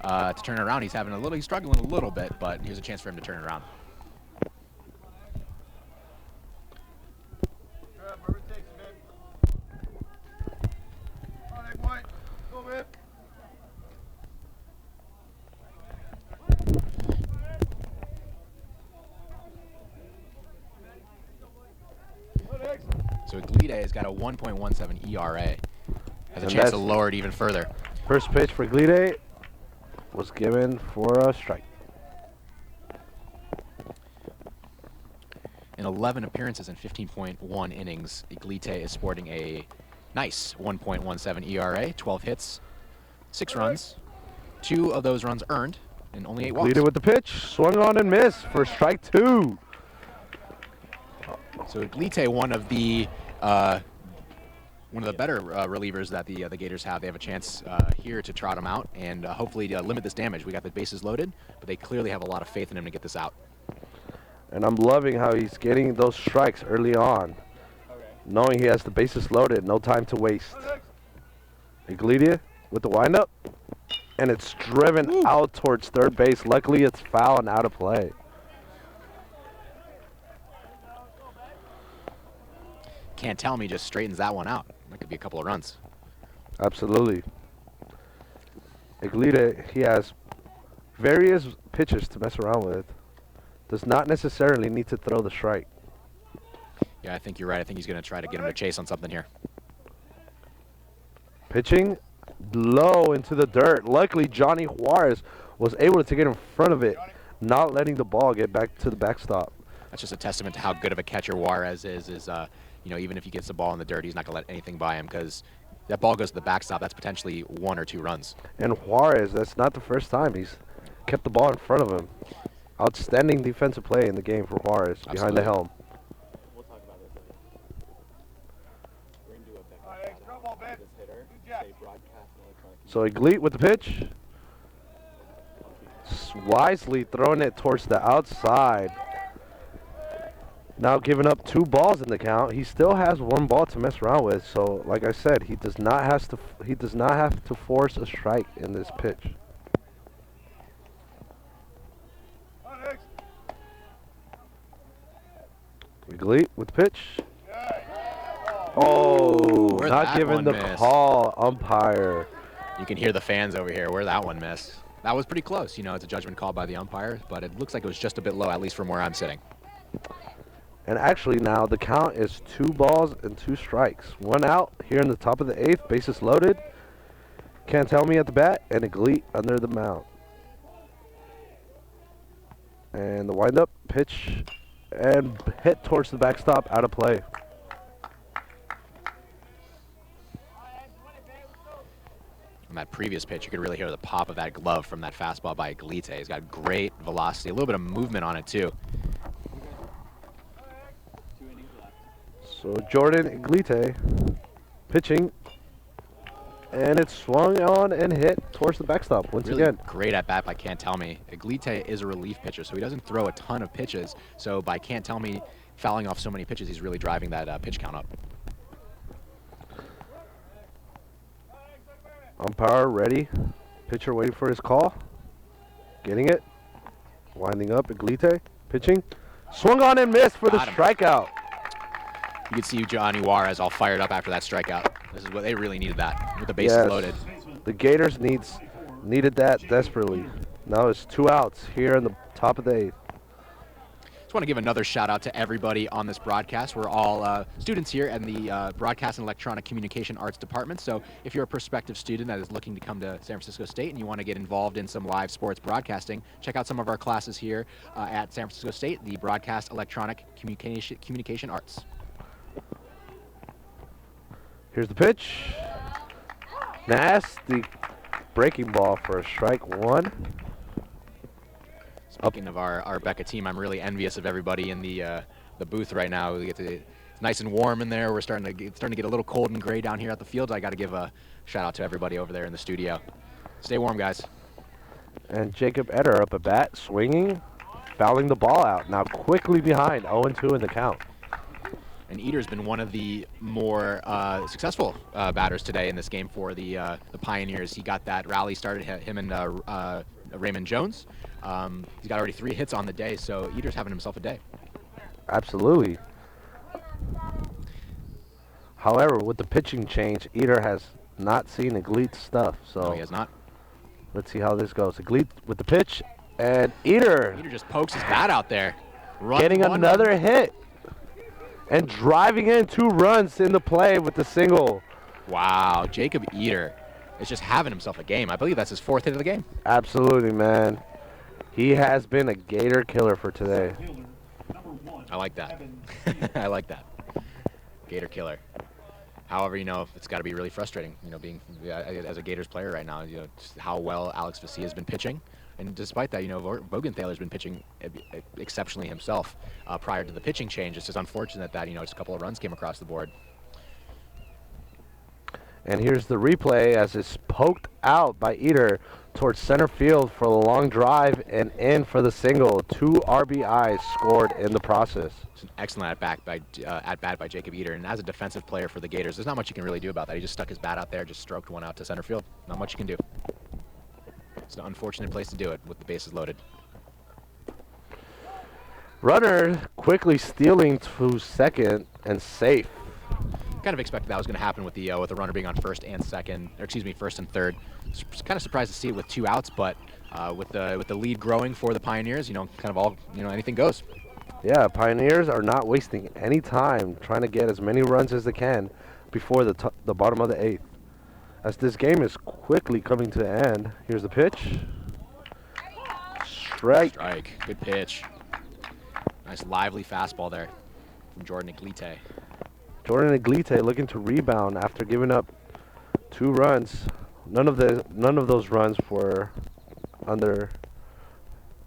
to turn it around. He's struggling a little bit, but here's a chance for him to turn it around. Wherever it takes it, man. All right, boy. Go, man. So Iglite has got a 1.17 ERA. Has a And chance to that's- lower it even further. First pitch for Iglite was given for a strike. In 11 appearances and 15.1 innings, Iglite is sporting a nice 1.17 ERA, 12 hits, 6 runs, 2 of those runs earned, and only 8 walks. Iglite with the pitch, swung on and missed for strike 2. So Iglite, one of the better relievers that the Gators have. They have a chance here to trot him out and hopefully limit this damage. We got the bases loaded, but they clearly have a lot of faith in him to get this out. And I'm loving how he's getting those strikes early on, knowing he has the bases loaded, no time to waste. Iglite with the windup, and it's driven out towards third base. Luckily, it's foul and out of play. Can't tell me just straightens that one out. That could be a couple of runs. Absolutely. Iglite, he has various pitches to mess around with. Does not necessarily need to throw the strike. Yeah, I think you're right. I think he's going to try to get him to chase on something here. Pitching low into the dirt. Luckily, Johnny Juarez was able to get in front of it, not letting the ball get back to the backstop. That's just a testament to how good of a catcher Juarez is. Even if he gets the ball in the dirt, he's not going to let anything by him because that ball goes to the backstop. That's potentially 1 or 2 runs. And Juarez, that's not the first time he's kept the ball in front of him. Outstanding defensive play in the game for Juarez behind the helm. We'll talk about this later. We're going to do a All right, drum ball, man. this hitter. Good job. Say broadcast and electronic. So Iglite with the pitch. wisely throwing it towards the outside. Now giving up 2 balls in the count. He still has 1 ball to mess around with. So, like I said, he does not have to force a strike in this pitch. Elite with pitch. Oh, Where'd not that giving one the miss? call, umpire. You can hear the fans over here where that one missed. That was pretty close. You know, it's a judgment call by the umpire, but it looks like it was just a bit low, at least from where I'm sitting. And actually now the count is 2 balls and 2 strikes. 1 out here in the top of the 8th, bases loaded. Can't tell me at the bat, and a Elite under the mound. And the windup, pitch, and hit towards the backstop, out of play. On that previous pitch, you could really hear the pop of that glove from that fastball by Iglite. He's got great velocity, a little bit of movement on it too. 2 innings left. So Jordan Iglite pitching, and it's swung on and hit towards the backstop once Really again. great at bat by Can't Tell Me. Iglite is a relief pitcher, so he doesn't throw a ton of pitches. So by Can't Tell Me fouling off so many pitches, he's really driving that pitch count up. Umpire ready. Pitcher waiting for his call. Getting it. Winding up. Iglite pitching. Swung on and missed for the Got him. strikeout. You could see Johnny Juarez all fired up after that strikeout. This is what they really needed, that with the bases Yes. loaded. The Gators needed that desperately. Now it's 2 outs here in the top of the 8th. Just want to give another shout out to everybody on this broadcast. We're all students here in the Broadcast and Electronic Communication Arts Department. So if you're a prospective student that is looking to come to San Francisco State and you want to get involved in some live sports broadcasting, check out some of our classes here at San Francisco State, the Broadcast Electronic Communication Arts. Here's the pitch. Nasty breaking ball for a strike 1. Speaking of our Becca team, I'm really envious of everybody in the booth right now. It's nice and warm in there. We're starting to get a little cold and gray down here at the field. I got to give a shout out to everybody over there in the studio. Stay warm, guys. And Jacob Eder up at bat, swinging, fouling the ball out. Now quickly behind, 0-2 in the count. And Eder's been one of the more successful batters today in this game for the Pioneers. He got that rally started, him and Raymond Jones. He's got already 3 hits on the day, so Eder's having himself a day. Absolutely. However, with the pitching change, Eder has not seen Iglite's stuff. So No, he has not. let's see how this goes. Iglite with the pitch, and Eder Eder just pokes his bat out there. Run getting one, another run. hit. And driving in 2 runs in the play with the single. Wow, Jacob Eder is just having himself a game. I believe that's his 4th hit of the game. Absolutely, man. He has been a Gator killer for today. Fielder, number 1. I like that. Evan I like that. Gator killer. However, you know, it's got to be really frustrating, you know, being as a Gators player right now, you know, just how well Alex Vassia has been pitching. And despite that, you know, Vogenthaler's been pitching exceptionally himself prior to the pitching change. It's just unfortunate that, you know, just a couple of runs came across the board. And here's the replay as it's poked out by Eder towards center field for the long drive and in for the single. 2 RBIs scored in the process. It's an excellent at-bat by Jacob Eder. And as a defensive player for the Gators, there's not much you can really do about that. He just stuck his bat out there, just stroked one out to center field. Not much you can do. It's an unfortunate place to do it with the bases loaded. Runner quickly stealing to second and safe. Kind of expected that was going to happen with the runner being on first and second, or excuse me, first and third. Kind of surprised to see it with 2 outs, but with the lead growing for the Pioneers, you know, kind of all, you know, anything goes. Yeah, Pioneers are not wasting any time trying to get as many runs as they can before the bottom of the 8th. As this game is quickly coming to an end, here's the pitch. Strike. Good pitch. Nice lively fastball there from Jordan Iglite. Jordan Iglite looking to rebound after giving up 2 runs. None of those runs were under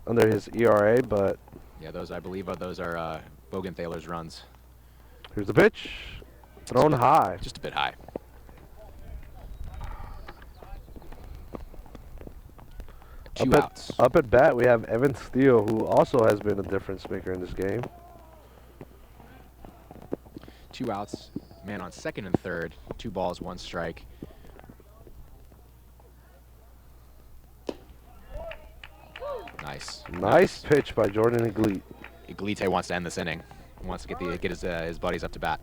his ERA, but Yeah, those I believe those are Vogenthaler's runs. here's the pitch. Thrown high. Just a bit high. 2 outs. Up at bat, we have Evan Steele, who also has been a difference maker in this game. 2 outs. Man on second and third. 2 balls, 1 strike. Nice. Nice pitch by Jordan Iglite. Iglite wants to end this inning. He wants to get his buddies up to bat.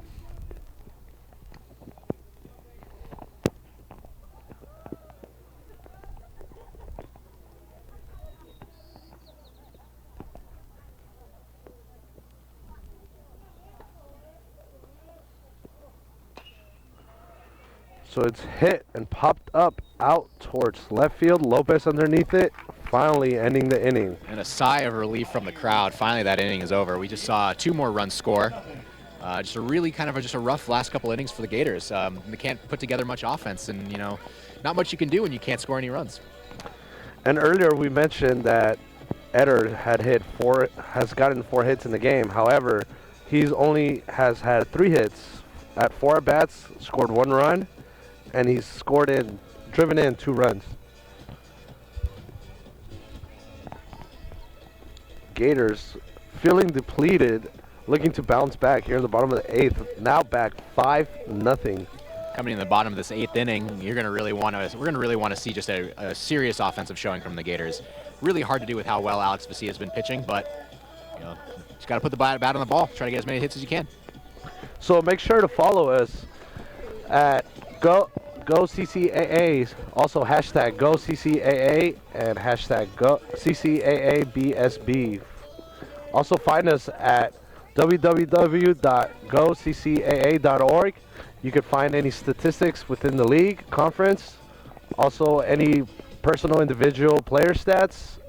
So it's hit and popped up out towards left field. Lopez underneath it, finally ending the inning. And a sigh of relief from the crowd. Finally, that inning is over. We just saw 2 more runs score. Just a really just a rough last couple innings for the Gators. They can't put together much offense, and not much you can do when you can't score any runs. And earlier we mentioned that Eder has gotten 4 hits in the game. However, he's only has had 3 hits at 4 at bats, scored 1 run, and he's driven in 2 runs. Gators feeling depleted, looking to bounce back here in the bottom of the 8th. Now back 5-0. Coming in the bottom of this 8th inning, we're going to really want to see just a serious offensive showing from the Gators. Really hard to do with how well Alex Vesia has been pitching, but just got to put the bat on the ball, try to get as many hits as you can. So make sure to follow us at GoCCAA, also hashtag GoCCAA and hashtag CCAABSB. Also find us at www.goccaa.org. You can find any statistics within the league, conference, also any personal individual player stats,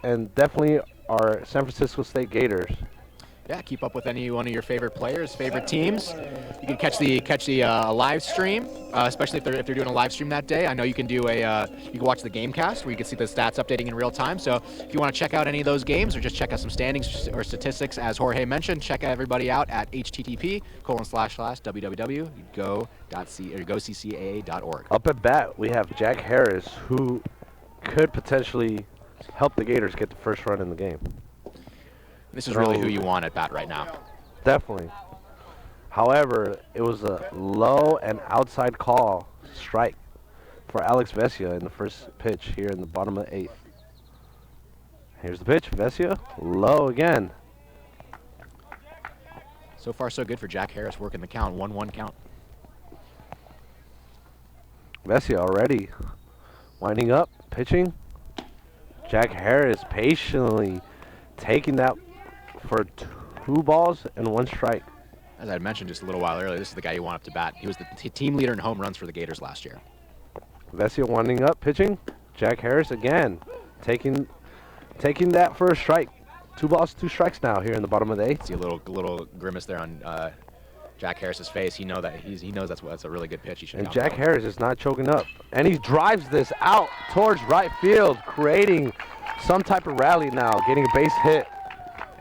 and definitely our San Francisco State Gators. Yeah, keep up with any one of your favorite players, favorite teams. You can catch the live stream, especially if they're doing a live stream that day. I know you can do you can watch the Gamecast where you can see the stats updating in real time. So if you want to check out any of those games or just check out some standings or statistics, as Jorge mentioned, check everybody out at http://www.gocaa.org. Up at bat, we have Jack Harris, who could potentially help the Gators get the first run in the game. This is really who you want at bat right now. Definitely. However, it was a low and outside call strike for Alex Vesia in the first pitch here in the bottom of the 8th. Here's the pitch. Vesia, low again. So far, so good for Jack Harris, working the count, 1-1 count. Vesia already winding up, pitching. Jack Harris patiently taking that for 2 balls and 1 strike. As I mentioned just a little while earlier, this is the guy you want up to bat. He was the team leader in home runs for the Gators last year. Vesia winding up, pitching. Jack Harris again, taking that for a strike. 2 balls, 2 strikes now here in the bottom of the 8th. See a little grimace there on Jack Harris's face. He knows that's a really good pitch. He should. And Jack Harris is not choking up, and he drives this out towards right field, creating some type of rally now, getting a base hit.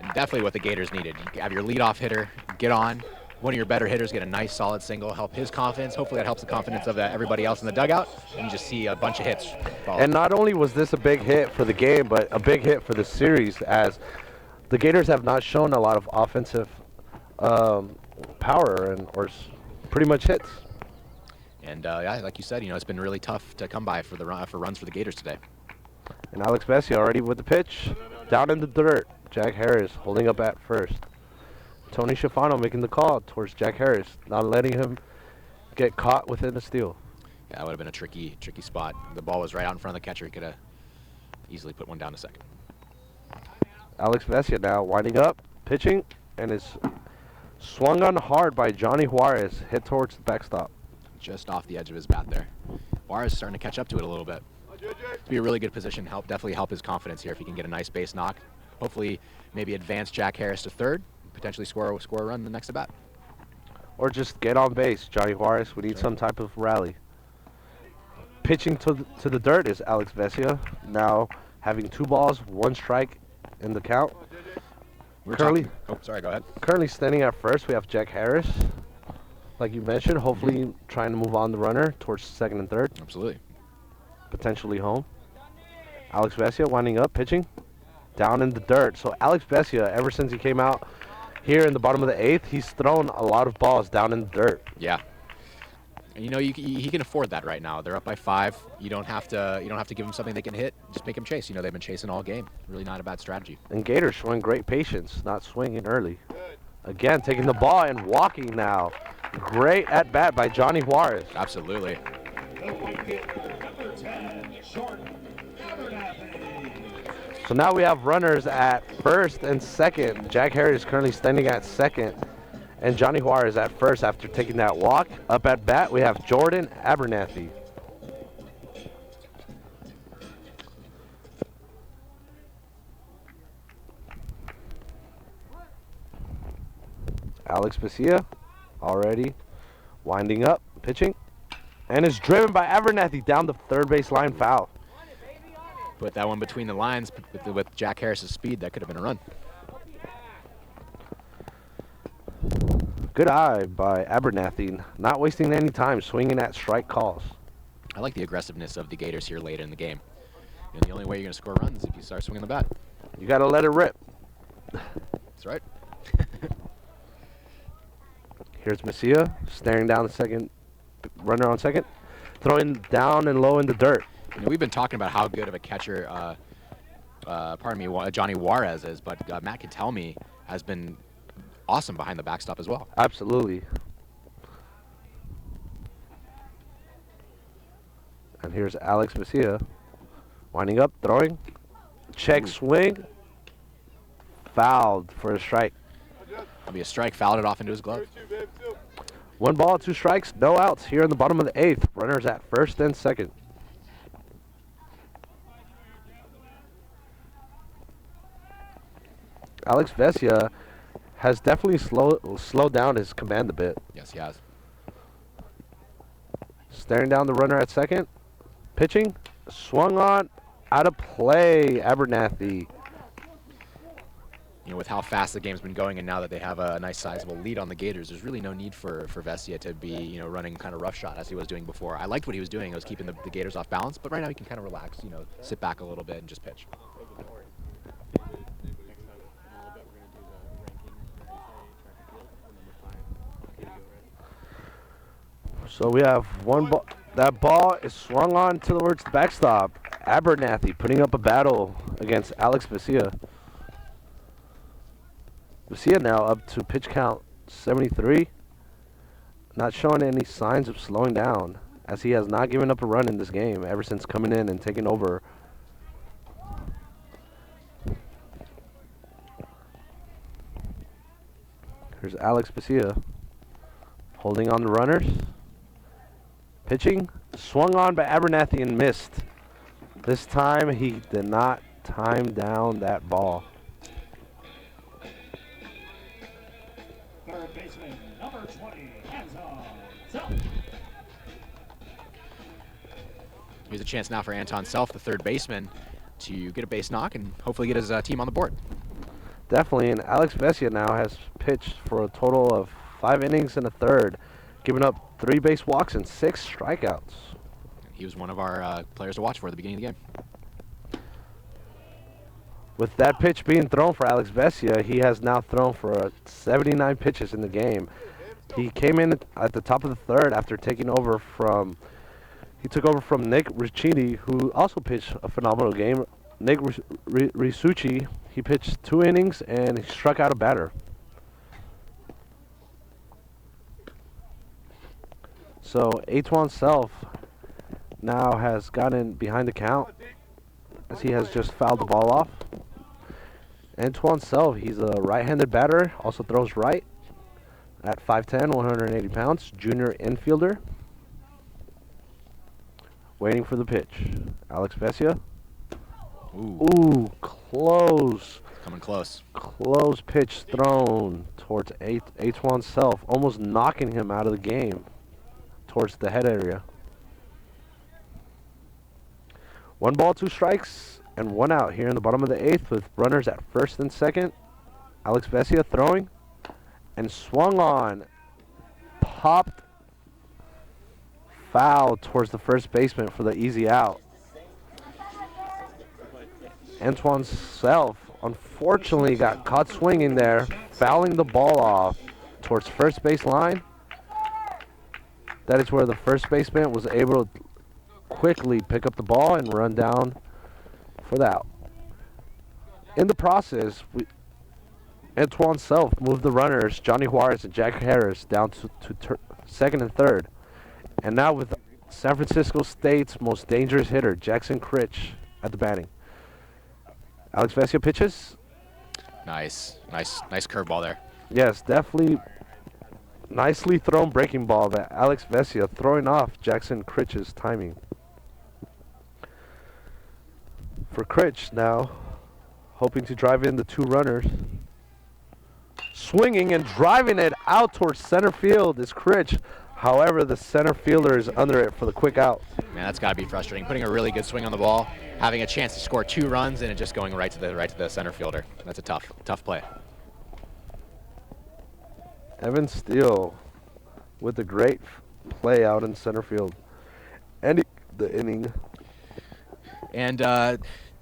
And definitely what the Gators needed. You have your leadoff hitter get on. One of your better hitters get a nice solid single, help his confidence. Hopefully that helps the confidence of everybody else in the dugout, and you just see a bunch of hits follow. And not only was this a big hit for the game, but a big hit for the series, as the Gators have not shown a lot of offensive power or pretty much hits. And yeah, like you said, it's been really tough to come by for runs for the Gators today. And Alex Vesia already with the pitch, down in the dirt. Jack Harris holding up at first. Tony Schifano making the call towards Jack Harris, not letting him get caught within the steal. Yeah, that would have been a tricky spot. The ball was right out in front of the catcher. He could have easily put one down to second. Alex Vesia now winding up, pitching, and is swung on hard by Johnny Juarez, hit towards the backstop. Just off the edge of his bat there. Juarez is starting to catch up to it a little bit. Be a really good position. Definitely help his confidence here if he can get a nice base knock. Hopefully, maybe advance Jack Harris to third, potentially score a run in the next at bat. Or just get on base, Johnny Juarez. We need some type of rally. Pitching to the dirt is Alex Vesia, now having 2 balls, 1 strike in the count. Sorry, go ahead. Currently standing at first, we have Jack Harris. Like you mentioned, hopefully trying to move on the runner towards second and third. Absolutely. Potentially home. Alex Vesia winding up, pitching. Down in the dirt. So Alex Vesia, ever since he came out here in the bottom of the 8th, he's thrown a lot of balls down in the dirt. Yeah. And you know, he can afford that right now. They're up by 5. You don't have to give them something they can hit. Just make them chase. You know, they've been chasing all game. Really not a bad strategy. And Gators showing great patience, not swinging early. Again, taking the ball and walking now. Great at bat by Johnny Juarez. Absolutely. Number 10, short, Abernathy. So now we have runners at first and second. Jack Harris is currently standing at second, and Johnny Juarez at first after taking that walk. Up at bat, we have Jordan Abernathy. Alex Vesia already winding up, pitching, and is driven by Abernathy down the third base line, foul. Put that one between the lines with Jack Harris's speed. That could have been a run. Good eye by Abernathy, not wasting any time, swinging at strike calls. I like the aggressiveness of the Gators here later in the game. You know, the only way you're going to score runs is if you start swinging the bat. You got to let it rip. That's right. Here's Messia staring down the second, runner on second, throwing down and low in the dirt. You know, we've been talking about how good of a catcher, Johnny Juarez is, but Matt Cantelme has been awesome behind the backstop as well. Absolutely. And here's Alex Messia winding up, throwing, check swing, fouled for a strike. That'll be a strike, fouled it off into his glove. 1 ball, 2 strikes, no outs here in the bottom of the 8th. Runners at first and second. Alex Vesia has definitely slowed down his command a bit. Yes, he has. Staring down the runner at second. Pitching. Swung on. Out of play. Abernathy. You know, with how fast the game's been going, and now that they have a nice sizable lead on the Gators, there's really no need for Vesia to be, you know, running kind of roughshod as he was doing before. I liked what he was doing. It was keeping the Gators off balance, but right now he can kind of relax, you know, sit back a little bit and just pitch. So we have 1 ball. That ball is swung on towards the backstop. Abernathy putting up a battle against Alex Vesia. Vesia now up to pitch count 73. Not showing any signs of slowing down, as he has not given up a run in this game ever since coming in and taking over. Here's Alex Vesia holding on the runners. Pitching, swung on by Abernathy and missed. This time he did not time down that ball. Third baseman, number 20, Anton Self. Here's a chance now for Anton Self, the third baseman, to get a base knock and hopefully get his team on the board. Definitely, and Alex Vesia now has pitched for a total of 5 innings and a third, giving up 3 base walks and 6 strikeouts. He was one of our players to watch for at the beginning of the game. With that pitch being thrown for Alex Vesia, he has now thrown for 79 pitches in the game. He came in at the top of the third after taking over from, he took over from Nick Riccitti, who also pitched a phenomenal game. Nick Risucci, he pitched 2 innings and he struck out a batter. So Antoine Self now has gotten behind the count as he has just fouled the ball off. Antoine Self, he's a right-handed batter, also throws right at 5'10", 180 pounds, junior infielder. Waiting for the pitch. Alex Vesia. Ooh, close. Coming close. Close pitch thrown towards Antoine Self, almost knocking him out of the game towards the head area. 1 ball, 2 strikes, and 1 out here in the bottom of the 8th with runners at first and second. Alex Vesia throwing and swung on. Popped foul towards the first baseman for the easy out. Antoine Self unfortunately got caught swinging there, fouling the ball off towards first base line. That is where the first baseman was able to quickly pick up the ball and run down for the out. In the process, Antoine Self moved the runners, Johnny Juarez and Jack Harris, down to second and third. And now with San Francisco State's most dangerous hitter, Jackson Critch, at the batting. Alex Vesia pitches. Nice curveball there. Yes, definitely nicely thrown breaking ball that Alex Vesia throwing off Jackson Critch's timing. For Critch now, hoping to drive in the two runners. Swinging and driving it out towards center field is Critch. However, the center fielder is under it for the quick out. Man, that's got to be frustrating. Putting a really good swing on the ball, having a chance to score 2 runs, and it just going right to the center fielder. That's a tough play. Evan Steele with a great play out in center field. Ending the inning. And the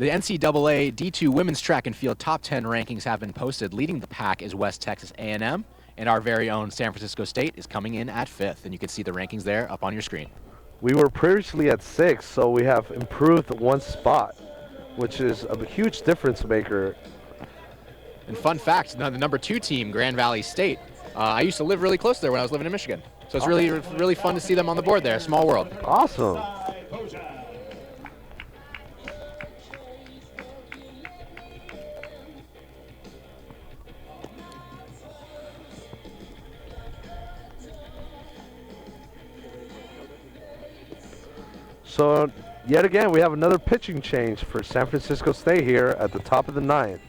NCAA D2 women's track and field top 10 rankings have been posted. Leading the pack is West Texas A&M, and our very own San Francisco State is coming in at 5th. And you can see the rankings there up on your screen. We were previously at 6, so we have improved 1 spot, which is a huge difference maker. And fun fact, the number 2 team, Grand Valley State, I used to live really close there when I was living in Michigan. So it's really fun to see them on the board there. Small world. Awesome. So, yet again, we have another pitching change for San Francisco State here at the top of the 9th.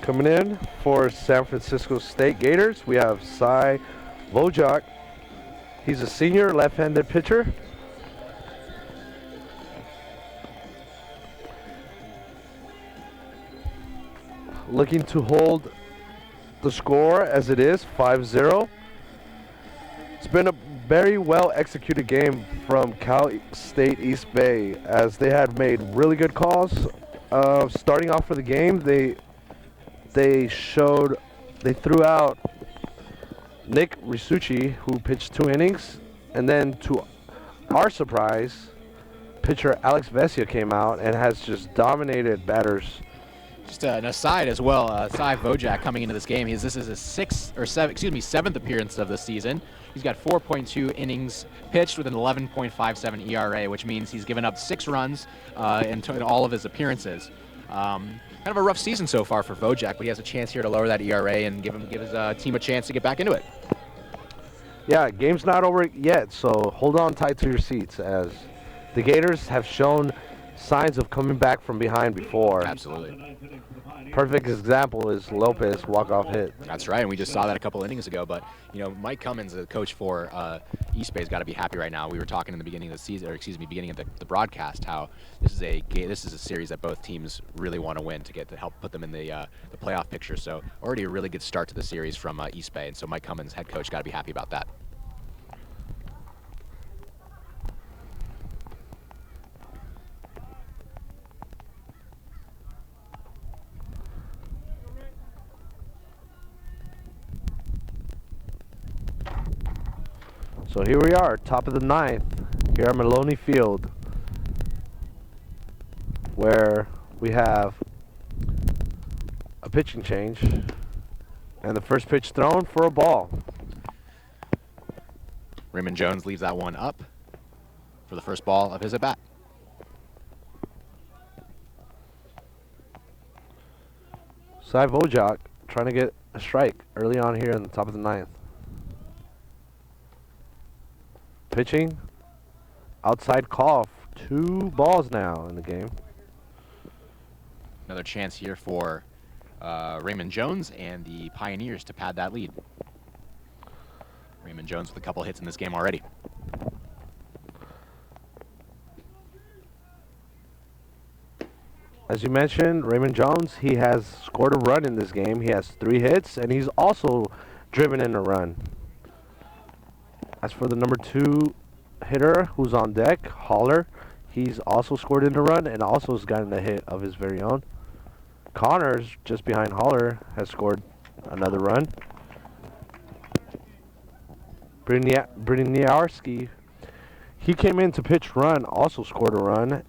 Coming in for San Francisco State Gators, we have Cy Vojak. He's a senior left-handed pitcher. Looking to hold the score as it is, 5-0. It's been a very well executed game from Cal State East Bay, as they had made really good calls. Starting off for the game, they threw out Nick Risucci, who pitched 2 innings, and then to our surprise, pitcher Alex Vesia came out and has just dominated batters. Just an aside as well, Cy Vojak coming into this game. This is his 7th appearance of the season. He's got 4.2 innings pitched with an 11.57 ERA, which means he's given up 6 runs in all of his appearances. Kind of a rough season so far for Vojak, but he has a chance here to lower that ERA and give his team a chance to get back into it. Yeah, game's not over yet, so hold on tight to your seats, as the Gators have shown signs of coming back from behind before. Absolutely. Perfect example is Lopez walk-off hit. That's right, and we just saw that a couple innings ago. But Mike Cummins, the coach for East Bay's got to be happy right now. We were talking in the beginning of the season, or beginning of the broadcast, how this is a series that both teams really want to win to help put them in the playoff picture. So already a really good start to the series from East Bay, and so Mike Cummins, head coach, got to be happy about that. So here we are, top of the 9th, here at Maloney Field, where we have a pitching change, and the first pitch thrown for a ball. Raymond Jones leaves that one up for the first ball of his at-bat. Cy Vojak trying to get a strike early on here in the top of the 9th. Pitching, outside call, 2 balls now in the game. Another chance here for Raymond Jones and the Pioneers to pad that lead. Raymond Jones with a couple hits in this game already. As you mentioned, Raymond Jones, he has scored a run in this game. He has 3 hits, and he's also driven in a run. As for the number 2 hitter who's on deck, Holler, he's also scored in a run and also has gotten a hit of his very own. Connors, just behind Holler, has scored another run. Briniarski, he came in to pitch run, also scored a run.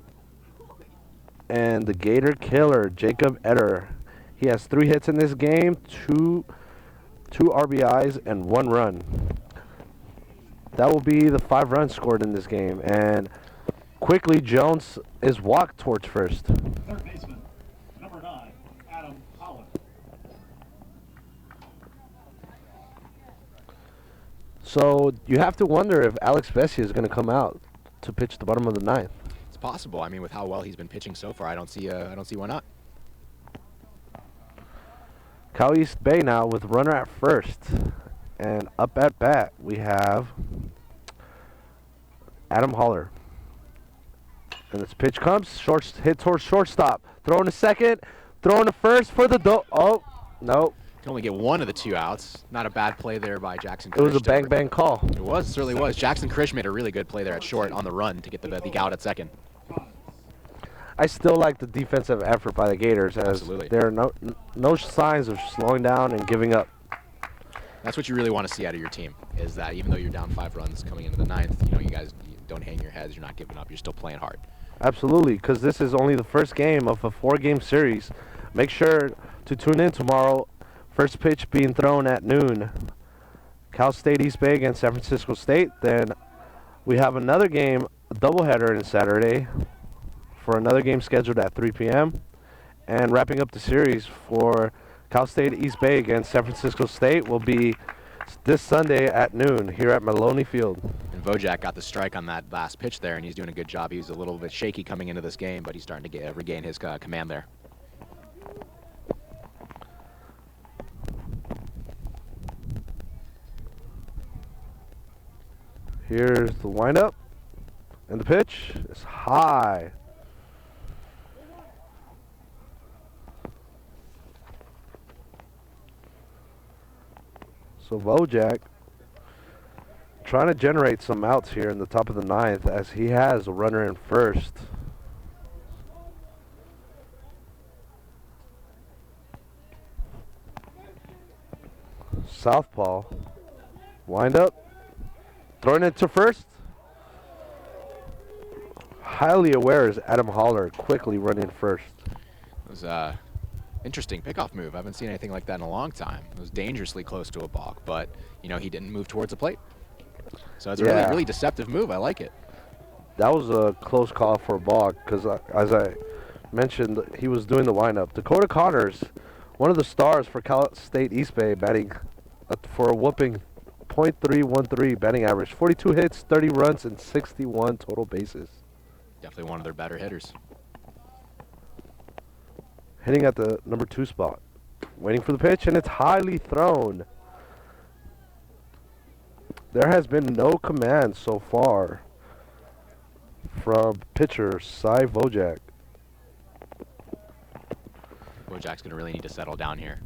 And the Gator killer, Jacob Etter, he has 3 hits in this game, two RBIs, and 1 run. That will be the 5 runs scored in this game. And quickly, Jones is walked towards first. Third baseman, number 9, Adam Holland. So you have to wonder if Alex Vesia is going to come out to pitch the bottom of the 9th. It's possible. I mean, with how well he's been pitching so far, I don't see why not. Cal East Bay now with runner at first. And up at bat, we have Adam Holler. And this pitch comes, hit towards shortstop. Throwing to second, throwing to first for the oh, no. Can only get 1 of the 2 outs. Not a bad play there by Jackson. It was a Krish bang call. It was, certainly was. Jackson Krish made a really good play there at short on the run to get the out at second. I still like the defensive effort by the Gators, as Absolutely. there are no signs of slowing down and giving up. That's what you really want to see out of your team, is that even though you're down 5 runs coming into the 9th, you guys don't hang your heads, you're not giving up, you're still playing hard. Absolutely, because this is only the first game of a 4-game series. Make sure to tune in tomorrow. First pitch being thrown at noon. Cal State East Bay against San Francisco State. Then we have another game, a doubleheader on Saturday, for another game scheduled at 3 p.m. And wrapping up the series for Cal State East Bay against San Francisco State will be this Sunday at noon here at Maloney Field. And Vojak got the strike on that last pitch there, and he's doing a good job. He was a little bit shaky coming into this game, but he's starting to regain his command there. Here's the windup, and the pitch is high. So Vojak trying to generate some outs here in the top of the 9th, as he has a runner in first. Southpaw, wind up, throwing it to first. Highly aware is Adam Holler, quickly running first. It was interesting pickoff move. I haven't seen anything like that in a long time. It was dangerously close to a balk, but he didn't move towards the plate. So it's a really, really deceptive move. I like it. That was a close call for a balk, because as I mentioned, he was doing the windup. Dakota Connors, one of the stars for Cal State East Bay, batting for a whooping .313 batting average, 42 hits, 30 runs, and 61 total bases. Definitely one of their better hitters. Hitting at the number 2 spot. Waiting for the pitch, and it's highly thrown. There has been no command so far from pitcher Cy Vojak. Vojak's going to really need to settle down here.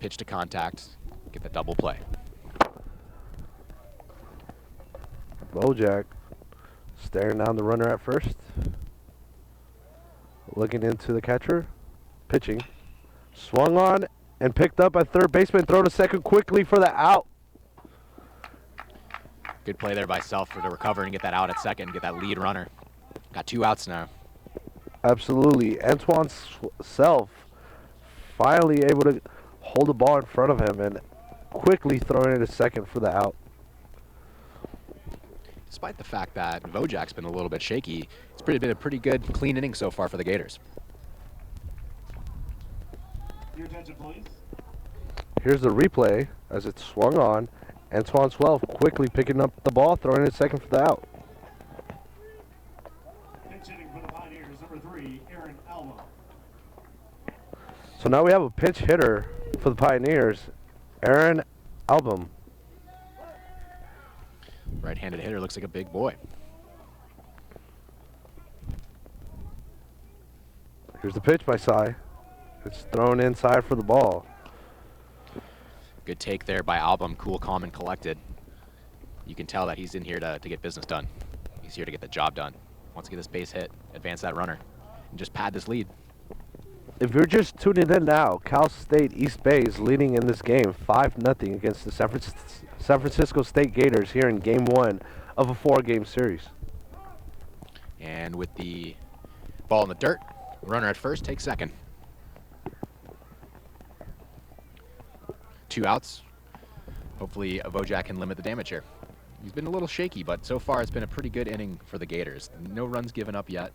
Pitch to contact, get the double play. Vojak staring down the runner at first. Looking into the catcher. Pitching. Swung on and picked up at third baseman. Throw to second quickly for the out. Good play there by Self to recover and get that out at second, get that lead runner. Got 2 outs now. Absolutely. Antoine Self finally able to hold the ball in front of him and quickly throwing it to second for the out. Despite the fact that Vojak's been a little bit shaky, it's been a pretty good, clean inning so far for the Gators. Your attention, please. Here's the replay as it's swung on. Antoine Swell quickly picking up the ball, throwing it second for the out. Pinch hitting for the Pioneers, number 3, Aaron Alma. So now we have a pinch hitter for the Pioneers, Aaron Album. Right-handed hitter, looks like a big boy. Here's the pitch by Cy. It's thrown inside for the ball. Good take there by Album, cool, calm, and collected. You can tell that he's in here to get business done. He's here to get the job done. Wants to get this base hit, advance that runner, and just pad this lead. If you're just tuning in now, Cal State East Bay is leading in this game 5-0 against the San Francisco State Gators here in Game 1 of a 4-game series. And with the ball in the dirt, runner at first takes second. 2 outs. Hopefully Vojak can limit the damage here. He's been a little shaky, but so far it's been a pretty good inning for the Gators. No runs given up yet.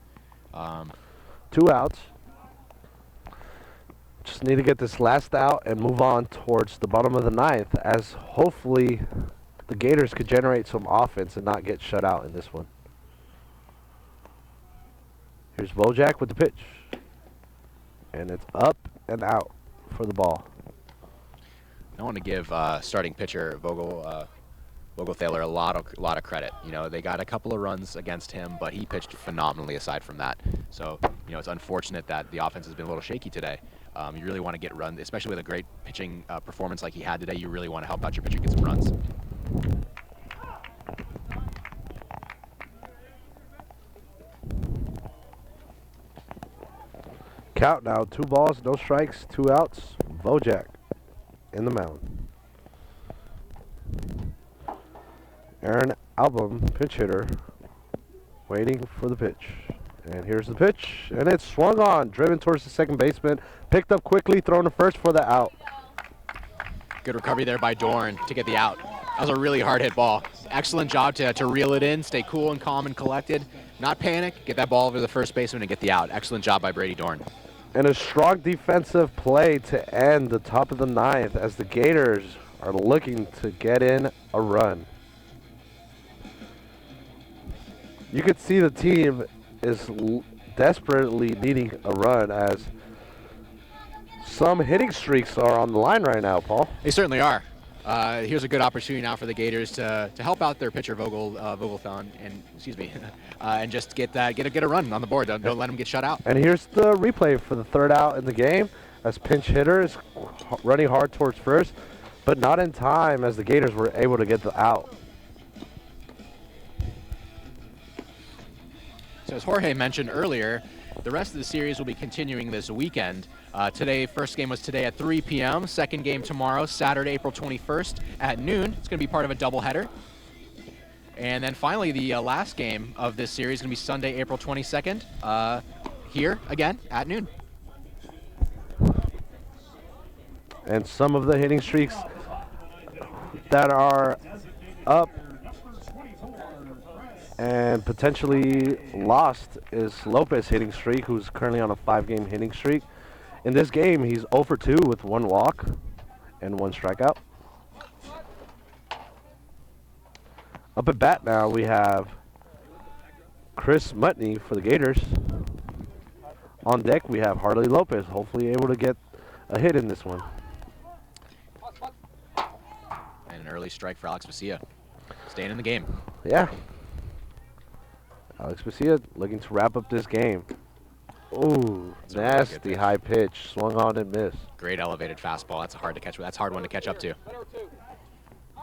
2 outs. Just need to get this last out and move on towards the bottom of the 9th, as hopefully the Gators could generate some offense and not get shut out in this one. Here's Vojak with the pitch. And it's up and out for the ball. I want to give starting pitcher Vogelthaler a lot of credit. You know, they got a couple of runs against him, but he pitched phenomenally aside from that. So, you know, it's unfortunate that the offense has been a little shaky today. You really want to get run, especially with a great pitching performance like he had today. You really want to help out your pitcher get some runs. Count now, 2 balls, no strikes, 2 outs. Vojak in the mound. Aaron Album, pinch hitter, waiting for the pitch. And here's the pitch, and it's swung on, driven towards the second baseman, picked up quickly, thrown to first for the out. Good recovery there by Dorn to get the out. That was a really hard hit ball. Excellent job to reel it in, stay cool and calm and collected, not panic, get that ball over the first baseman and get the out. Excellent job by Brady Dorn. And a strong defensive play to end the top of the 9th as the Gators are looking to get in a run. You could see the team is desperately needing a run as some hitting streaks are on the line right now, Paul. They certainly are. Here's a good opportunity now for the Gators to help out their pitcher Vogelthon and just get a run on the board. Don't let them get shut out. And here's the replay for the 3rd out in the game as pinch hitter is running hard towards first, but not in time as the Gators were able to get the out. So as Jorge mentioned earlier, the rest of the series will be continuing this weekend. Today, first game was today at 3 p.m. Second game tomorrow, Saturday, April 21st at noon. It's going to be part of a doubleheader. And then finally, the last game of this series is going to be Sunday, April 22nd, here again at noon. And some of the hitting streaks that are up and potentially lost is Lopez hitting streak, who's currently on a 5-game hitting streak. In this game, he's 0 for 2 with 1 walk and 1 strikeout. Up at bat now, we have Chris Mutney for the Gators. On deck, we have Harley Lopez, hopefully able to get a hit in this one. And an early strike for Alex Vecchia, staying in the game. Yeah. Alex Vecchia looking to wrap up this game. Ooh, nasty high pitch, swung on and missed. Great elevated fastball. That's hard to catch. That's a hard one to catch up to.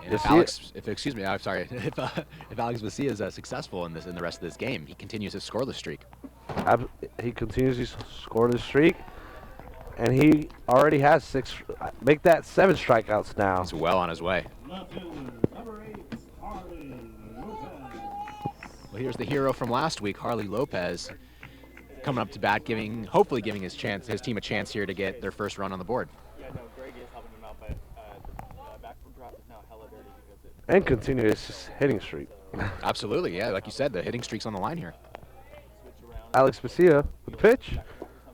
And if Alex Vecchia is successful in the rest of this game, he continues his scoreless streak. He continues to score the streak, and he already has 6. Make that 7 strikeouts now. He's well on his way. Left fielder, number 8, Harley Lopez. Well, here's the hero from last week, Harley Lopez, coming up to bat, hopefully giving his team a chance here to get their first run on the board. Yeah, no, Greg is helping him out, but the back drop is now hella dirty because it. And continue his hitting streak. Absolutely, yeah. Like you said, the hitting streak's on the line here. Switch around. Alex Vecchia with the pitch.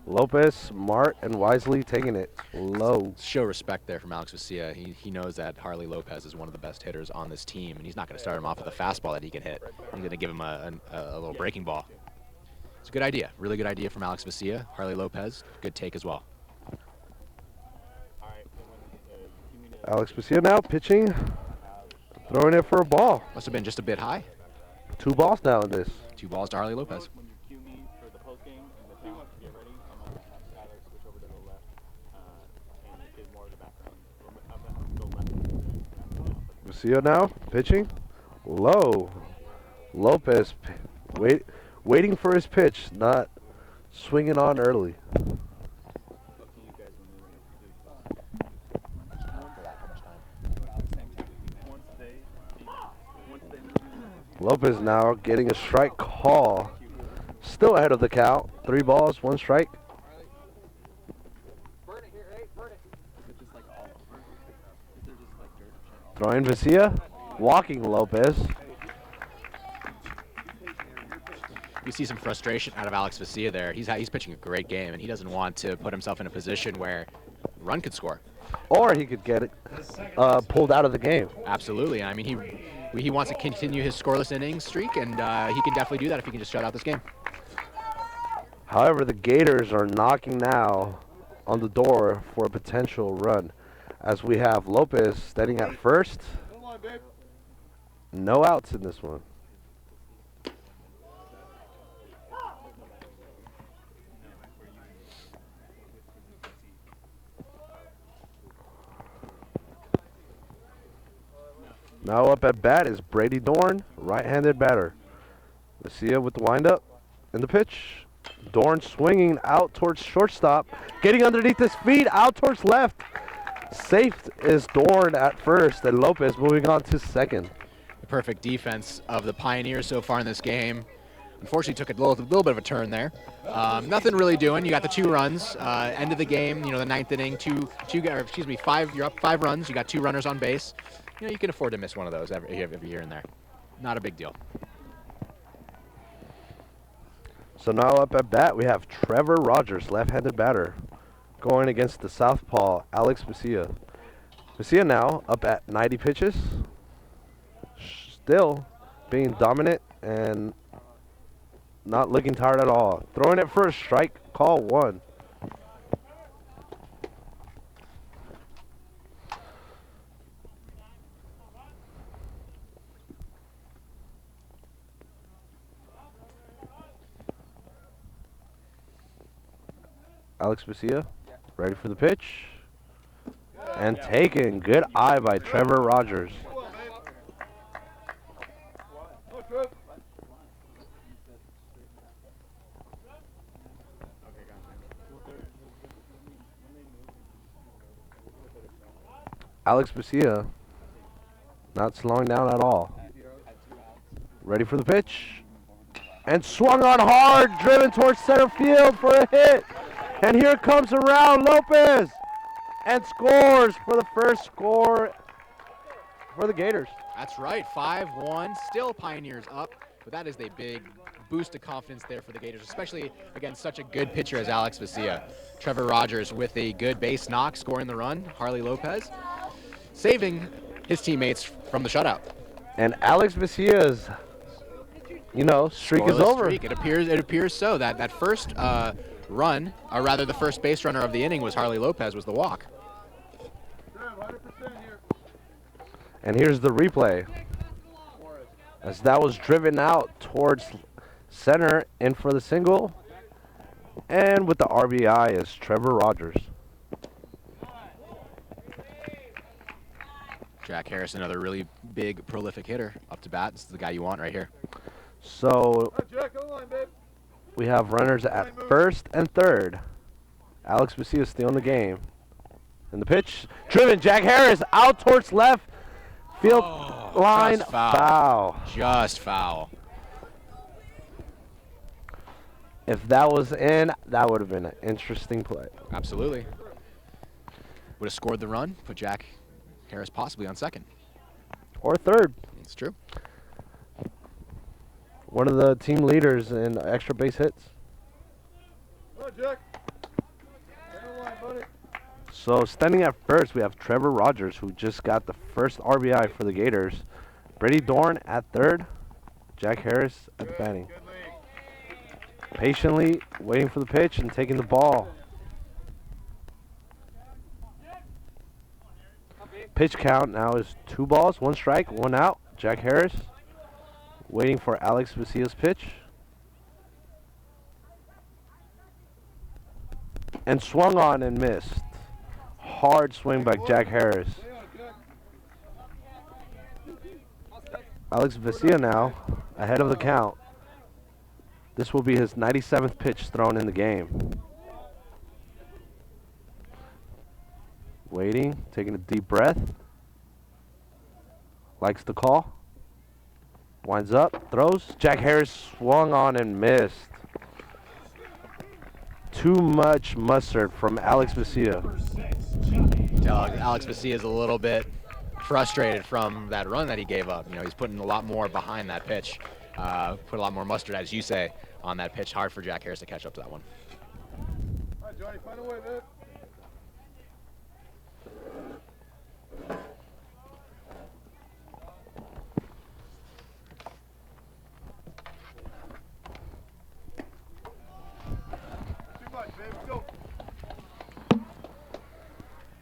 Lopez, smart and wisely taking it low. Show respect there from Alex Vecchia. He knows that Harley Lopez is one of the best hitters on this team, and he's not going to start him off with a fastball that he can hit. He's going to give him a little breaking ball. It's a good idea. Really good idea from Alex Vecchia. Harley Lopez, good take as well. All right, you mean to Alex Vecchia now pitching, throwing it for a ball. Must have been just a bit high. 2 balls now in this. 2 balls to Harley Lopez. when you cue me for the post game and the talent to get ready, I'm gonna have Skylar switch over to the left and get more of the background. I'm gonna have to go left Lucio now pitching. Low. Lopez waiting for his pitch, not swinging on early. Lopez now getting a strike call. Still ahead of the count. 3 balls, 1 strike. Throwing Vesia. Walking Lopez. You see some frustration out of Alex Vesia there. He's pitching a great game, and he doesn't want to put himself in a position where a run could score. Or he could get it pulled out of the game. Absolutely. I mean, he wants to continue his scoreless innings streak, and he can definitely do that if he can just shut out this game. However, the Gators are knocking now on the door for a potential run, as we have Lopez standing at first. No outs in this one. Now up at bat is Brady Dorn, right-handed batter. Vesia with the windup and the pitch. Dorn swinging out towards shortstop, getting underneath his feet, out towards left. Safe is Dorn at first, and Lopez moving on to second. The perfect defense of the Pioneers so far in this game. Unfortunately, took a little bit of a turn there. Nothing really doing. You got the 2 runs. End of the game. You know, the 9th inning. Five. You're up 5 runs. You got 2 runners on base. You know, you can afford to miss one of those every here and there. Not a big deal. So now up at bat, we have Trevor Rogers, left-handed batter, going against the southpaw, Alex Vesia. Vesia now up at 90 pitches, still being dominant and not looking tired at all. Throwing it for a strike, call 1. Alex Vesia, ready for the pitch. And taken. Good eye by Trevor Rogers. Alex Vesia not slowing down at all. Ready for the pitch. And swung on hard, driven towards center field for a hit. And here comes around Lopez and scores for the first score for the Gators. That's right, 5-1, still Pioneers up, but that is a big boost of confidence there for the Gators, especially against such a good pitcher as Alex Vesia. Trevor Rogers with a good base knock, scoring the run. Harley Lopez saving his teammates from the shutout. And Alex Vesia's, streak is over. Streak. It appears so. That first run, or rather the first base runner of the inning was Harley Lopez, was the walk. And here's the replay. As that was driven out towards center, in for the single. And with the RBI is Trevor Rogers. Jack Harris, another really big, prolific hitter up to bat. This is the guy you want right here. So we have runners at first and third. Alex Vesia still in the game. And the pitch, driven, Jack Harris out towards left field line, foul. Just foul. If that was in, that would have been an interesting play. Absolutely. Would have scored the run, put Jack Harris possibly on second. Or third. It's true. One of the team leaders in extra base hits. So standing at first, we have Trevor Rogers, who just got the first RBI for the Gators. Brady Dorn at third. Jack Harris at batting. Patiently waiting for the pitch and taking the ball. Pitch count now is 2 balls, 1 strike, 1 out. Jack Harris waiting for Alex Vesia's pitch. And swung on and missed. Hard swing by Jack Harris. Alex Vesia now ahead of the count. This will be his 97th pitch thrown in the game. Waiting, taking a deep breath. Likes the call. Winds up, throws. Jack Harris swung on and missed. Too much mustard from Alex Vesia. Alex Vesia is a little bit frustrated from that run that he gave up. You know, he's putting a lot more behind that pitch. Put a lot more mustard, as you say, on that pitch. Hard for Jack Harris to catch up to that one. All right, Johnny, find a way, man. Too much, baby. Go.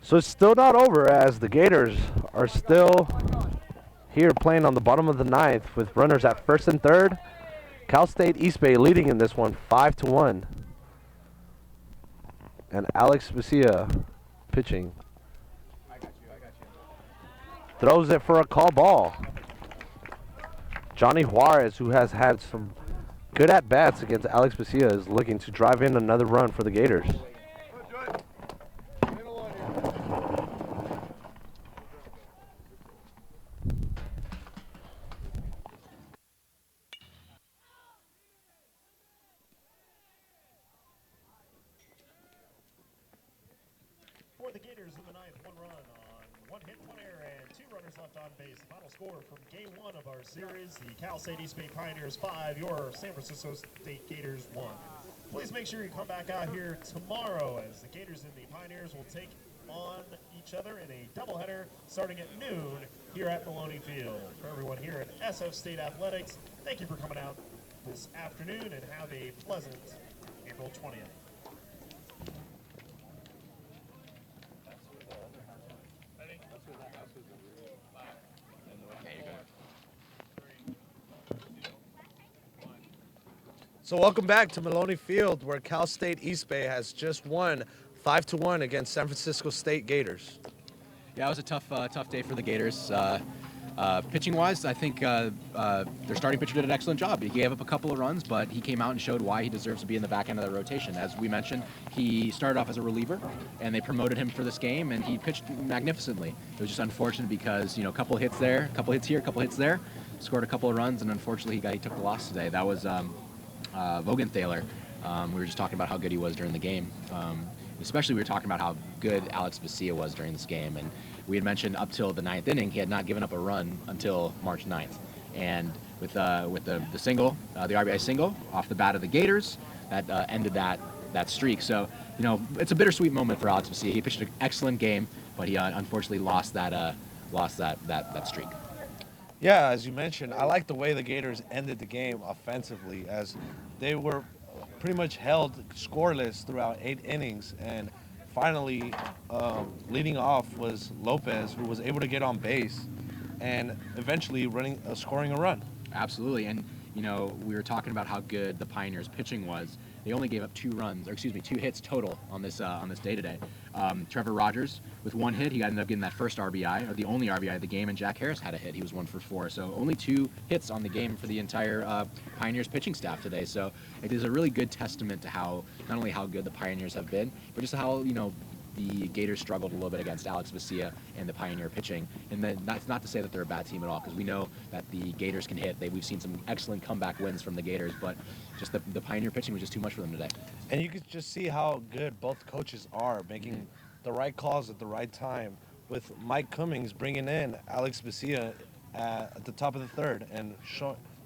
So it's still not over as the Gators are still here playing on the bottom of the ninth with runners at first and third. Cal State East Bay leading in this one 5-1. And Alex Vesia pitching. Throws it for a call ball. Johnny Juarez, who has had some good at-bats against Alex Vesia, is looking to drive in another run for the Gators. For the Gators in the ninth, one run on one hit, one error, and two runners left on base. The final score from game one of our series, the Cal State East Bay Pioneers 5, your San Francisco State Gators 1. Please make sure you come back out here tomorrow as the Gators and the Pioneers will take on each other in a doubleheader starting at noon here at Maloney Field. For everyone here at SF State Athletics, thank you for coming out this afternoon and have a pleasant April 20th. So welcome back to Maloney Field, where Cal State East Bay has just won 5-1 against San Francisco State Gators. Yeah, it was a tough day for the Gators. Pitching-wise, I think their starting pitcher did an excellent job. He gave up a couple of runs, but he came out and showed why he deserves to be in the back end of the rotation. As we mentioned, he started off as a reliever, and they promoted him for this game, and he pitched magnificently. It was just unfortunate because, you know, a couple hits there, a couple hits here, a couple hits there, scored a couple of runs, and unfortunately he took the loss today. That was Vogenthaler. We were just talking about how good he was during the game. Especially we were talking about how good Alex Vesia was during this game. And we had mentioned up till the ninth inning, he had not given up a run until March 9th. And with the single, the RBI single off the bat of the Gators, that ended that streak. So, you know, it's a bittersweet moment for Alex Vesia. He pitched an excellent game, but he unfortunately lost that streak. Yeah, as you mentioned, I like the way the Gators ended the game offensively, as they were pretty much held scoreless throughout 8 innings, and finally leading off was Lopez, who was able to get on base and eventually scoring a run. Absolutely, and you know, we were talking about how good the Pioneers pitching was. They only gave up 2 hits total on this day today. Trevor Rogers with 1 hit, he ended up getting that first RBI, or the only RBI of the game, and Jack Harris had a hit. He was 1 for 4. So only 2 hits on the game for the entire Pioneers pitching staff today. So it is a really good testament to how, not only how good the Pioneers have been, but just how, you know, the Gators struggled a little bit against Alex Vesia and the Pioneer pitching. And then that's not to say that they're a bad team at all, because we know that the Gators can hit. We've seen some excellent comeback wins from the Gators, but just the Pioneer pitching was just too much for them today. And you could just see how good both coaches are, making the right calls at the right time, with Mike Cummings bringing in Alex Vesia at the top of the third and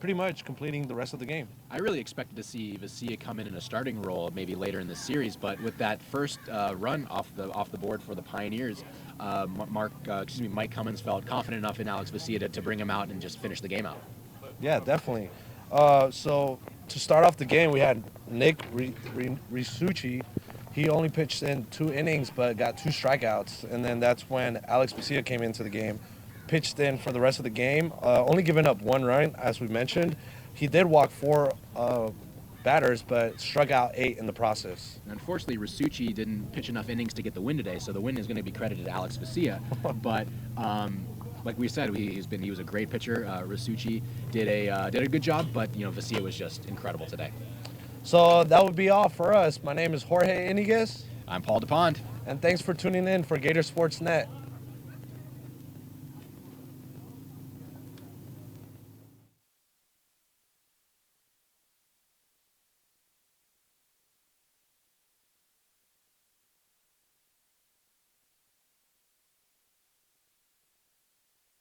pretty much completing the rest of the game. I really expected to see Vesia come in a starting role maybe later in the series, but with that first run off the board for the Pioneers, Mike Cummins felt confident enough in Alex Vesia to bring him out and just finish the game out. Yeah, definitely. So to start off the game, we had Nick Risucci. He only pitched in 2 innings but got 2 strikeouts, and then that's when Alex Vesia came into the game, pitched in for the rest of the game, only giving up 1 run, as we mentioned. He did walk 4 batters, but struck out 8 in the process. And unfortunately, Risucci didn't pitch enough innings to get the win today, so the win is going to be credited to Alex Vesia. But like we said, he was a great pitcher. Rasucci did a good job, but Vesia was just incredible today. So that would be all for us. My name is Jorge Iniguez, I'm Paul DePond. and thanks for tuning in for Gator Sports Net.